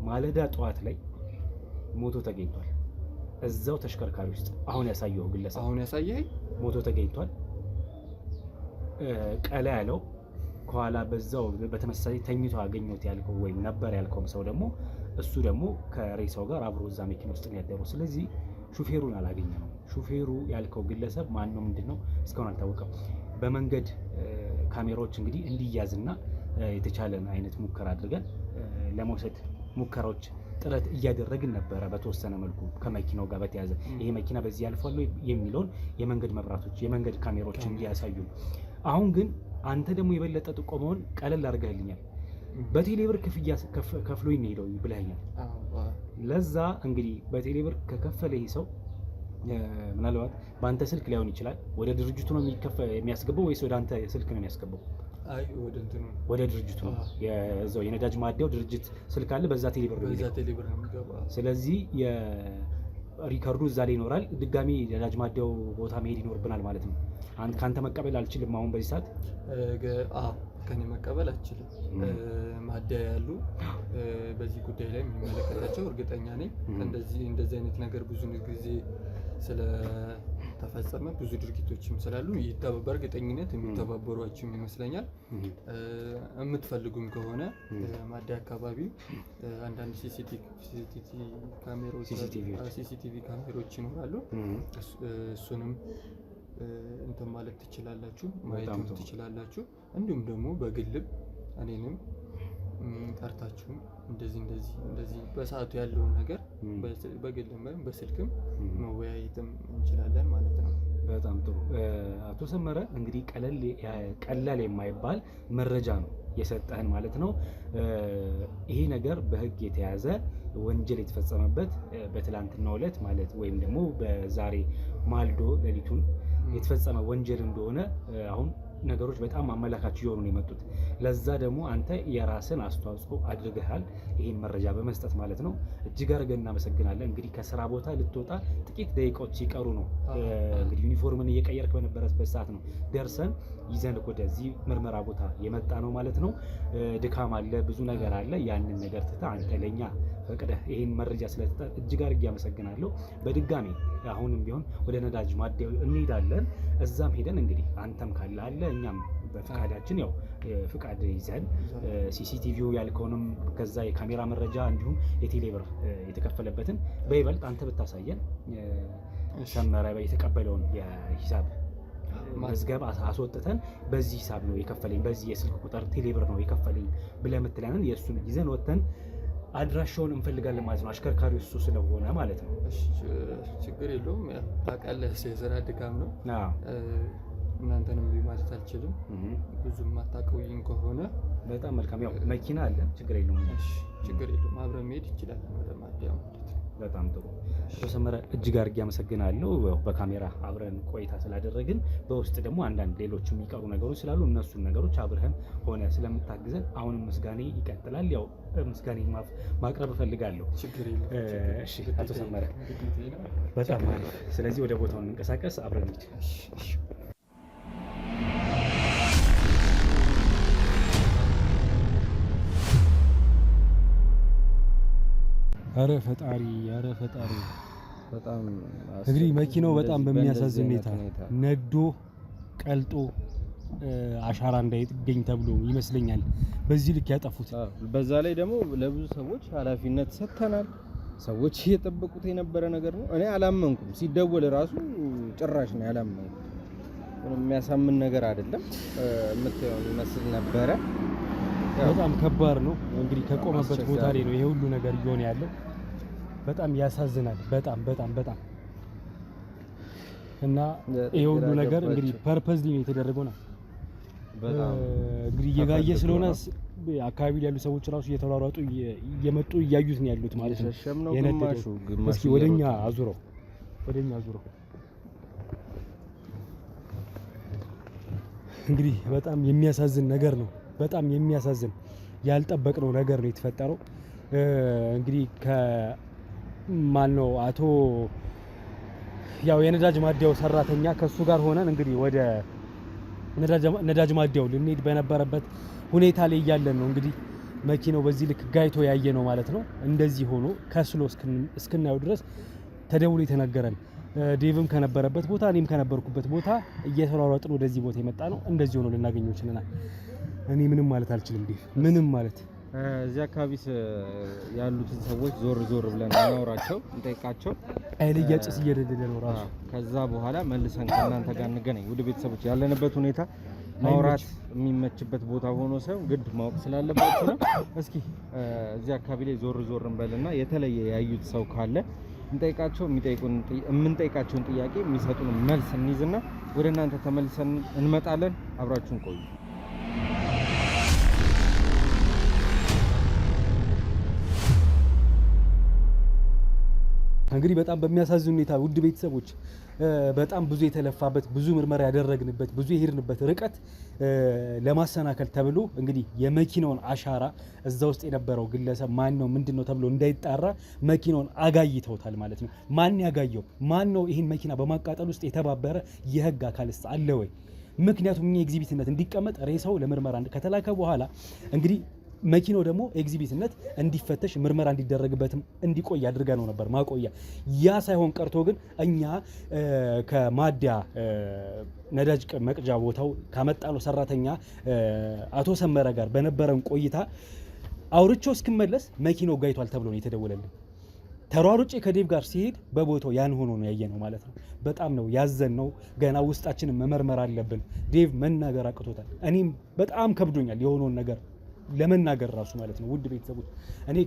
ማለዳ ጠዋት ላይ ሞቶ ተገኝቷል። እዛው ተሽከርካሪ ውስጥ አሁን ያሳየው ግለሰብ ሞቶ ተገኝቷል። ቀላ ያለው ከኋላ በዛው በተመሳሳይ ተኝቶ አገኘሁት ያልከው ወይም ነበር ያልከው ሰው ደግሞ እሱ ደግሞ ከሬሳው ጋር አብሮ እዛ መኪና ውስጥ ነው ያደረው። ስለዚህ ሹፌሩን አላገኘነው። ሹፌሩ ያልከው ግለሰብ ማን ነው ምንድነው እስካሁን አልታወቀም። በመንገድ ካሜራዎች እንግዲህ እንዲያዝና የተቻለን አይነት ሙከራ አድርገን ለመውሰድ ሙከራዎች ጥረት እያደረግን ነበረ። በተወሰነ መልኩ ከመኪናው ጋር በተያዘ ይሄ መኪና በዚህ ያልፋል የሚለውን የመንገድ መብራቶች የመንገድ ካሜራዎች እንዲያሳዩ። አሁን ግን አንተ ደግሞ የበለጠ ጥቆመውን ቀለል አድርገህልኛል። በቴሌብር ክፍያ ከፍሎ ይሄዳው ብለኛል። ለዛ እንግዲህ በቴሌብር ከከፈለ ይሄ ሰው ምናልባት በአንተ ስልክ ላይሆን ይችላል። ወደ ድርጅቱ ነው የሚያስገባው ወይስ ወደ አንተ ስልክ ነው የሚያስገባው? አይ ወደ ድርጅቱ ነው። የዛው የነዳጅ ማደያው ድርጅት ስልክ አለ፣ በዛ ቴሌብር ነው የሚገባው። ስለዚህ የሪከርዱ እዛ ላይ ይኖራል። ድጋሚ የነዳጅ ማደያው ቦታ መሄድ ይኖርብናል ማለት ነው። ካንተ መቀበል አልችልም አሁን በዚህ ሰዓት። ከኔ መቀበል አልችልም። ማደያ ያሉ በዚህ ጉዳይ ላይ የሚመለከታቸው እርግጠኛ ነኝ። እንደዚህ አይነት ነገር ብዙ ጊዜ ስለተፈጸመ ብዙ ድርጊቶችም ስላሉ በእርግጠኝነት የሚተባበሯችሁም ይመስለኛል። የምትፈልጉም ከሆነ ማደያ አካባቢ አንዳንድ ሲሲቲቪ ካሜሮች ይኖራሉ። እሱንም እንትን ማለት ትችላላችሁ፣ ማየትም ትችላላችሁ። እንዲሁም ደግሞ በግልም እኔንም ጠርታችሁም እንደዚህ በሰዓቱ ያለውን ነገር በግልም ወይም በስልክም መወያየትም እንችላለን ማለት ነው። በጣም ጥሩ አቶ ሰመረ፣ እንግዲህ ቀላል የማይባል መረጃ ነው የሰጠህን ማለት ነው። ይሄ ነገር በህግ የተያዘ ወንጀል የተፈጸመበት በትላንትናው ዕለት ማለት ወይም ደግሞ በዛሬ ማልዶ ሌሊቱን የተፈጸመ ወንጀል እንደሆነ አሁን ነገሮች በጣም አመላካች እየሆኑ ነው የመጡት። ለዛ ደግሞ አንተ የራስን አስተዋጽኦ አድርገሃል፣ ይህን መረጃ በመስጠት ማለት ነው። እጅግ አድርገን እናመሰግናለን። እንግዲህ ከስራ ቦታ ልትወጣ ጥቂት ደቂቃዎች ሲቀሩ ነው እንግዲህ ዩኒፎርምን እየቀየርክ በነበረበት ሰዓት ነው ደርሰን ይዘን ወደዚህ ምርመራ ቦታ የመጣ ነው ማለት ነው። ድካም አለ፣ ብዙ ነገር አለ። ያንን ነገር ትተህ አንተ ለኛ ፈቅደህ ይህን መረጃ ስለተሰጠ እጅግ አድርጌ አመሰግናለሁ። በድጋሚ አሁንም ቢሆን ወደ ነዳጅ ማደያው እንሄዳለን። እዛም ሄደን እንግዲህ አንተም ካለ አለ እኛም በፍቃዳችን ያው ፍቃድ ይዘን ሲሲቲቪው ያልከውንም ከዛ የካሜራ መረጃ እንዲሁም የቴሌብር የተከፈለበትን በይበልጥ አንተ ብታሳየን ሰመረ የተቀበለውን የሂሳብ መዝገብ አስወጥተን በዚህ ሂሳብ ነው የከፈለኝ፣ በዚህ የስልክ ቁጥር ቴሌብር ነው የከፈለኝ ብለህ የምትለንን የእሱን ይዘን ወጥተን አድራሻውን እንፈልጋለን ማለት ነው። አሽከርካሪው እሱ ስለሆነ ማለት ነው። ችግር የለውም። ታውቃለህ የስራ ድካም ነው። እናንተንም ማለት አልችልም። ብዙም አታውቀውኝ ከሆነ በጣም መልካም። ያው መኪና አለ፣ ችግር የለውም። ችግር የለውም። አብረን መሄድ ይችላል ወደ ማደያው ማለት ነው። በጣም ጥሩ አቶ ሰመረ እጅግ አድርጌ አመሰግናለሁ። በካሜራ አብረን ቆይታ ስላደረግን በውስጥ ደግሞ አንዳንድ ሌሎች የሚቀሩ ነገሮች ስላሉ እነሱን ነገሮች አብረን ሆነ ስለምታግዘን አሁንም ምስጋኔ ይቀጥላል። ያው ምስጋኔ ማቅረብ እፈልጋለሁ። እሺ አቶ ሰመረ በጣም አሪፍ። ስለዚህ ወደ ቦታው እንንቀሳቀስ፣ አብረን እንሂድ። አረ ፈጣሪ በጣም እንግዲህ መኪናው በጣም በሚያሳዝን ሁኔታ ነዶ ቀልጦ አሻራ እንዳይገኝ ተብሎ ይመስለኛል በዚህ ልክ ያጠፉት። በዛ ላይ ደግሞ ለብዙ ሰዎች ኃላፊነት ሰጥተናል። ሰዎች እየጠበቁት የነበረ ነገር ነው። እኔ አላመንኩም። ሲደወል ራሱ ጭራሽ ነው ያላመንኩት። የሚያሳምን ነገር አይደለም የምትለው ይመስል ነበረ። በጣም ከባድ ነው። እንግዲህ ከቆመበት ቦታ ላይ ነው ይሄ ሁሉ ነገር እየሆነ ያለው። በጣም ያሳዝናል። በጣም እና ይሄ ሁሉ ነገር እንግዲህ ፐርፐዝሊ ነው የተደረገው ነው። እንግዲህ እየጋየ ስለሆነ አካባቢ ላይ ያሉ ሰዎች ራሱ እየተሯሯጡ እየመጡ እያዩት ነው ያሉት ማለት ነው። እስኪ ወደኛ አዙረው እንግዲህ በጣም የሚያሳዝን ነገር ነው። በጣም የሚያሳዝን ያልጠበቅነው ነገር ነው የተፈጠረው። እንግዲህ ከማን ነው አቶ ያው የነዳጅ ማደያው ሰራተኛ ከሱ ጋር ሆነን እንግዲህ ወደ ነዳጅ ማደያው ልንሄድ በነበረበት ሁኔታ ላይ እያለን ነው እንግዲህ መኪናው በዚህ ልክ ጋይቶ ያየ ነው ማለት ነው። እንደዚህ ሆኖ ከስሎ እስክናየው ድረስ ተደውሎ የተነገረን ዴቭም ከነበረበት ቦታ እኔም ከነበርኩበት ቦታ እየተሯሯጥን ወደዚህ ቦታ የመጣ ነው። እንደዚህ ሆኖ ልናገኘው ችለናል። እኔ ምንም ማለት አልችልም ዴቭ፣ ምንም ማለት እዚህ አካባቢ ያሉትን ሰዎች ዞር ዞር ብለን እናወራቸው፣ እንጠይቃቸው። ኃይለኛ ጭስ እየደለለ ነው ራሱ። ከዛ በኋላ መልሰን ከእናንተ ጋር እንገናኝ። ውድ ቤተሰቦች ያለንበት ሁኔታ ማውራት የሚመችበት ቦታ ሆኖ ሳይሆን ግድ ማወቅ ስላለባችሁ ነው። እስኪ እዚህ አካባቢ ላይ ዞር ዞር እንበልና የተለየ ያዩት ሰው ካለ እንጠይቃቸው። የምንጠይቃቸውን ጥያቄ የሚሰጡን መልስ እንይዝና ወደ እናንተ ተመልሰን እንመጣለን። አብራችሁን ቆዩ። እንግዲህ በጣም በሚያሳዝን ሁኔታ ውድ ቤተሰቦች በጣም ብዙ የተለፋበት ብዙ ምርመራ ያደረግንበት ብዙ የሄድንበት ርቀት ለማሰናከል ተብሎ እንግዲህ የመኪናውን አሻራ እዛ ውስጥ የነበረው ግለሰብ ማን ነው ምንድነው ተብሎ እንዳይጣራ መኪናውን አጋይተውታል ማለት ነው። ማን ያጋየው? ማን ነው ይህን መኪና በማቃጠል ውስጥ የተባበረ የህግ አካልስ አለ ወይ? ምክንያቱም ኤግዚቢትነት እንዲቀመጥ ሬሳው ለምርመራ ከተላከ በኋላ እንግዲህ መኪናው ደግሞ ኤግዚቢትነት እንዲፈተሽ ምርመራ እንዲደረግበትም እንዲቆይ አድርጋ ነው ነበር ማቆያ። ያ ሳይሆን ቀርቶ ግን እኛ ከማዲያ ነዳጅ መቅጃ ቦታው ካመጣነው ሰራተኛ አቶ ሰመረ ጋር በነበረን ቆይታ አውርቼው እስክመለስ መኪናው ጋይቷል ተብሎ ነው የተደወለልን። ተሯሩጬ ከዴቭ ጋር ሲሄድ በቦታው ያን ሆኖ ነው ያየነው ማለት ነው። በጣም ነው ያዘንነው። ገና ውስጣችንን መመርመር አለብን። ዴቭ መናገር አቅቶታል። እኔም በጣም ከብዶኛል የሆነውን ነገር ለመናገር ራሱ ማለት ነው። ውድ ቤተሰቦች እኔ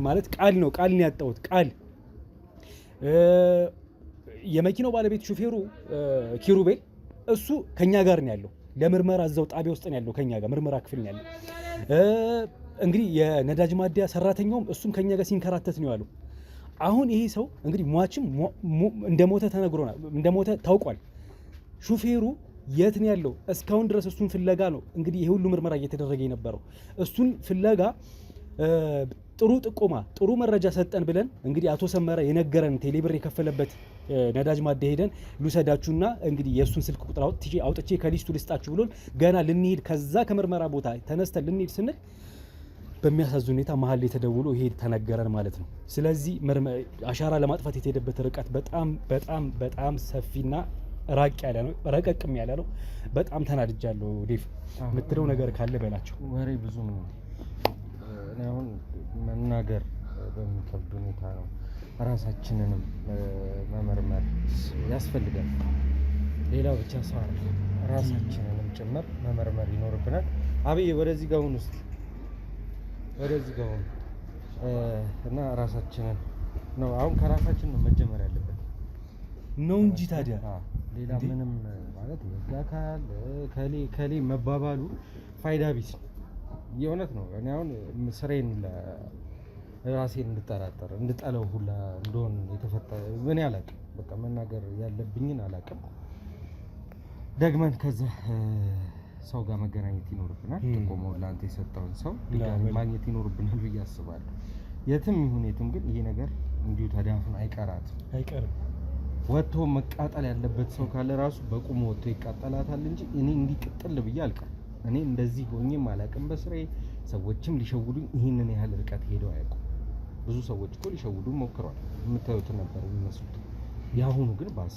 ማለት ቃል ነው ያጣሁት ቃል። የመኪናው ባለቤት ሹፌሩ ኪሩቤል እሱ ከኛ ጋር ነው ያለው። ለምርመራ እዛው ጣቢያ ውስጥ ነው ያለው፣ ከኛ ጋር ምርመራ ክፍል ነው ያለው። እንግዲህ የነዳጅ ማደያ ሰራተኛውም እሱም ከኛ ጋር ሲንከራተት ነው ያለው። አሁን ይሄ ሰው እንግዲህ ሟችም እንደሞተ ተነግሮናል፣ እንደሞተ ታውቋል። ሹፌሩ የት ነው ያለው? እስካሁን ድረስ እሱን ፍለጋ ነው እንግዲህ ይሄ ሁሉ ምርመራ እየተደረገ የነበረው። እሱን ፍለጋ ጥሩ ጥቆማ ጥሩ መረጃ ሰጠን ብለን እንግዲህ አቶ ሰመረ የነገረን ቴሌብር የከፈለበት ነዳጅ ማደያ ሄደን ልውሰዳችሁና እንግዲህ የእሱን ስልክ ቁጥር አውጥቼ ከሊስቱ ልስጣችሁ ብሎን ገና ልንሄድ ከዛ ከምርመራ ቦታ ተነስተን ልንሄድ ስንል በሚያሳዝን ሁኔታ መሀል ላይ ተደውሎ ይሄ ተነገረን ማለት ነው። ስለዚህ አሻራ ለማጥፋት የተሄደበት ርቀት በጣም በጣም በጣም ሰፊና ራቅ ያለ ነው፣ ረቀቅም ያለ ነው። በጣም ተናድጃለሁ። ዴቭ የምትለው ነገር ካለ በላቸው። ወሬ ብዙ ነው። እኔ አሁን መናገር በሚከብድ ሁኔታ ነው። ራሳችንንም መመርመር ያስፈልጋል። ሌላው ብቻ ሰው አይደለም፣ ራሳችንንም ጭምር መመርመር ይኖርብናል። አብዬ ወደዚህ ጋር ሁን ውስጥ ወደዚህ ጋር ሁን እና ራሳችንን ነው አሁን ከራሳችን ነው መጀመር ያለበት ነው እንጂ ታዲያ ሌላ ምንም ማለት የህግ አካል ከሌ መባባሉ ፋይዳ ቢስ የእውነት ነው። እኔ አሁን ስራዬን ራሴን እንድጠራጠር እንድጠለው ሁላ እንደሆን የተፈጠረ ምን አላውቅም። በቃ መናገር ያለብኝን አላውቅም። ደግመን ከዛ ሰው ጋር መገናኘት ይኖርብናል። ጥቆማውን ለአንተ የሰጠውን ሰው ድጋሚ ማግኘት ይኖርብናል ብዬ አስባለሁ። የትም ይሁን የትም ግን ይሄ ነገር እንዲሁ ተዳፍኖ አይቀርም። ወጥቶ መቃጠል ያለበት ሰው ካለ ራሱ በቁሙ ወጥቶ ይቃጠላታል እንጂ እኔ እንዲቀጥል ብዬ አልቀርም። እኔ እንደዚህ ሆኜም አላውቅም በስራዬ። ሰዎችም ሊሸውዱኝ ይህንን ያህል ርቀት ሄደው አያውቁም። ብዙ ሰዎች እኮ ሊሸውዱን ሞክረዋል። የምታዩት ነበር የሚመስሉት። የአሁኑ ግን ባሰ።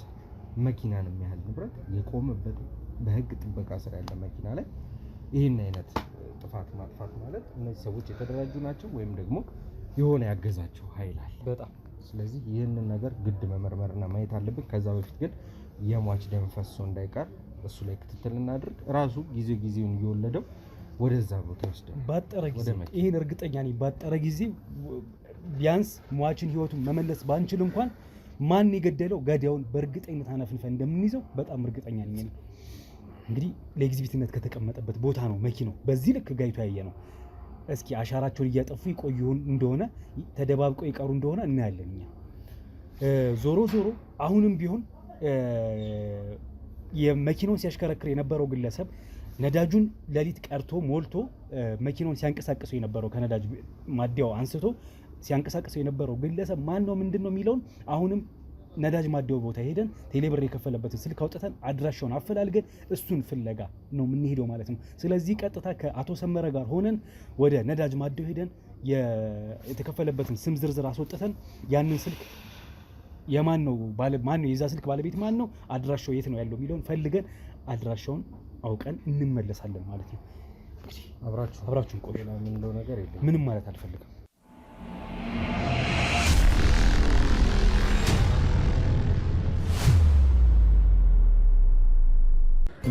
መኪናንም ያህል ንብረት የቆመበት በህግ ጥበቃ ስር ያለ መኪና ላይ ይህን አይነት ጥፋት ማጥፋት ማለት እነዚህ ሰዎች የተደራጁ ናቸው ወይም ደግሞ የሆነ ያገዛቸው ኃይል አለ በጣም። ስለዚህ ይህንን ነገር ግድ መመርመርና ማየት አለብን። ከዛ በፊት ግን የሟች ደም ፈሶ እንዳይቀር እሱ ላይ ክትትል እናድርግ። ራሱ ጊዜውን እየወለደው ወደዛ ቦታ ይወስዳል ባጠረ ጊዜ። ይሄን እርግጠኛ ነኝ ባጠረ ጊዜ ቢያንስ ሟችን ህይወቱን መመለስ ባንችል እንኳን ማን የገደለው ገዳዩን በእርግጠኝነት አነፍንፈን እንደምንይዘው በጣም እርግጠኛ ነኝ። እንግዲህ ለኤግዚቢትነት ከተቀመጠበት ቦታ ነው መኪናው በዚህ ልክ ጋይቶ ያየ ነው። እስኪ አሻራቸውን እያጠፉ ይቆዩ እንደሆነ ተደባብቀው ይቀሩ እንደሆነ እናያለን እኛ። ዞሮ አሁንም ቢሆን የመኪናውን ሲያሽከረክር የነበረው ግለሰብ ነዳጁን ሌሊት ቀርቶ ሞልቶ መኪናውን ሲያንቀሳቅሰው የነበረው ከነዳጅ ማደያው አንስቶ ሲያንቀሳቅሰው የነበረው ግለሰብ ማን ነው ምንድነው የሚለውን አሁንም ነዳጅ ማደያው ቦታ ሄደን ቴሌብር የከፈለበትን ስልክ አውጥተን አድራሻውን አፈላልገን እሱን ፍለጋ ነው የምንሄደው ማለት ነው። ስለዚህ ቀጥታ ከአቶ ሰመረ ጋር ሆነን ወደ ነዳጅ ማደያው ሄደን የተከፈለበትን ስም ዝርዝር አስወጥተን ያንን ስልክ የማን ነው የዛ ስልክ ባለቤት ማን ነው፣ አድራሻው የት ነው ያለው የሚለውን ፈልገን አድራሻውን አውቀን እንመለሳለን ማለት ነው። አብራችሁ ቆዩ። ምንም ማለት አልፈልግም።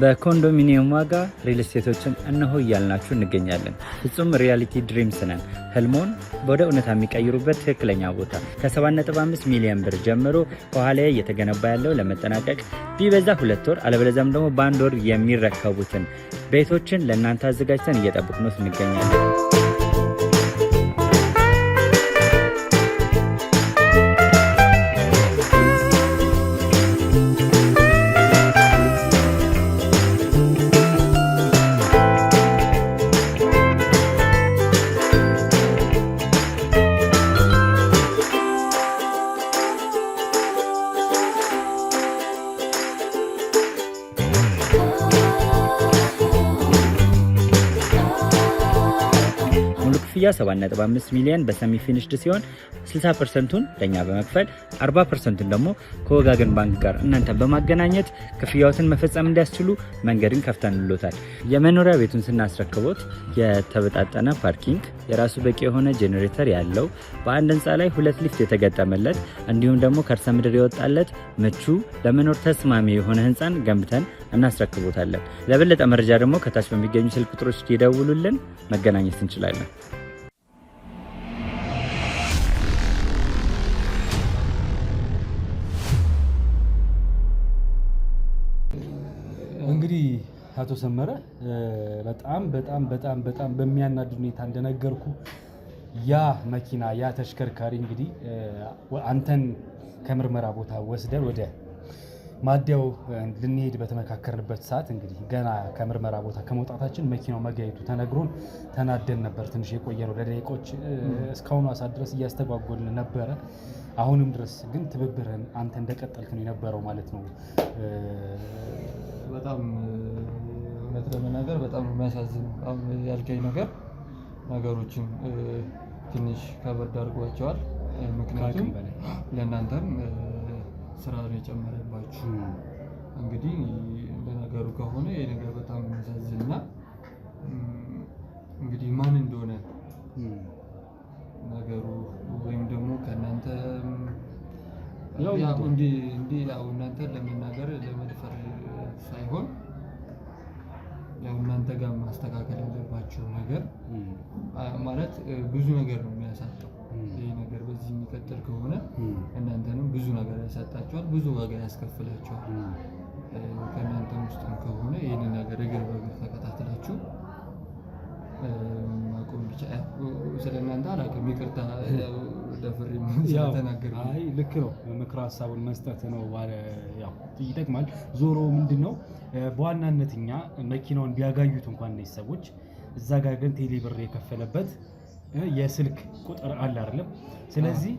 በኮንዶሚኒየም ዋጋ ሪል ስቴቶችን እነሆ እያልናችሁ እንገኛለን። ፍጹም ሪያሊቲ ድሪምስ ነን። ህልሞን ወደ እውነታ የሚቀይሩበት ትክክለኛ ቦታ ከ7.5 ሚሊዮን ብር ጀምሮ ከኋላ እየተገነባ ያለው ለመጠናቀቅ ቢበዛ 2 ወር አለበለዚያም ደግሞ በ1 ወር የሚረከቡትን ቤቶችን ለእናንተ አዘጋጅተን እየጠበቅነው እንገኛለን። ክፍያ 7.5 ሚሊዮን በሰሚ ፊኒሽድ ሲሆን 60%ቱን ለኛ በመክፈል 40%ቱን ደግሞ ከወጋገን ባንክ ጋር እናንተ በማገናኘት ክፍያዎትን መፈጸም እንዲያስችሉ መንገድን ከፍተንሎታል። የመኖሪያ ቤቱን ስናስረክቦት የተበጣጠነ ፓርኪንግ፣ የራሱ በቂ የሆነ ጄኔሬተር ያለው በአንድ ህንፃ ላይ 2 ሊፍት የተገጠመለት እንዲሁም ደግሞ ከርሰ ምድር የወጣለት ምቹ ለመኖር ተስማሚ የሆነ ህንፃን ገንብተን እናስረክቦታለን። ለበለጠ መረጃ ደግሞ ከታች በሚገኙ ስልክ ቁጥሮች ይደውሉልን፣ መገናኘት እንችላለን። እንግዲህ አቶ ሰመረ በጣም በሚያናድ ሁኔታ እንደነገርኩ ያ መኪና ያ ተሽከርካሪ እንግዲህ አንተን ከምርመራ ቦታ ወስደን ወደ ማደያው ልንሄድ በተመካከርንበት ሰዓት እንግዲህ ገና ከምርመራ ቦታ ከመውጣታችን መኪናው መጋየቱ ተነግሮን ተናደን ነበር። ትንሽ የቆየነው ለደቂቆች እስካሁኑ ሰዓት ድረስ እያስተጓጎልን ነበረ። አሁንም ድረስ ግን ትብብርህን አንተ እንደቀጠልክ ነው የነበረው ማለት ነው። በጣም እውነት ለመናገር በጣም የሚያሳዝነው አሁን ያልከኝ ነገሮችን ትንሽ ከበድ አድርጓቸዋል። ምክንያቱም ለእናንተም ስራ ነው የጨመረባችሁ። እንግዲህ ለነገሩ ከሆነ ይሄ ነገር በጣም የሚያሳዝንና እንግዲህ ማን እንደሆነ ነገሩ ወይም ደግሞ ከእናንተ ያው እናንተ ለመናገር ለመድፈር ሳይሆን ያው እናንተ ጋር ማስተካከል ያለባችሁ ነገር ማለት ብዙ ነገር ነው የሚያሳጣው። ይሄ ነገር በዚህ የሚቀጥል ከሆነ እናንተንም ብዙ ነገር ያሳጣችኋል፣ ብዙ ዋጋ ያስከፍላችኋል። ከእናንተ ውስጥም ከሆነ ይህንን ነገር እግር በእግር ተከታትላችሁ ማቆም ብቻ። ስለ እናንተ አላውቅም፣ ይቅርታ ደፍሬ ስለተናገርኩ። አይ ልክ ነው፣ ምክረ ሀሳቡን መስጠት ነው ያው ይጠቅማል። ዞሮ ምንድነው በዋናነት እኛ መኪናውን ቢያጋዩት እንኳን እነዚህ ሰዎች እዛ ጋር ግን ቴሌ ብር የከፈለበት የስልክ ቁጥር አለ አይደለም። ስለዚህ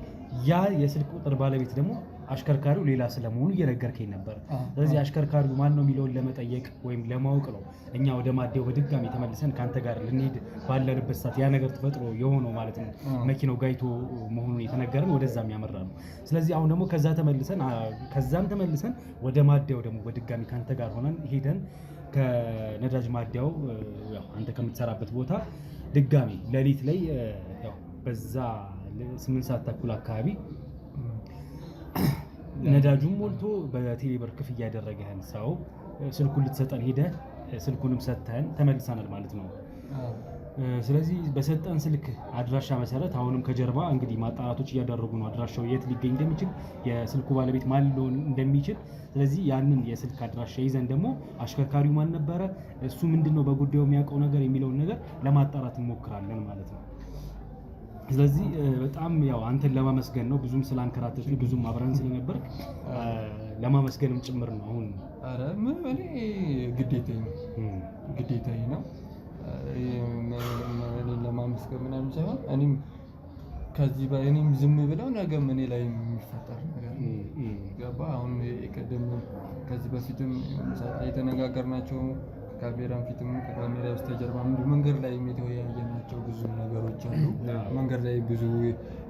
ያ የስልክ ቁጥር ባለቤት ደግሞ አሽከርካሪው ሌላ ስለመሆኑ እየነገርከኝ ነበር። ስለዚህ አሽከርካሪው ማን ነው የሚለውን ለመጠየቅ ወይም ለማወቅ ነው እኛ ወደ ማደያው በድጋሚ ተመልሰን ከአንተ ጋር ልንሄድ ባለንበት ሰዓት ያ ነገር ተፈጥሮ የሆነው ማለት ነው። መኪናው ጋይቶ መሆኑን የተነገረን ወደዛም ያመራ ነው። ስለዚህ አሁን ደግሞ ከዛም ተመልሰን ወደ ማደያው ደግሞ በድጋሚ ከአንተ ጋር ሆነን ሄደን ከነዳጅ ማደያው አንተ ከምትሰራበት ቦታ ድጋሚ ሌሊት ላይ ያው በዛ 8 ሰዓት ተኩል አካባቢ ነዳጁን ሞልቶ በቴሌብር ክፍያ ያደረገህን ሰው ስልኩን ልትሰጠን ሄደህ ስልኩንም ሰጥተን ተመልሰናል ማለት ነው። ስለዚህ በሰጠን ስልክ አድራሻ መሰረት አሁንም ከጀርባ እንግዲህ ማጣራቶች እያደረጉ ነው፣ አድራሻው የት ሊገኝ እንደሚችል፣ የስልኩ ባለቤት ማን ሊሆን እንደሚችል። ስለዚህ ያንን የስልክ አድራሻ ይዘን ደግሞ አሽከርካሪው ማን ነበረ፣ እሱ ምንድነው በጉዳዩ የሚያውቀው ነገር የሚለውን ነገር ለማጣራት እንሞክራለን ማለት ነው። ስለዚህ በጣም ያው አንተን ለማመስገን ነው፣ ብዙም ስላንከራተት ብዙም አብረን ስለነበርክ ለማመስገንም ጭምር ነው። አሁን አረ ምን እኔ ግዴታዬ ነው ለማመስገን ምናምን ሳይሆን እኔም ከዚህ እኔም ዝም ብለው ነገ እኔ ላይ የሚፈጠር ነገር ገባ። አሁን ቅድም ከዚህ በፊትም ሰዓት ላይ የተነጋገርናቸው ከካሜራ ፊትም ከካሜራ በስተጀርባ መንገድ ላይ የተወያየናቸው ብዙ ነገሮች አሉ። መንገድ ላይ ብዙ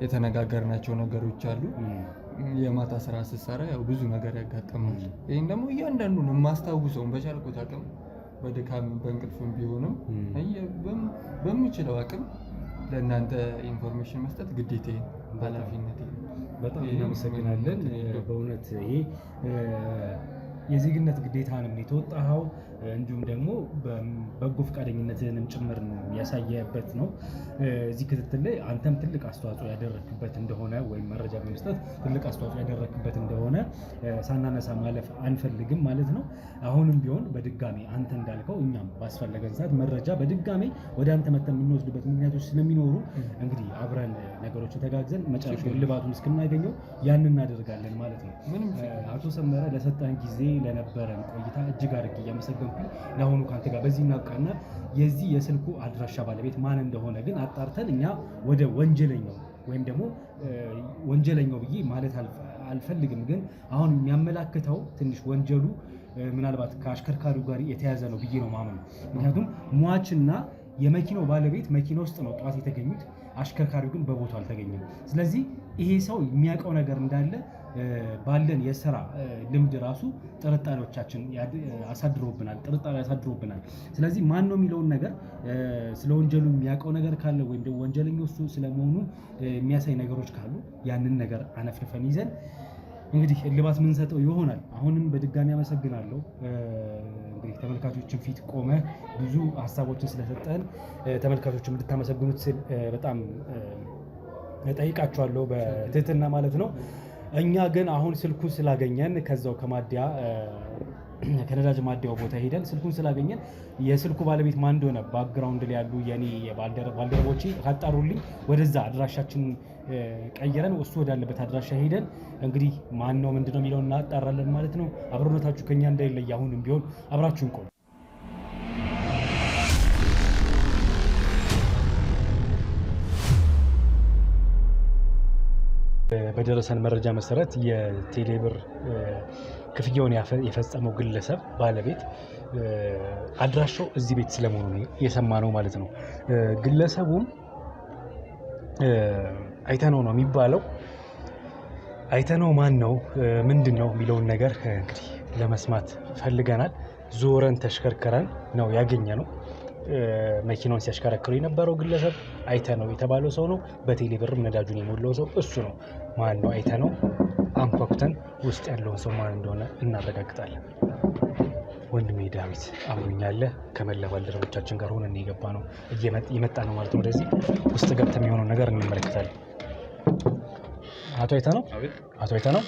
የተነጋገርናቸው ነገሮች አሉ። የማታ ስራ ስትሰራ ያው ብዙ ነገር ያጋጥማል። ይሄን ደግሞ እያንዳንዱን የማስታውሰውን በቻልኩት አቅም በድካም በእንቅልፍም ቢሆንም በምችለው አቅም ለእናንተ ኢንፎርሜሽን መስጠት ግዴታ ኃላፊነቴ ነው። በጣም እናመሰግናለን። በእውነት ይሄ የዜግነት ግዴታንም የተወጣኸው እንዲሁም ደግሞ በጎ ፈቃደኝነትንም ጭምር ነው ያሳየበት ነው። እዚህ ክትትል ላይ አንተም ትልቅ አስተዋጽኦ ያደረክበት እንደሆነ ወይም መረጃ በመስጠት ትልቅ አስተዋጽኦ ያደረክበት እንደሆነ ሳናነሳ ማለፍ አንፈልግም ማለት ነው። አሁንም ቢሆን በድጋሚ አንተ እንዳልከው እኛም ባስፈለገን ሰዓት መረጃ በድጋሚ ወደ አንተ መተን የምንወስድበት ምክንያቶች ስለሚኖሩ እንግዲህ አብረን ነገሮችን ተጋግዘን መጨረሻውን ልባቱን እስክናገኘው ያን እናደርጋለን ማለት ነው። አቶ ሰመረ ለሰጠን ጊዜ ለነበረን ቆይታ እጅግ አድርጌ እያመሰገንኩ ለአሁኑ ከአንተ ጋር በዚህ እናብቃና የዚህ የስልኩ አድራሻ ባለቤት ማን እንደሆነ ግን አጣርተን እኛ ወደ ወንጀለኛው ወይም ደግሞ ወንጀለኛው ብዬ ማለት አልፈልግም፣ ግን አሁን የሚያመላክተው ትንሽ ወንጀሉ ምናልባት ከአሽከርካሪው ጋር የተያዘ ነው ብዬ ነው ማመን። ምክንያቱም ሟችና የመኪናው ባለቤት መኪና ውስጥ ነው ጠዋት የተገኙት፣ አሽከርካሪው ግን በቦታው አልተገኘም። ስለዚህ ይሄ ሰው የሚያውቀው ነገር እንዳለ ባለን የስራ ልምድ ራሱ ጥርጣሬዎቻችን ጥርጣሬ አሳድሮብናል። ስለዚህ ማን ነው የሚለውን ነገር ስለ ወንጀሉ የሚያውቀው ነገር ካለ ወይም ደግሞ ወንጀለኛው እሱ ስለመሆኑ የሚያሳይ ነገሮች ካሉ ያንን ነገር አነፍርፈን ይዘን እንግዲህ እልባት የምንሰጠው ይሆናል። አሁንም በድጋሚ አመሰግናለሁ። እንግዲህ ተመልካቾችን ፊት ቆመ ብዙ ሀሳቦችን ስለሰጠን ተመልካቾችን እንድታመሰግኑት ስል በጣም ጠይቃችኋለሁ በትህትና ማለት ነው። እኛ ግን አሁን ስልኩን ስላገኘን ከዛው ከነዳጅ ማደያው ቦታ ሄደን ስልኩን ስላገኘን የስልኩ ባለቤት ማን እንደሆነ ባክግራውንድ ላይ ያሉ የኔ ባልደረቦቼ ካጣሩልኝ ወደዛ አድራሻችን ቀይረን እሱ ወዳለበት አድራሻ ሄደን እንግዲህ ማን ነው ምንድነው የሚለውን እናጣራለን ማለት ነው። አብሮነታችሁ ከኛ እንዳይለይ አሁንም ቢሆን አብራችሁን ቆዩ። በደረሰን መረጃ መሰረት የቴሌብር ክፍያውን የፈጸመው ግለሰብ ባለቤት አድራሻው እዚህ ቤት ስለመሆኑ ነው የሰማነው ማለት ነው። ግለሰቡም አይተነው ነው የሚባለው። አይተነው ማን ነው ምንድን ነው የሚለውን ነገር እንግዲህ ለመስማት ፈልገናል። ዞረን ተሽከርከረን ነው ያገኘ ነው። መኪናውን ሲያሽከረክሩ የነበረው ግለሰብ አይተነው የተባለው ሰው ነው። በቴሌብር ነዳጁን የሞላው ሰው እሱ ነው። ማን ነው አይተነው አንኳኩተን ውስጥ ያለውን ሰው ማን እንደሆነ እናረጋግጣለን። ወንድሜ ዳዊት አብሮኛለ። ከመላ ባልደረቦቻችን ጋር ሆነን የገባ ነው የመጣ ነው ማለት ነው። ወደዚህ ውስጥ ገብተን የሚሆነውን ነገር እንመለከታለን። አቶ አይተነው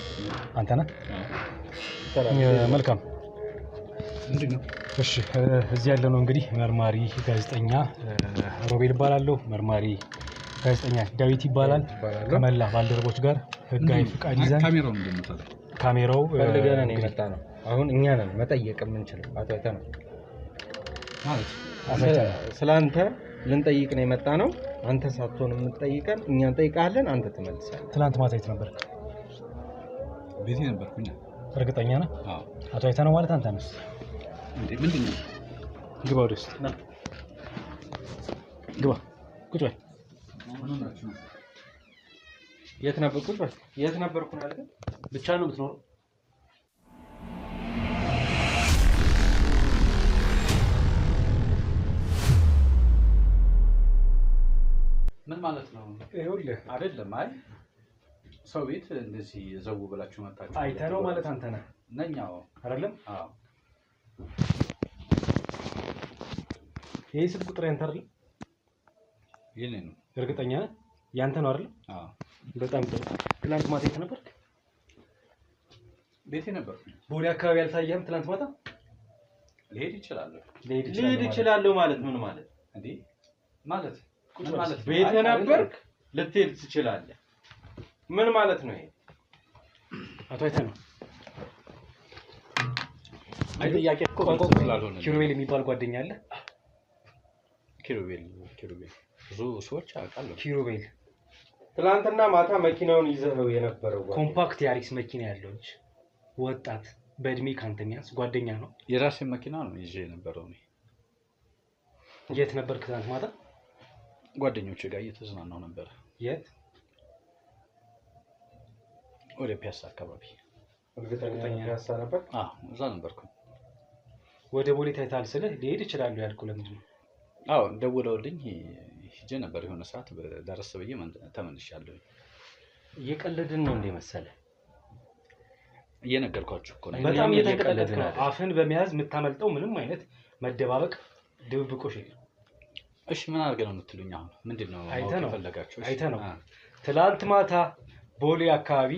አንተ ነህ? መልካም። እሺ፣ እዚህ ያለ ነው እንግዲህ መርማሪ ጋዜጠኛ ሮቤል ይባላለሁ። መርማሪ ጋዜጠኛ ዳዊት ይባላል። ከመላ ባልደረቦች ጋር ህጋዊ ፍቃድ ይዘን ካሜራው ፈልገን የመጣ ነው። አሁን እኛ ነን መጠየቅ የምንችለው። አቶ አይተነው ማለት ስለአንተ ልንጠይቅ ነው የመጣ ነው። አንተ ሳትሆን የምትጠይቀን እኛ እንጠይቃለን፣ አንተ ትመልሳለህ። ትናንት ማታ የት ነበር? ቤቴ ነበርኩኝ። እርግጠኛ ነህ? አዎ። አቶ አይተነው ማለት አንተ ነህ? እንዴ ምንድን ነው? ግባ ወደ ውስጥ ና፣ ግባ፣ ቁጭ በል። የት ነበር? ቁጭ በል። የት ነበርኩ ነው አይደል? ብቻ ነው የምትኖረው? ምን ማለት ነው? ይኸውልህ አይደለም። አይ ሰው ቤት እንደዚህ ዘው ብላችሁ መጣችሁ። አይተነው ማለት አንተ ነህ? ነኛው አይደለም? አዎ። ይሄ ስልክ ቁጥር ያንተ አይደል? የኔ ነው። እርግጠኛ ነህ? ያንተ ነው አይደል? አዎ። በጣም ጥሩ። ትናንት ማታ የት ነበርክ? ቤቴ ነበርኩ። ቦሌ አካባቢ አልታየህም? ትናንት ማታ ልሄድ እችላለሁ ማለት ምን ማለት እንዴ? ማለት ቤት ነበርክ ልትሄድ ትችላለህ። ምን ማለት ነው ይሄ? አቶ አይተነው አይ ጥያቄ እኮ ስላልሆነ ኪሩቤል የሚባል ጓደኛ አለ? ኪሩቤል ብዙ ሰዎች አውቃለሁ። ኪሩቤል ትናንትና ማታ መኪናውን ይዘኸው የነበረው ኮምፓክት ያሪስ መኪና ያለው ልጅ ወጣት በእድሜ ካንተ የሚያንስ ጓደኛ ነው። የራሴ መኪና ነው ይዤ የነበረው እኔ። የት ነበርክ ትናንት ማታ? ጓደኞቼ ጋር እየተዝናናው ነበር። የት? ወደ ፒያሳ አካባቢ። እርግጠኛ ፒያሳ ነበር? አዎ እዛ ነበርኩ። ወደ ቦሌ ታይታል ስልህ ሊሄድ ይችላል ያልኩህ ለምንድን ነው? አዎ ደውለውልኝ ሂጄ ነበር የሆነ ሰዓት ደረስ ብዬ ተመልሻለሁ። እየቀለድን ነው እንደ መሰለህ? እየነገርኳችሁ እኮ ነው። በጣም እየተቀለድክ ነው። አፍን በመያዝ የምታመልጠው ምንም አይነት መደባበቅ ድብብቆሽ የለም። እሺ ምን አድርገህ ነው የምትሉኝ? አሁን ምንድን ነው የፈለጋችሁ? አይተህ ነው ትላንት ማታ ቦሌ አካባቢ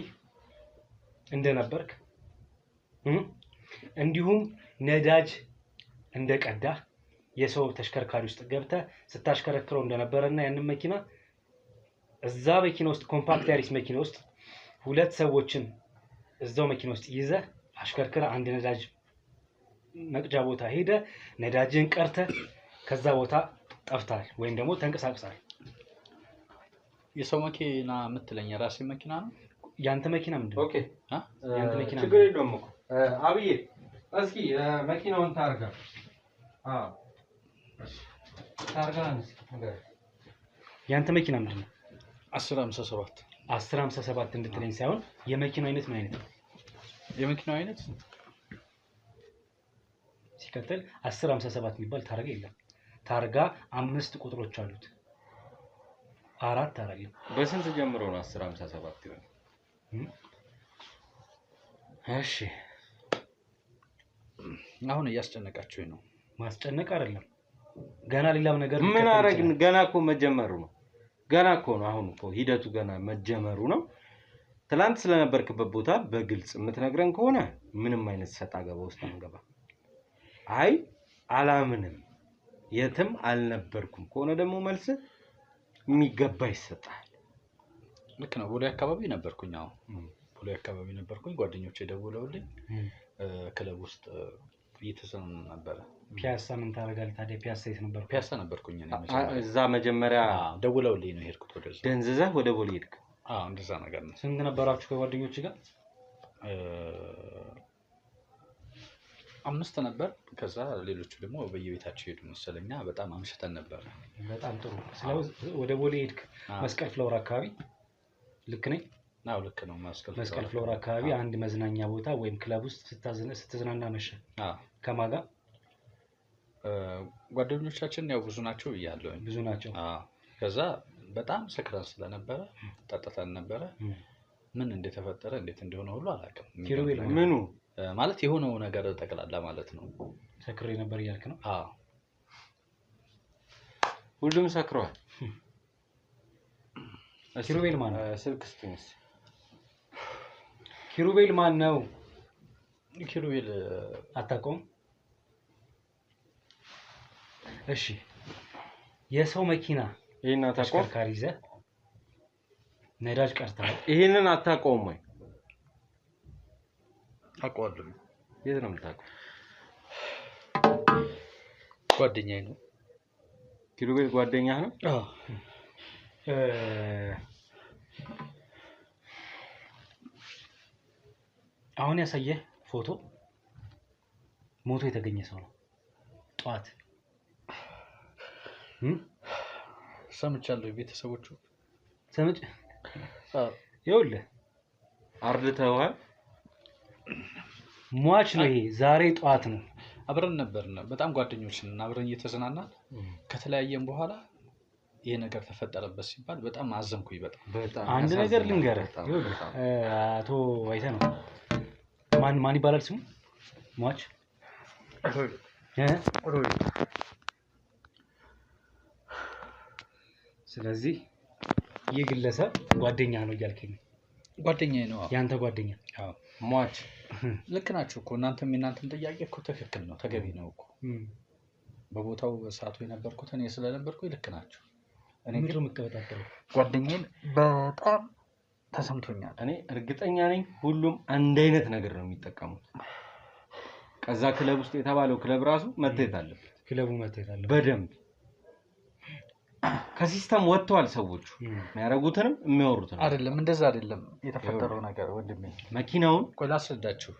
እንደነበርክ እንዲሁም ነዳጅ እንደቀዳ የሰው ተሽከርካሪ ውስጥ ገብተህ ስታሽከረክረው እንደነበረና ያንን መኪና እዛ መኪና ውስጥ ኮምፓክት ያሪስ መኪና ውስጥ 2 ሰዎችን እዛው መኪና ውስጥ ይዘህ አሽከርክረህ አንድ ነዳጅ መቅጃ ቦታ ሄደህ ነዳጅን ቀርተህ ከዛ ቦታ ጠፍተሃል ወይም ደግሞ ተንቀሳቅሰሃል። የሰው መኪና የምትለኝ የራሴ መኪና ነው? ያንተ መኪና ምንድን ነው? ኦኬ ያንተ መኪና ችግር የለውም እኮ አብዬ እስኪ መኪናውን ታርጋ ታርጋ ያንተ መኪና ምንድን ነው? 1057 1057 እንድትለኝ ሳይሆን የመኪናው አይነት ምን አይነት ነው? የመኪናው አይነት ሲከተል 1057 የሚባል ታርጋ የለም። ታርጋ 5 ቁጥሮች አሉት። 4 አይደለም። በስንት ጀምሮ ነው 1057 ይሆናል? እሺ አሁን እያስጨነቃችሁኝ ነው። ማስጨነቅ አይደለም። ገና ሌላም ነገር ምን አረግን? ገና እኮ መጀመሩ ነው። ገና እኮ ነው። አሁን እኮ ሂደቱ ገና መጀመሩ ነው። ትላንት ስለነበርክበት ቦታ በግልጽ የምትነግረን ከሆነ ምንም አይነት ሰጣ ገባ ውስጥ አንገባ። አይ አላምንም የትም አልነበርኩም ከሆነ ደግሞ መልስ የሚገባ ይሰጣል። ልክ ነው። ቦሌ አካባቢ ነበርኩኝ። ቦሌ አካባቢ ነበርኩኝ። ጓደኞቼ ደውለውልኝ ክለብ ውስጥ እየተሰኑ ነበረ። ፒያሳ ምን ታደርጋለህ ታዲያ? ፒያሳ የት ነበር? ፒያሳ ነበርኩኝ እኔ እዛ መጀመሪያ ደውለውልኝ ነው የሄድኩት ወደዛ። ደንዝዘህ ወደ ቦሌ ሄድክ? እንደዛ ነገር ነው። ስንት ነበራችሁ ከጓደኞች ጋር? 5 ነበር። ከዛ ሌሎቹ ደግሞ በየቤታቸው ሄዱ መሰለኛ። በጣም አምሽተን ነበር። በጣም ጥሩ። ስለዚህ ወደ ቦሌ ሄድክ። መስቀል ፍሎር አካባቢ ልክ ነኝ? አዎ ልክ ነው። መስቀል ፍሎር አካባቢ አንድ መዝናኛ ቦታ ወይም ክለብ ውስጥ ስትዝናና መሸ። ከማን ጋር? ጓደኞቻችን ያው ብዙ ናቸው ብያለሁ። ብዙ ናቸው። ከዛ በጣም ሰክረን ስለነበረ ጠጥተን ነበረ። ምን እንደተፈጠረ እንዴት እንደሆነ ሁሉ አላውቅም። ኪሩቤል ምኑ ማለት የሆነው ነገር ጠቅላላ ማለት ነው። ሰክሬ ነበር እያልክ ነው? ሁሉም ሰክሯል። ኪሩቤል ማን ነው? ስልክ ስትነስ ኪሩቤል ማን ነው? ኪሩቤል አታውቀውም? እሺ የሰው መኪና ይሄን አታውቀውም? ተሽከርካሪ ይዘህ ነዳጅ ቀርተሃል። ይሄንን አታውቀውም ወይ? አውቀዋለሁ። የት ነው የምታውቀው? ጓደኛዬ ነው። ኪሩቤል ጓደኛህ ነው? አሁን ያሳየህ ፎቶ ሞቶ የተገኘ ሰው ነው። ጠዋት ሰምቻለሁ። ቤተሰቦቹ ሰምጭ ይኸውልህ አርድተዋል። ሟች ነው ይሄ። ዛሬ ጠዋት ነው። አብረን ነበርና በጣም ጓደኞች ነን። አብረን እየተዝናናን ከተለያየን በኋላ ይሄ ነገር ተፈጠረበት ሲባል በጣም አዘንኩኝ። በጣም አንድ ነገር ልንገርህ። አቶ አይተህ ነው ማን ይባላል ስሙ? ሟች ስለዚህ ይህ ግለሰብ ጓደኛ ነው እያልከኝ ነው? ጓደኛዬ ነው። ያንተ ጓደኛ? ሟች ልክ ናችሁ እኮ እናንተም የእናንተም ጥያቄ እኮ ትክክል ነው፣ ተገቢ ነው እኮ። በቦታው በሰዓቱ የነበርኩት እኔ ስለነበርኩኝ ልክ ናችሁ። እኔ ግን የምትቀበጣጠረው ጓደኛዬን በጣም ተሰምቶኛል። እኔ እርግጠኛ ነኝ ሁሉም አንድ አይነት ነገር ነው የሚጠቀሙት። ከዛ ክለብ ውስጥ የተባለው ክለብ ራሱ መታየት አለበት። ክለቡ መታየት አለበት በደንብ። ከሲስተም ወጥተዋል ሰዎቹ። የሚያደርጉትንም የሚያወሩትንም አይደለም። እንደዛ አይደለም የተፈጠረው ነገር ወንድሜ። መኪናውን ቆይ ላስረዳችሁ።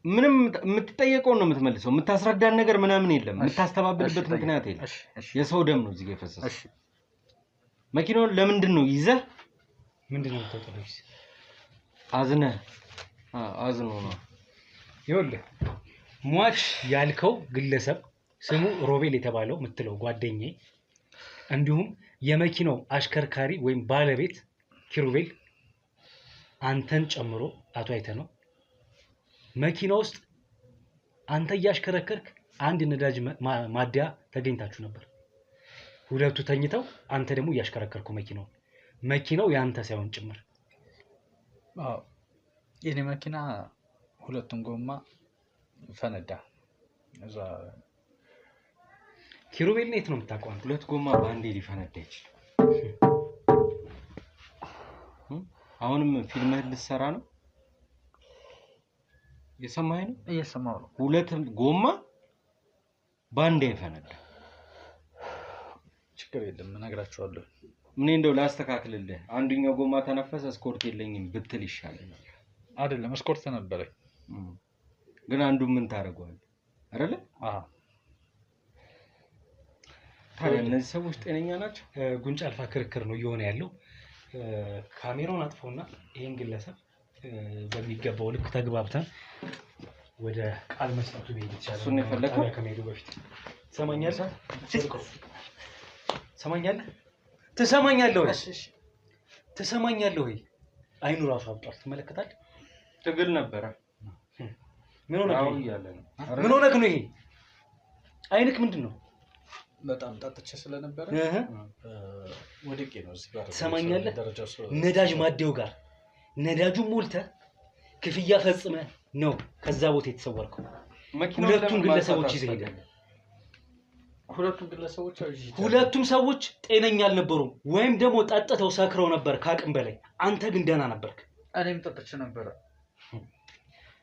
ምንም የምትጠየቀውን ነው የምትመልሰው። የምታስረዳን ነገር ምናምን የለም። የምታስተባብልበት ምክንያት የለም። የሰው ደም ነው እዚህ ጋር የፈሰሰው። መኪናውን ለምንድን ነው ይዘህ ምንድን ነው የምታውቀው? አዝነህ አዝኖ ነው። ይኸውልህ ሟች ያልከው ግለሰብ ስሙ ሮቤል የተባለው የምትለው ጓደኛዬ እንዲሁም የመኪናው አሽከርካሪ ወይም ባለቤት ኪሩቤል አንተን ጨምሮ አቶ አይተነው መኪና ውስጥ አንተ እያሽከረከርክ አንድ ነዳጅ ማደያ ተገኝታችሁ ነበር። ሁለቱ ተኝተው አንተ ደግሞ እያሽከረከርኩ መኪናው ያንተ ሳይሆን ጭምር። አዎ የኔ መኪና ሁለቱም ጎማ ፈነዳ። እዛ ኪሩቤል ነው የምታውቀው? ሁለት ጎማ በአንዴ ሊፈነዳ ይችላል። አሁንም ፊልምህን ልትሰራ ነው? የሰማኸኝ ነው? እየሰማሁ ነው። ሁለት ጎማ በአንዴ ፈነዳ። ችግር የለም እነግራቸዋለሁ። ምን እንደው ላስተካክልልህ፣ አንደኛው ጎማ ተነፈሰ ስኮርት የለኝም ብትል ይሻለኛል። አይደለም ስኮርት ነበረኝ፣ ግን አንዱ ምን ታደርገዋለህ አይደለ? አዎ። ታዲያ እነዚህ ሰዎች ጤነኛ ናቸው? ጉንጭ አልፋ ክርክር ነው እየሆነ ያለው። ካሜራውን አጥፎና ይሄን ግለሰብ በሚገባው ልክ ተግባብተን ወደ ቃል መስጠቱ ቤት ይቻላል። እሱን የፈለከው ከመሄዱ በፊት ትሰማኛለህ? ትሰማኛለህ ወይ? ትሰማኛለህ ወይ? አይኑ ራሱ አብጧል። ትመለከታለህ? ትግል ነበረ። ምን ሆነህ ነው? ምን ሆነህ ነው? ይሄ አይንክ ምንድን ነው? በጣም ጠጥቼ ስለነበረ ወድቄ ነው እዚህ ጋር። ትሰማኛለህ? ነዳጅ ማደያው ጋር ነዳጁን ሞልተህ ክፍያ ፈጽመህ ነው ከዛ ቦታ የተሰወርከው። ሁለቱም ግለሰቦች ይዘህ ሄደህ። ሁለቱም ሰዎች ጤነኛ አልነበሩም፣ ወይም ደግሞ ጠጥተው ሰክረው ነበር ከአቅም በላይ። አንተ ግን ደህና ነበርክ። እኔም ጠጥቼ ነበረ።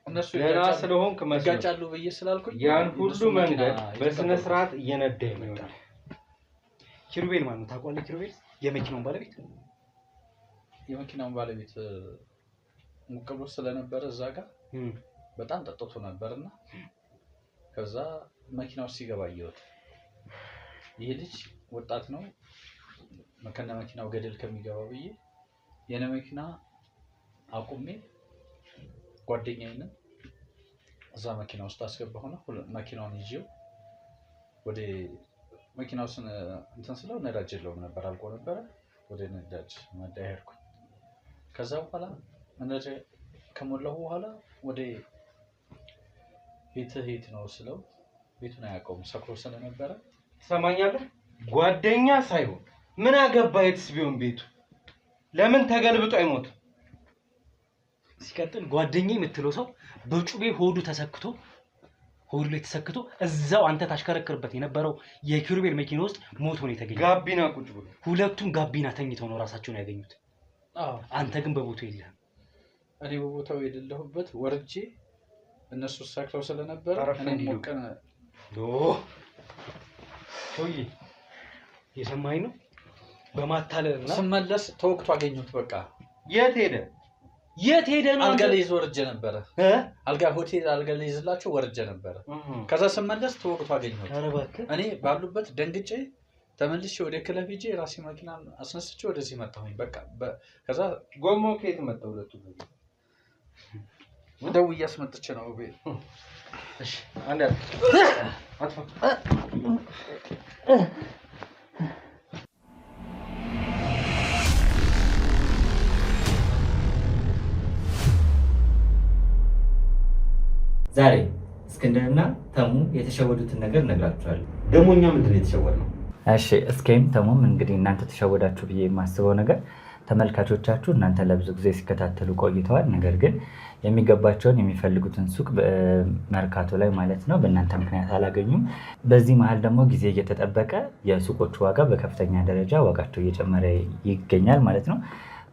እነሱ ደህና ስለሆንክ መጋጫሉ ብዬ ስላልኩኝ ያን ሁሉ መንገድ በስነ ስርዓት እየነዳ ይመጣል። ኪሩቤል ማለት ነው ታውቀዋለህ? ኪሩቤል የመኪናውን ባለቤት ሙቀቦ ስለነበረ እዛ ጋር በጣም ጠጥቶ ነበርና ከዛ መኪናው ሲገባ አየሁት። ይሄ ልጅ ወጣት ነው፣ ከነ መኪናው ገደል ከሚገባው ብዬ የኔ መኪና አቁሜ ጓደኛዬን እዛ መኪና ውስጥ አስገባሁና መኪናውን ይዤው ወደ መኪናው እንትን ስለው ነዳጅ የለውም ነበር፣ አልቆ ነበረ። ወደ ነዳጅ ማደያ ሄድኩኝ። ከዛ በኋላ ነዳጅ ከሞላሁ በኋላ ወደ ቤት ነው ስለው ቤቱን አያውቀውም ሰክሮ ስለነበረ። ትሰማኛለህ? ጓደኛ ሳይሆን ምን አገባ የትስ ቢሆን ቤቱ ለምን ተገልብጦ አይሞትም? ሲቀጥል ጓደኛዬ የምትለው ሰው በጩቤ ሆዱ ላይ ተሰክቶ እዛው አንተ ታሽከረክርበት የነበረው የኪሩቤል መኪና ውስጥ ሞቶ ነው የተገኘው። ጋቢና ቁጭ ብሎ ሁለቱም ጋቢና ተኝተው ነው ራሳቸውን ያገኙት። አንተ ግን በቦታው የለህም። እኔ በቦታው የሌለሁበት ወርጄ እነሱ ሰክረው ስለነበረ እኔ ሞቀነ ሆይ የሰማኸኝ ነው። በማታለልና ስመለስ ተወቅቶ አገኙት። በቃ የት ሄደ ነው? አልጋ ላይ ወርጄ ነበረ። ሆቴል አልጋ ላይ ይዝላችሁ ወርጄ ነበረ። ከዛ ስመለስ ተወቅቶ አገኘሁት። እኔ ባሉበት ደንግጬ ተመልሼ ወደ ክለብ ሄጄ ራሴ መኪና አስነስቼ ወደዚህ መጣሁኝ። በቃ ከዛ ጎማው ከየት መጣ? ሁለቱ ደውዬ አስመጥቼ ነው ቤት። እሺ አንዴ አጥፋ። ዛሬ እስክንድርና ተሙ የተሸወዱትን ነገር እነግራችኋለሁ። ደግሞ እኛ ምንድን ነው የተሸወድነው? እሺ እስኬም ተሙም እንግዲህ እናንተ ተሸወዳችሁ ብዬ የማስበው ነገር ተመልካቾቻችሁ እናንተ ለብዙ ጊዜ ሲከታተሉ ቆይተዋል። ነገር ግን የሚገባቸውን የሚፈልጉትን ሱቅ መርካቶ ላይ ማለት ነው በእናንተ ምክንያት አላገኙም። በዚህ መሀል ደግሞ ጊዜ እየተጠበቀ የሱቆቹ ዋጋ በከፍተኛ ደረጃ ዋጋቸው እየጨመረ ይገኛል ማለት ነው።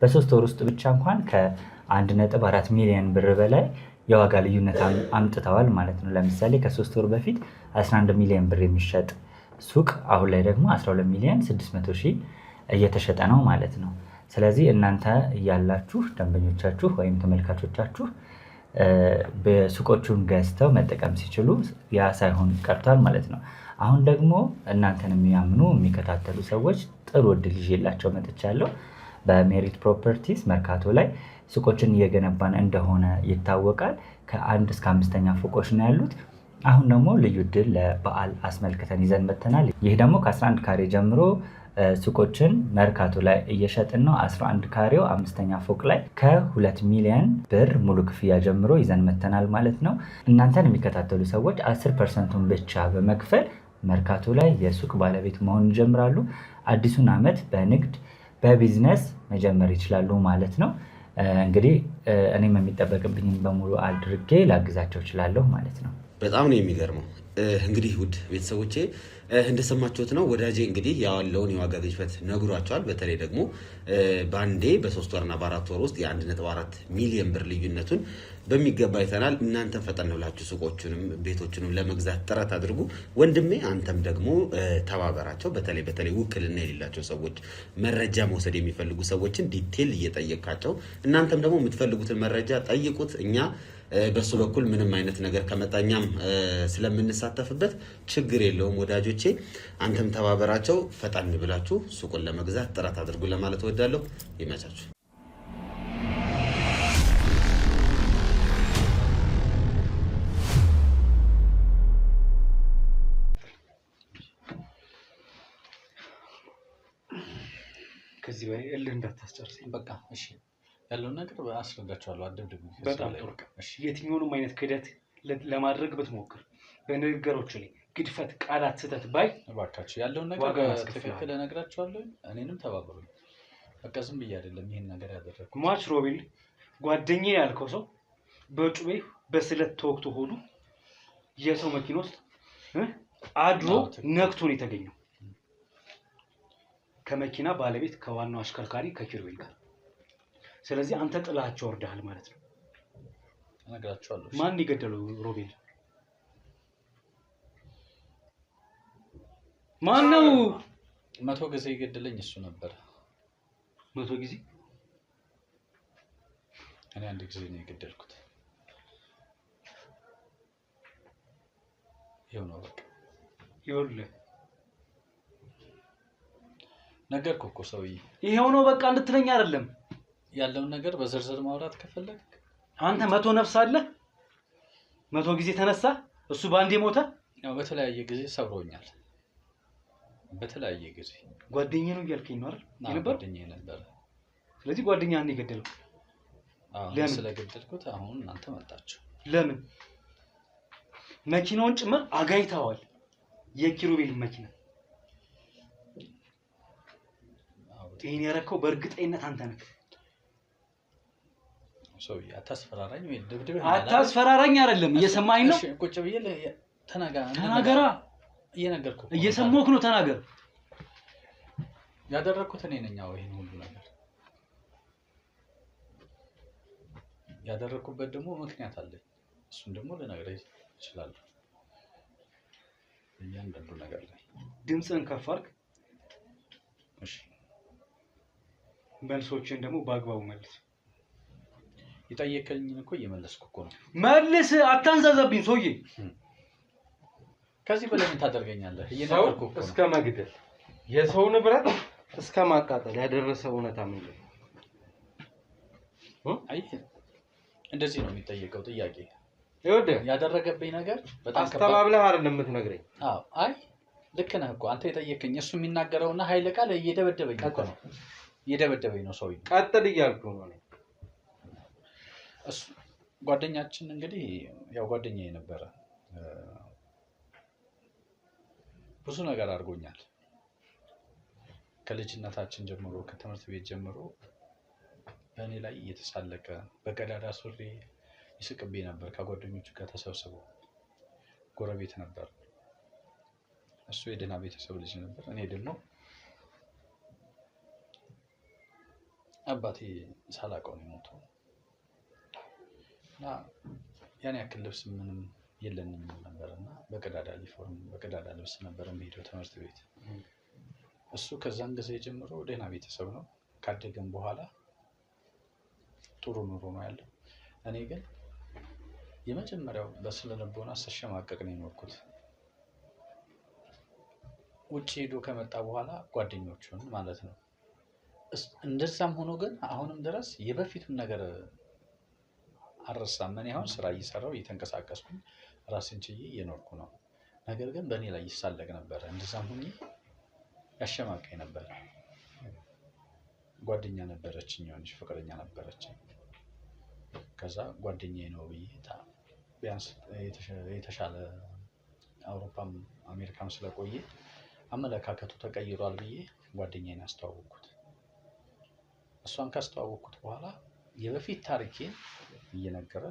በ3 ወር ውስጥ ብቻ እንኳን ከ1.4 ሚሊዮን ብር በላይ የዋጋ ልዩነት አምጥተዋል ማለት ነው። ለምሳሌ ከ3 ወር በፊት 11 ሚሊዮን ብር የሚሸጥ ሱቅ አሁን ላይ ደግሞ 12 ሚሊዮን 600 ሺህ እየተሸጠ ነው ማለት ነው። ስለዚህ እናንተ እያላችሁ ደንበኞቻችሁ ወይም ተመልካቾቻችሁ በሱቆቹን ገዝተው መጠቀም ሲችሉ ያ ሳይሆን ቀርቷል ማለት ነው። አሁን ደግሞ እናንተን የሚያምኑ የሚከታተሉ ሰዎች ጥሩ እድል ይዤላቸው መጥቻለሁ። በሜሪት ፕሮፐርቲስ መርካቶ ላይ ሱቆችን እየገነባን እንደሆነ ይታወቃል። ከ1 እስከ 5ኛ ፎቆች ነው ያሉት። አሁን ደግሞ ልዩ እድል ለበዓል አስመልክተን ይዘን መጥተናል። ይህ ደግሞ ከ11 ካሬ ጀምሮ ሱቆችን መርካቶ ላይ እየሸጥን ነው። 11 ካሬው 5ኛ ፎቅ ላይ ከ2 ሚሊዮን ብር ሙሉ ክፍያ ጀምሮ ይዘን መጥተናል ማለት ነው። እናንተን የሚከታተሉ ሰዎች 10%ን ብቻ በመክፈል መርካቶ ላይ የሱቅ ባለቤት መሆን ይጀምራሉ። አዲሱን ዓመት በንግድ በቢዝነስ መጀመር ይችላሉ ማለት ነው። እንግዲህ እኔም የሚጠበቅብኝን በሙሉ አድርጌ ላግዛቸው እችላለሁ ማለት ነው። በጣም ነው የሚገርመው። እንግዲህ ውድ ቤተሰቦቼ እንደሰማችሁት ነው ወዳጄ እንግዲህ ያለውን የዋጋ ግሽበት ነግሯቸዋል። በተለይ ደግሞ በአንዴ በ3 ወርና በ4 ወር ውስጥ የ1.4 ሚሊዮን ብር ልዩነቱን በሚገባ አይተናል። እናንተም ፈጠን ብላችሁ ሱቆቹንም ቤቶቹንም ለመግዛት ጥረት አድርጉ። ወንድሜ አንተም ደግሞ ተባበራቸው። በተለይ ውክልና የሌላቸው ሰዎች፣ መረጃ መውሰድ የሚፈልጉ ሰዎችን ዲቴል እየጠየቃቸው፣ እናንተም ደግሞ የምትፈልጉትን መረጃ ጠይቁት። እኛ በሱ በኩል ምንም አይነት ነገር ከመጣኛም ስለምንሳተፍበት ችግር የለውም ወዳጆቼ። አንተም ተባበራቸው። ፈጣን ብላችሁ ሱቁን ለመግዛት ጥረት አድርጉ ለማለት እወዳለሁ። ይመቻችሁ። ከዚህ በላይ እልህ እንዳታስጨርሰኝ። በቃ እሺ፣ ያለውን ነገር አስረዳቸዋለሁ። አደብድብ። በጣም ጥሩ። የትኛውንም አይነት ክደት ለማድረግ ብትሞክር በንግግሮቹ ላይ ግድፈት፣ ቃላት ስህተት ባይ እባካችሁ ያለውን ነገር ትክክል እነግራቸዋለሁ። እኔንም ተባበሩኝ። በቃ ዝም ብዬ አይደለም ይሄን ነገር ያደረኩት። ሟች ሮቤል ጓደኛዬ ያልከው ሰው በጩቤ በስለት ተወግቶ ሆዱ የሰው መኪና ውስጥ አድሮ ነክቶን የተገኘው ከመኪና ባለቤት ከዋናው አሽከርካሪ ከኪሩቤል ጋር። ስለዚህ አንተ ጥላቸው ወርደሃል ማለት ነው። እነግራቸዋለሁ። ማን የገደለው ሮቤል? ማን ነው? 100 ጊዜ የገደለኝ እሱ ነበር። 100 ጊዜ? እኔ 1 ጊዜ ነው የገደልኩት። ይኸው ነው በቃ። ይኸውልህ ነገርኩህ እኮ ሰውዬ። ይሄው ነው በቃ እንድትለኝ አይደለም። ያለውን ነገር በዝርዝር ማውራት ከፈለግ አንተ 100 ነፍስ አለ 100 ጊዜ ተነሳ፣ እሱ ባንዴ ሞተ። ያው በተለያየ ጊዜ ሰብሮኛል። በተለያየ ጊዜ ጓደኛዬ ነው እያልከኝ ነው አይደል? የነበር ጓደኛዬ ነበር። ስለዚህ ጓደኛህን ነው የገደለው። ለምን ስለገደልኩት አሁን እናንተ መጣችሁ? ለምን? መኪናውን ጭምር አጋይተዋል። የኪሩቤል መኪና። ይሄን ያረከው በእርግጠኝነት አንተ ነህ። ሰውዬ አታስፈራራኝ ወይ ድብድብ። አታስፈራራኝ አይደለም፣ እየሰማኸኝ ነው? ቁጭ ብዬ ተናገራ። እየነገርኩህ እየሰማሁህ ነው። ተናገር። ያደረኩት እኔ ነኝ። ይሄን ሁሉ ነገር ያደረኩበት ደግሞ ምክንያት አለኝ። እሱን ደግሞ ልነግርህ እችላለሁ። እያንዳንዱ ነገር ላይ ድምፅህን ከፍ አድርግ። እሺ፣ መልሶችን ደግሞ በአግባቡ መልስ። የጠየቀኝን እኮ እየመለስኩ እኮ ነው። መልስ። አታንዛዛብኝ ሰውዬ። ከዚህ በላይ ምን ታደርገኛለህ? እየነገርኩህ እኮ ነው። እስከ መግደል የሰው ንብረት እስከ ማቃጠል ያደረሰ እውነታ ምንድን ነው? አይ እንደዚህ ነው የሚጠየቀው ጥያቄ። ይኸውልህ ያደረገብኝ ነገር በጣም አስተባብለህ አይደለም የምትነግረኝ። አዎ፣ አይ ልክ ነህ እኮ አንተ የጠየቀኝ። እሱ የሚናገረውና ኃይለ ቃል እየደበደበኝ እኮ ነው። እየደበደበኝ ነው ሰውዬው። ቀጥል እያልኩ ነው። እሱ ጓደኛችን እንግዲህ ያው ጓደኛዬ ነበረ። ብዙ ነገር አድርጎኛል። ከልጅነታችን ጀምሮ ከትምህርት ቤት ጀምሮ በእኔ ላይ እየተሳለቀ በቀዳዳ ሱሪ ይስቅብኝ ነበር። ከጓደኞቹ ጋር ተሰብስበው ጎረቤት ነበር። እሱ የደህና ቤተሰብ ልጅ ነበር። እኔ ደግሞ አባቴ ሳላውቀው ነው የሞተው እና ያን ያክል ልብስ ምንም የለንም ነበር እና በቀዳዳ ዩኒፎርም በቀዳዳ ልብስ ነበር የሚሄደው ትምህርት ቤት። እሱ ከዛን ጊዜ ጀምሮ ደህና ቤተሰብ ነው። ካደገም በኋላ ጥሩ ኑሮ ነው ያለው። እኔ ግን የመጀመሪያው በስነ ልቦና ስሸማቀቅ ነው የኖርኩት። ውጭ ሄዶ ከመጣ በኋላ ጓደኞቹን ማለት ነው። እንደዛም ሆኖ ግን አሁንም ድረስ የበፊቱን ነገር አልረሳም። እኔ አሁን ስራ እየሰራሁ እየተንቀሳቀስኩኝ ራሴን ችዬ እየኖርኩ ነው። ነገር ግን በእኔ ላይ ይሳለቅ ነበር። እንደዛም ሆኜ ያሸማቀኝ ነበር። ጓደኛ ነበረችኝ፣ የሆነች ፍቅረኛ ነበረችኝ። ከዛ ጓደኛዬ ነው ብዬ ቢያንስ የተሻለ አውሮፓም አሜሪካም ስለቆየ አመለካከቱ ተቀይሯል ብዬ ጓደኛዬን አስተዋወቅኩት። እሷን ካስተዋወቅኩት በኋላ የበፊት ታሪኬን እየነገረ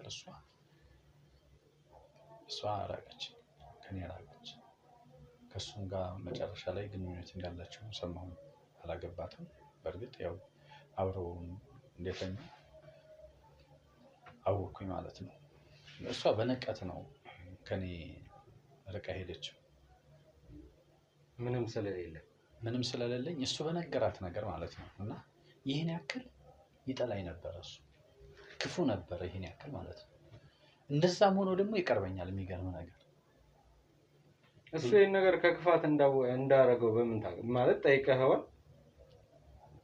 እሷ ራቀች፣ ከኔ ራቀች። ከእሱም ጋር መጨረሻ ላይ ግንኙነት እንዳላቸው ሰማሁ። አላገባትም። በእርግጥ ያው አብረው እንደተኙ አወቅኩኝ ማለት ነው። እሷ በንቀት ነው ከኔ ርቃ ሄደችው። ምንም ስለሌለኝ እሱ በነገራት ነገር ማለት ነው። እና ይህን ያክል ይጠላኝ ነበር። እሱ ክፉ ነበር ይህን ያክል ማለት ነው። እንደዛም ሆኖ ደግሞ ይቀርበኛል። የሚገርም ነገር እሱ ይሄን ነገር ከክፋት እንዳረገው በምን ማለት ጠይቀኸዋል?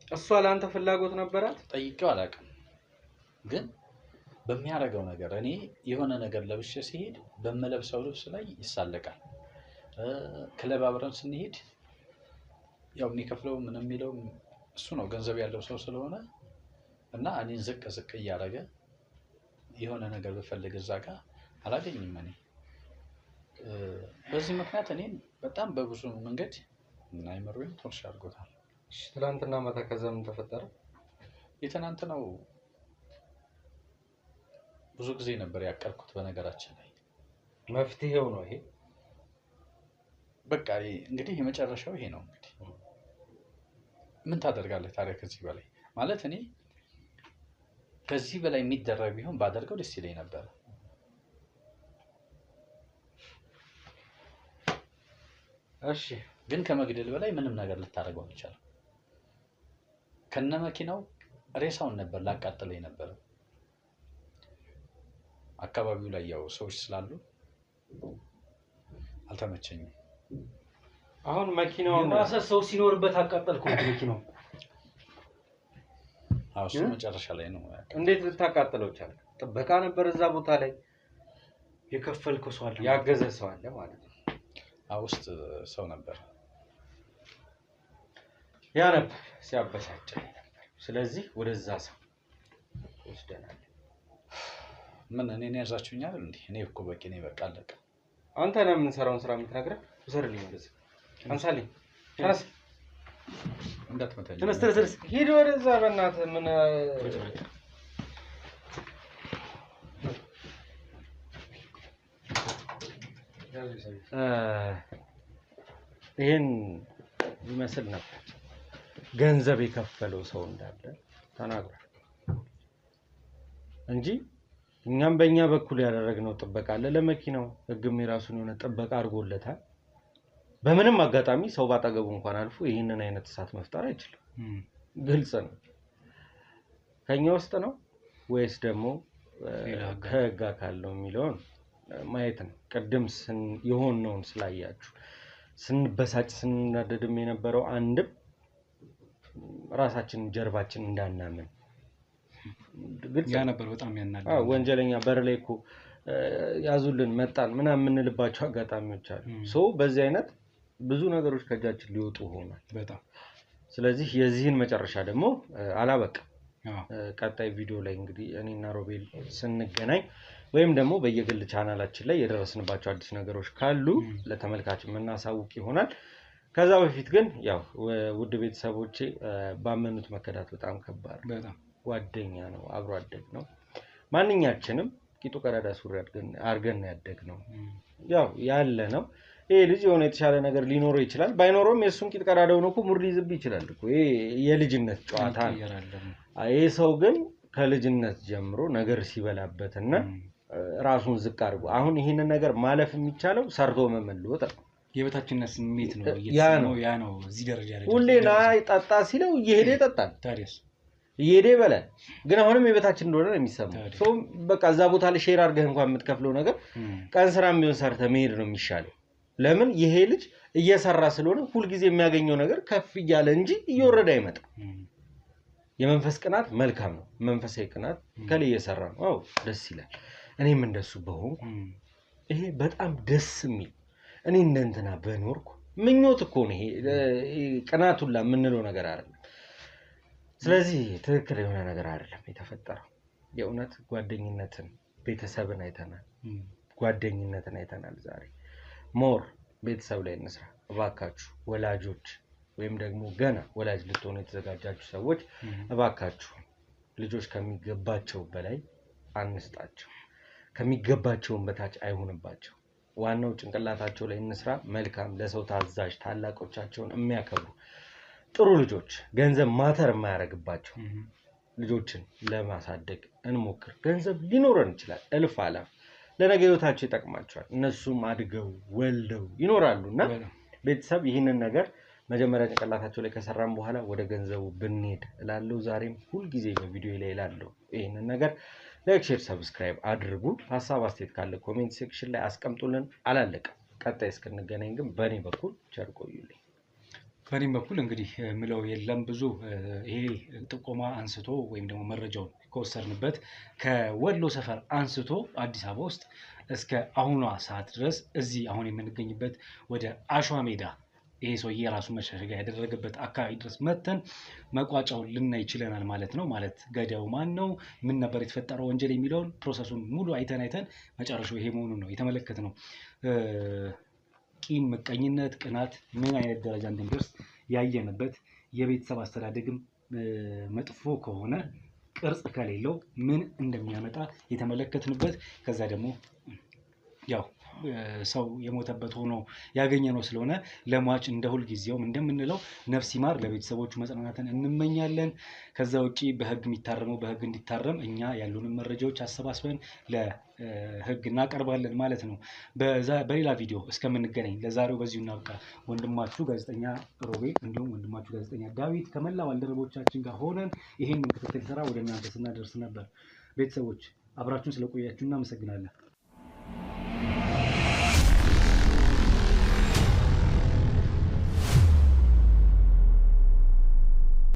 እሷ ለአንተ ፍላጎት ነበራት? ጠይቄው አላውቅም፣ ግን በሚያደርገው ነገር እኔ የሆነ ነገር ለብሼ ሲሄድ በመለብሰው ልብስ ላይ ይሳለቃል። ክለብ አብረን ስንሄድ ያው የሚከፍለው ምን የሚለው እሱ ነው፣ ገንዘብ ያለው ሰው ስለሆነ እና እኔን ዝቅ እያደረገ የሆነ ነገር ብፈልግ እዛ ጋር አላገኝም እኔ። በዚህ ምክንያት እኔን በጣም በብዙ መንገድ አይምሮዬን ቶርች አድርጎታል። ትናንትና ማታ ከዛ ምን ተፈጠረ? የትናንትናው ብዙ ጊዜ ነበር ያቀርኩት። በነገራችን ላይ መፍትሄው ነው ይሄ። በቃ እንግዲህ የመጨረሻው ይሄ ነው። እንግዲህ ምን ታደርጋለህ ታዲያ ከዚህ በላይ ማለት እኔ ከዚህ በላይ የሚደረግ ቢሆን ባደርገው ደስ ይለኝ ነበር። እሺ፣ ግን ከመግደል በላይ ምንም ነገር ልታደርገው አልቻለም። ከነመኪናው ሬሳውን ነበር ላቃጥለኝ ነበር። አካባቢው ላይ ያው ሰዎች ስላሉ አልተመቸኝም። አሁን መኪናውን የራሰ ሰው ሲኖርበት አቃጠልኩት መኪናው። አዎ እሱ መጨረሻ ላይ ነው። እንዴት ልታቃጥለው ቻልክ? ጥበቃ ነበር እዛ ቦታ ላይ፣ የከፈልከው ሰው አለ፣ ያገዘ ሰው አለ ማለት ነው። አዎ ውስጥ ሰው ነበር። ያ ነበር ሲያበሳጨኝ ነበር። ስለዚህ ወደዛ ሰው ወስደናል። ምን እኔን ያዛችሁኛል እንዴ? እኔ እኮ በቂ ነኝ። በቃ አለቀ። አንተ ነው የምንሰራውን ስራ የምትነግረን። ውሰድልኝ ወደዛ፣ አንሳልኝ። ተነስ፣ እንዳትመታኝ። ተነስ፣ ሂድ ወደዛ በእናትህ። ምን ይሄን ይመስል ነበር። ገንዘብ የከፈለው ሰው እንዳለ ተናግሯል እንጂ እኛም በእኛ በኩል ያደረግነው ጥበቃ አለ ለመኪናው። ህግም የራሱን የሆነ ጥበቃ አድርጎለታል። በምንም አጋጣሚ ሰው ባጠገቡ እንኳን አልፎ ይህንን አይነት እሳት መፍጠር አይችልም። ግልጽ ነው። ከኛ ውስጥ ነው ወይስ ደግሞ ከህግ አካል ነው የሚለውን ማየት ነው። ቅድም የሆነውን ስላያችሁ ስንበሳጭ ስንናደድም የነበረው አንድም ራሳችን ጀርባችን እንዳናምን ያ ነበር። በጣም ያናደደ ወንጀለኛ በር ላይ እኮ ያዙልን መጣን ምናምን የምንልባቸው አጋጣሚዎች አሉ። ሰው በዚህ አይነት ብዙ ነገሮች ከእጃችን ሊወጡ ሆኗል በጣም። ስለዚህ የዚህን መጨረሻ ደግሞ አላበቃም። ቀጣይ ቪዲዮ ላይ እንግዲህ እኔና ሮቤል ስንገናኝ ወይም ደግሞ በየግል ቻናላችን ላይ የደረስንባቸው አዲስ ነገሮች ካሉ ለተመልካች የምናሳውቅ ይሆናል። ከዛ በፊት ግን ያው ውድ ቤተሰቦቼ ባመኑት መከዳት በጣም ከባድ ነው። በጣም ጓደኛ ነው፣ አብሮ አደግ ነው። ማንኛችንም ቂጡ ቀዳዳ ሱሪ አድርገን ያደግ ነው። ያው ያለ ነው። ይሄ ልጅ የሆነ የተሻለ ነገር ሊኖረው ይችላል። ባይኖረውም የሱን ቂጥ ቀዳዳው ነው እኮ ሙድ ሊይዝብ ይችላል እኮ። ይሄ የልጅነት ጨዋታ ነው። ይሄ ሰው ግን ከልጅነት ጀምሮ ነገር ሲበላበትና ራሱን ዝቅ አድርጎ አሁን ይሄንን ነገር ማለፍ የሚቻለው ሰርቶ መመለጥ ነው። የበታችነት ስሜት ነው። ያ ነው እዚህ ደረጃ ላይ ሁሌ ላይ ጠጣ ሲለው እየሄደ ይጠጣል። ታዲያስ እየሄደ ይበላል። ግን አሁንም የበታችን እንደሆነ ነው የሚሰማው። ሰው በቃ እዛ ቦታ ላይ ሼር አድርገህ እንኳን የምትከፍለው ነገር ቀን ስራም ቢሆን ሰርተህ መሄድ ነው የሚሻለው። ለምን ይሄ ልጅ እየሰራ ስለሆነ ሁልጊዜ የሚያገኘው ነገር ከፍ እያለ እንጂ እየወረደ አይመጣም። የመንፈስ ቅናት መልካም ነው። መንፈሳዊ ቅናት ከላይ እየሰራ ነው። አዎ ደስ ይላል። እኔም እንደሱ በሆንኩ ይሄ በጣም ደስ የሚል እኔ እንደንትና በኖርኩ ምኞት እኮ ነው። ይሄ ቅናቱላ የምንለው ነገር አይደለም። ስለዚህ ትክክል የሆነ ነገር አይደለም የተፈጠረው። የእውነት ጓደኝነትን ቤተሰብን አይተናል፣ ጓደኝነትን አይተናል። ዛሬ ሞር ቤተሰብ ላይ እንስራ እባካችሁ ወላጆች፣ ወይም ደግሞ ገና ወላጅ ልትሆኑ የተዘጋጃችሁ ሰዎች እባካችሁ ልጆች ከሚገባቸው በላይ አንስጣቸው፣ ከሚገባቸውን በታች አይሆንባቸው። ዋናው ጭንቅላታቸው ላይ እንስራ። መልካም ለሰው ታዛዥ፣ ታላቆቻቸውን የሚያከብሩ ጥሩ ልጆች፣ ገንዘብ ማተር የማያደርግባቸው ልጆችን ለማሳደግ እንሞክር። ገንዘብ ሊኖረን ይችላል እልፍ አላፍ፣ ለነገ ህይወታቸው ይጠቅማቸዋል። እነሱም አድገው ወልደው ይኖራሉና ቤተሰብ ይህንን ነገር መጀመሪያ ጭንቅላታቸው ላይ ከሰራን በኋላ ወደ ገንዘቡ ብንሄድ እላለሁ። ዛሬም ሁልጊዜ በቪዲዮ ላይ እላለሁ ይህንን ነገር ላይክ፣ ሼር፣ ሰብስክራይብ አድርጉ። ሀሳብ አስተያየት ካለ ኮሜንት ሴክሽን ላይ አስቀምጡልን። አላለቀም። ቀጣይ እስክንገናኝ ግን በእኔ በኩል ቸር ቆዩልኝ። በእኔም በኩል እንግዲህ ምለው የለም ብዙ ይሄ ጥቆማ አንስቶ ወይም ደግሞ መረጃውን ከወሰድንበት ከወሎ ሰፈር አንስቶ አዲስ አበባ ውስጥ እስከ አሁኗ ሰዓት ድረስ እዚህ አሁን የምንገኝበት ወደ አሸዋ ሜዳ ይሄ ሰውዬ የራሱ መሸሸጊያ ያደረገበት አካባቢ ድረስ መተን መቋጫውን ልናይ ይችለናል ማለት ነው። ማለት ገዳዩ ማን ነው፣ ምን ነበር የተፈጠረው ወንጀል የሚለውን ፕሮሰሱን ሙሉ አይተን መጨረሻው ይሄ መሆኑን ነው የተመለከትነው። ቂም፣ ምቀኝነት፣ ቅናት ምን አይነት ደረጃ እንደሚደርስ ያየንበት፣ የቤተሰብ አስተዳደግም መጥፎ ከሆነ ቅርጽ ከሌለው ምን እንደሚያመጣ የተመለከትንበት፣ ከዛ ደግሞ ያው ሰው የሞተበት ሆኖ ያገኘነው ስለሆነ ለሟች እንደ ሁልጊዜውም እንደምንለው ነፍስ ይማር፣ ለቤተሰቦቹ መጽናናትን እንመኛለን። ከዛ ውጪ በህግ የሚታረመው በህግ እንዲታረም እኛ ያሉንን መረጃዎች አሰባስበን ለህግ እናቀርባለን ማለት ነው። በሌላ ቪዲዮ እስከምንገናኝ ለዛሬው በዚሁ እናብቃ። ወንድማችሁ ጋዜጠኛ ሮቤል እንዲሁም ወንድማችሁ ጋዜጠኛ ዳዊት ከመላ ባልደረቦቻችን ጋር ሆነን ይህንን ክትትል ስራ ወደ እናንተ ስናደርስ ነበር። ቤተሰቦች አብራችሁን ስለቆያችሁ እናመሰግናለን።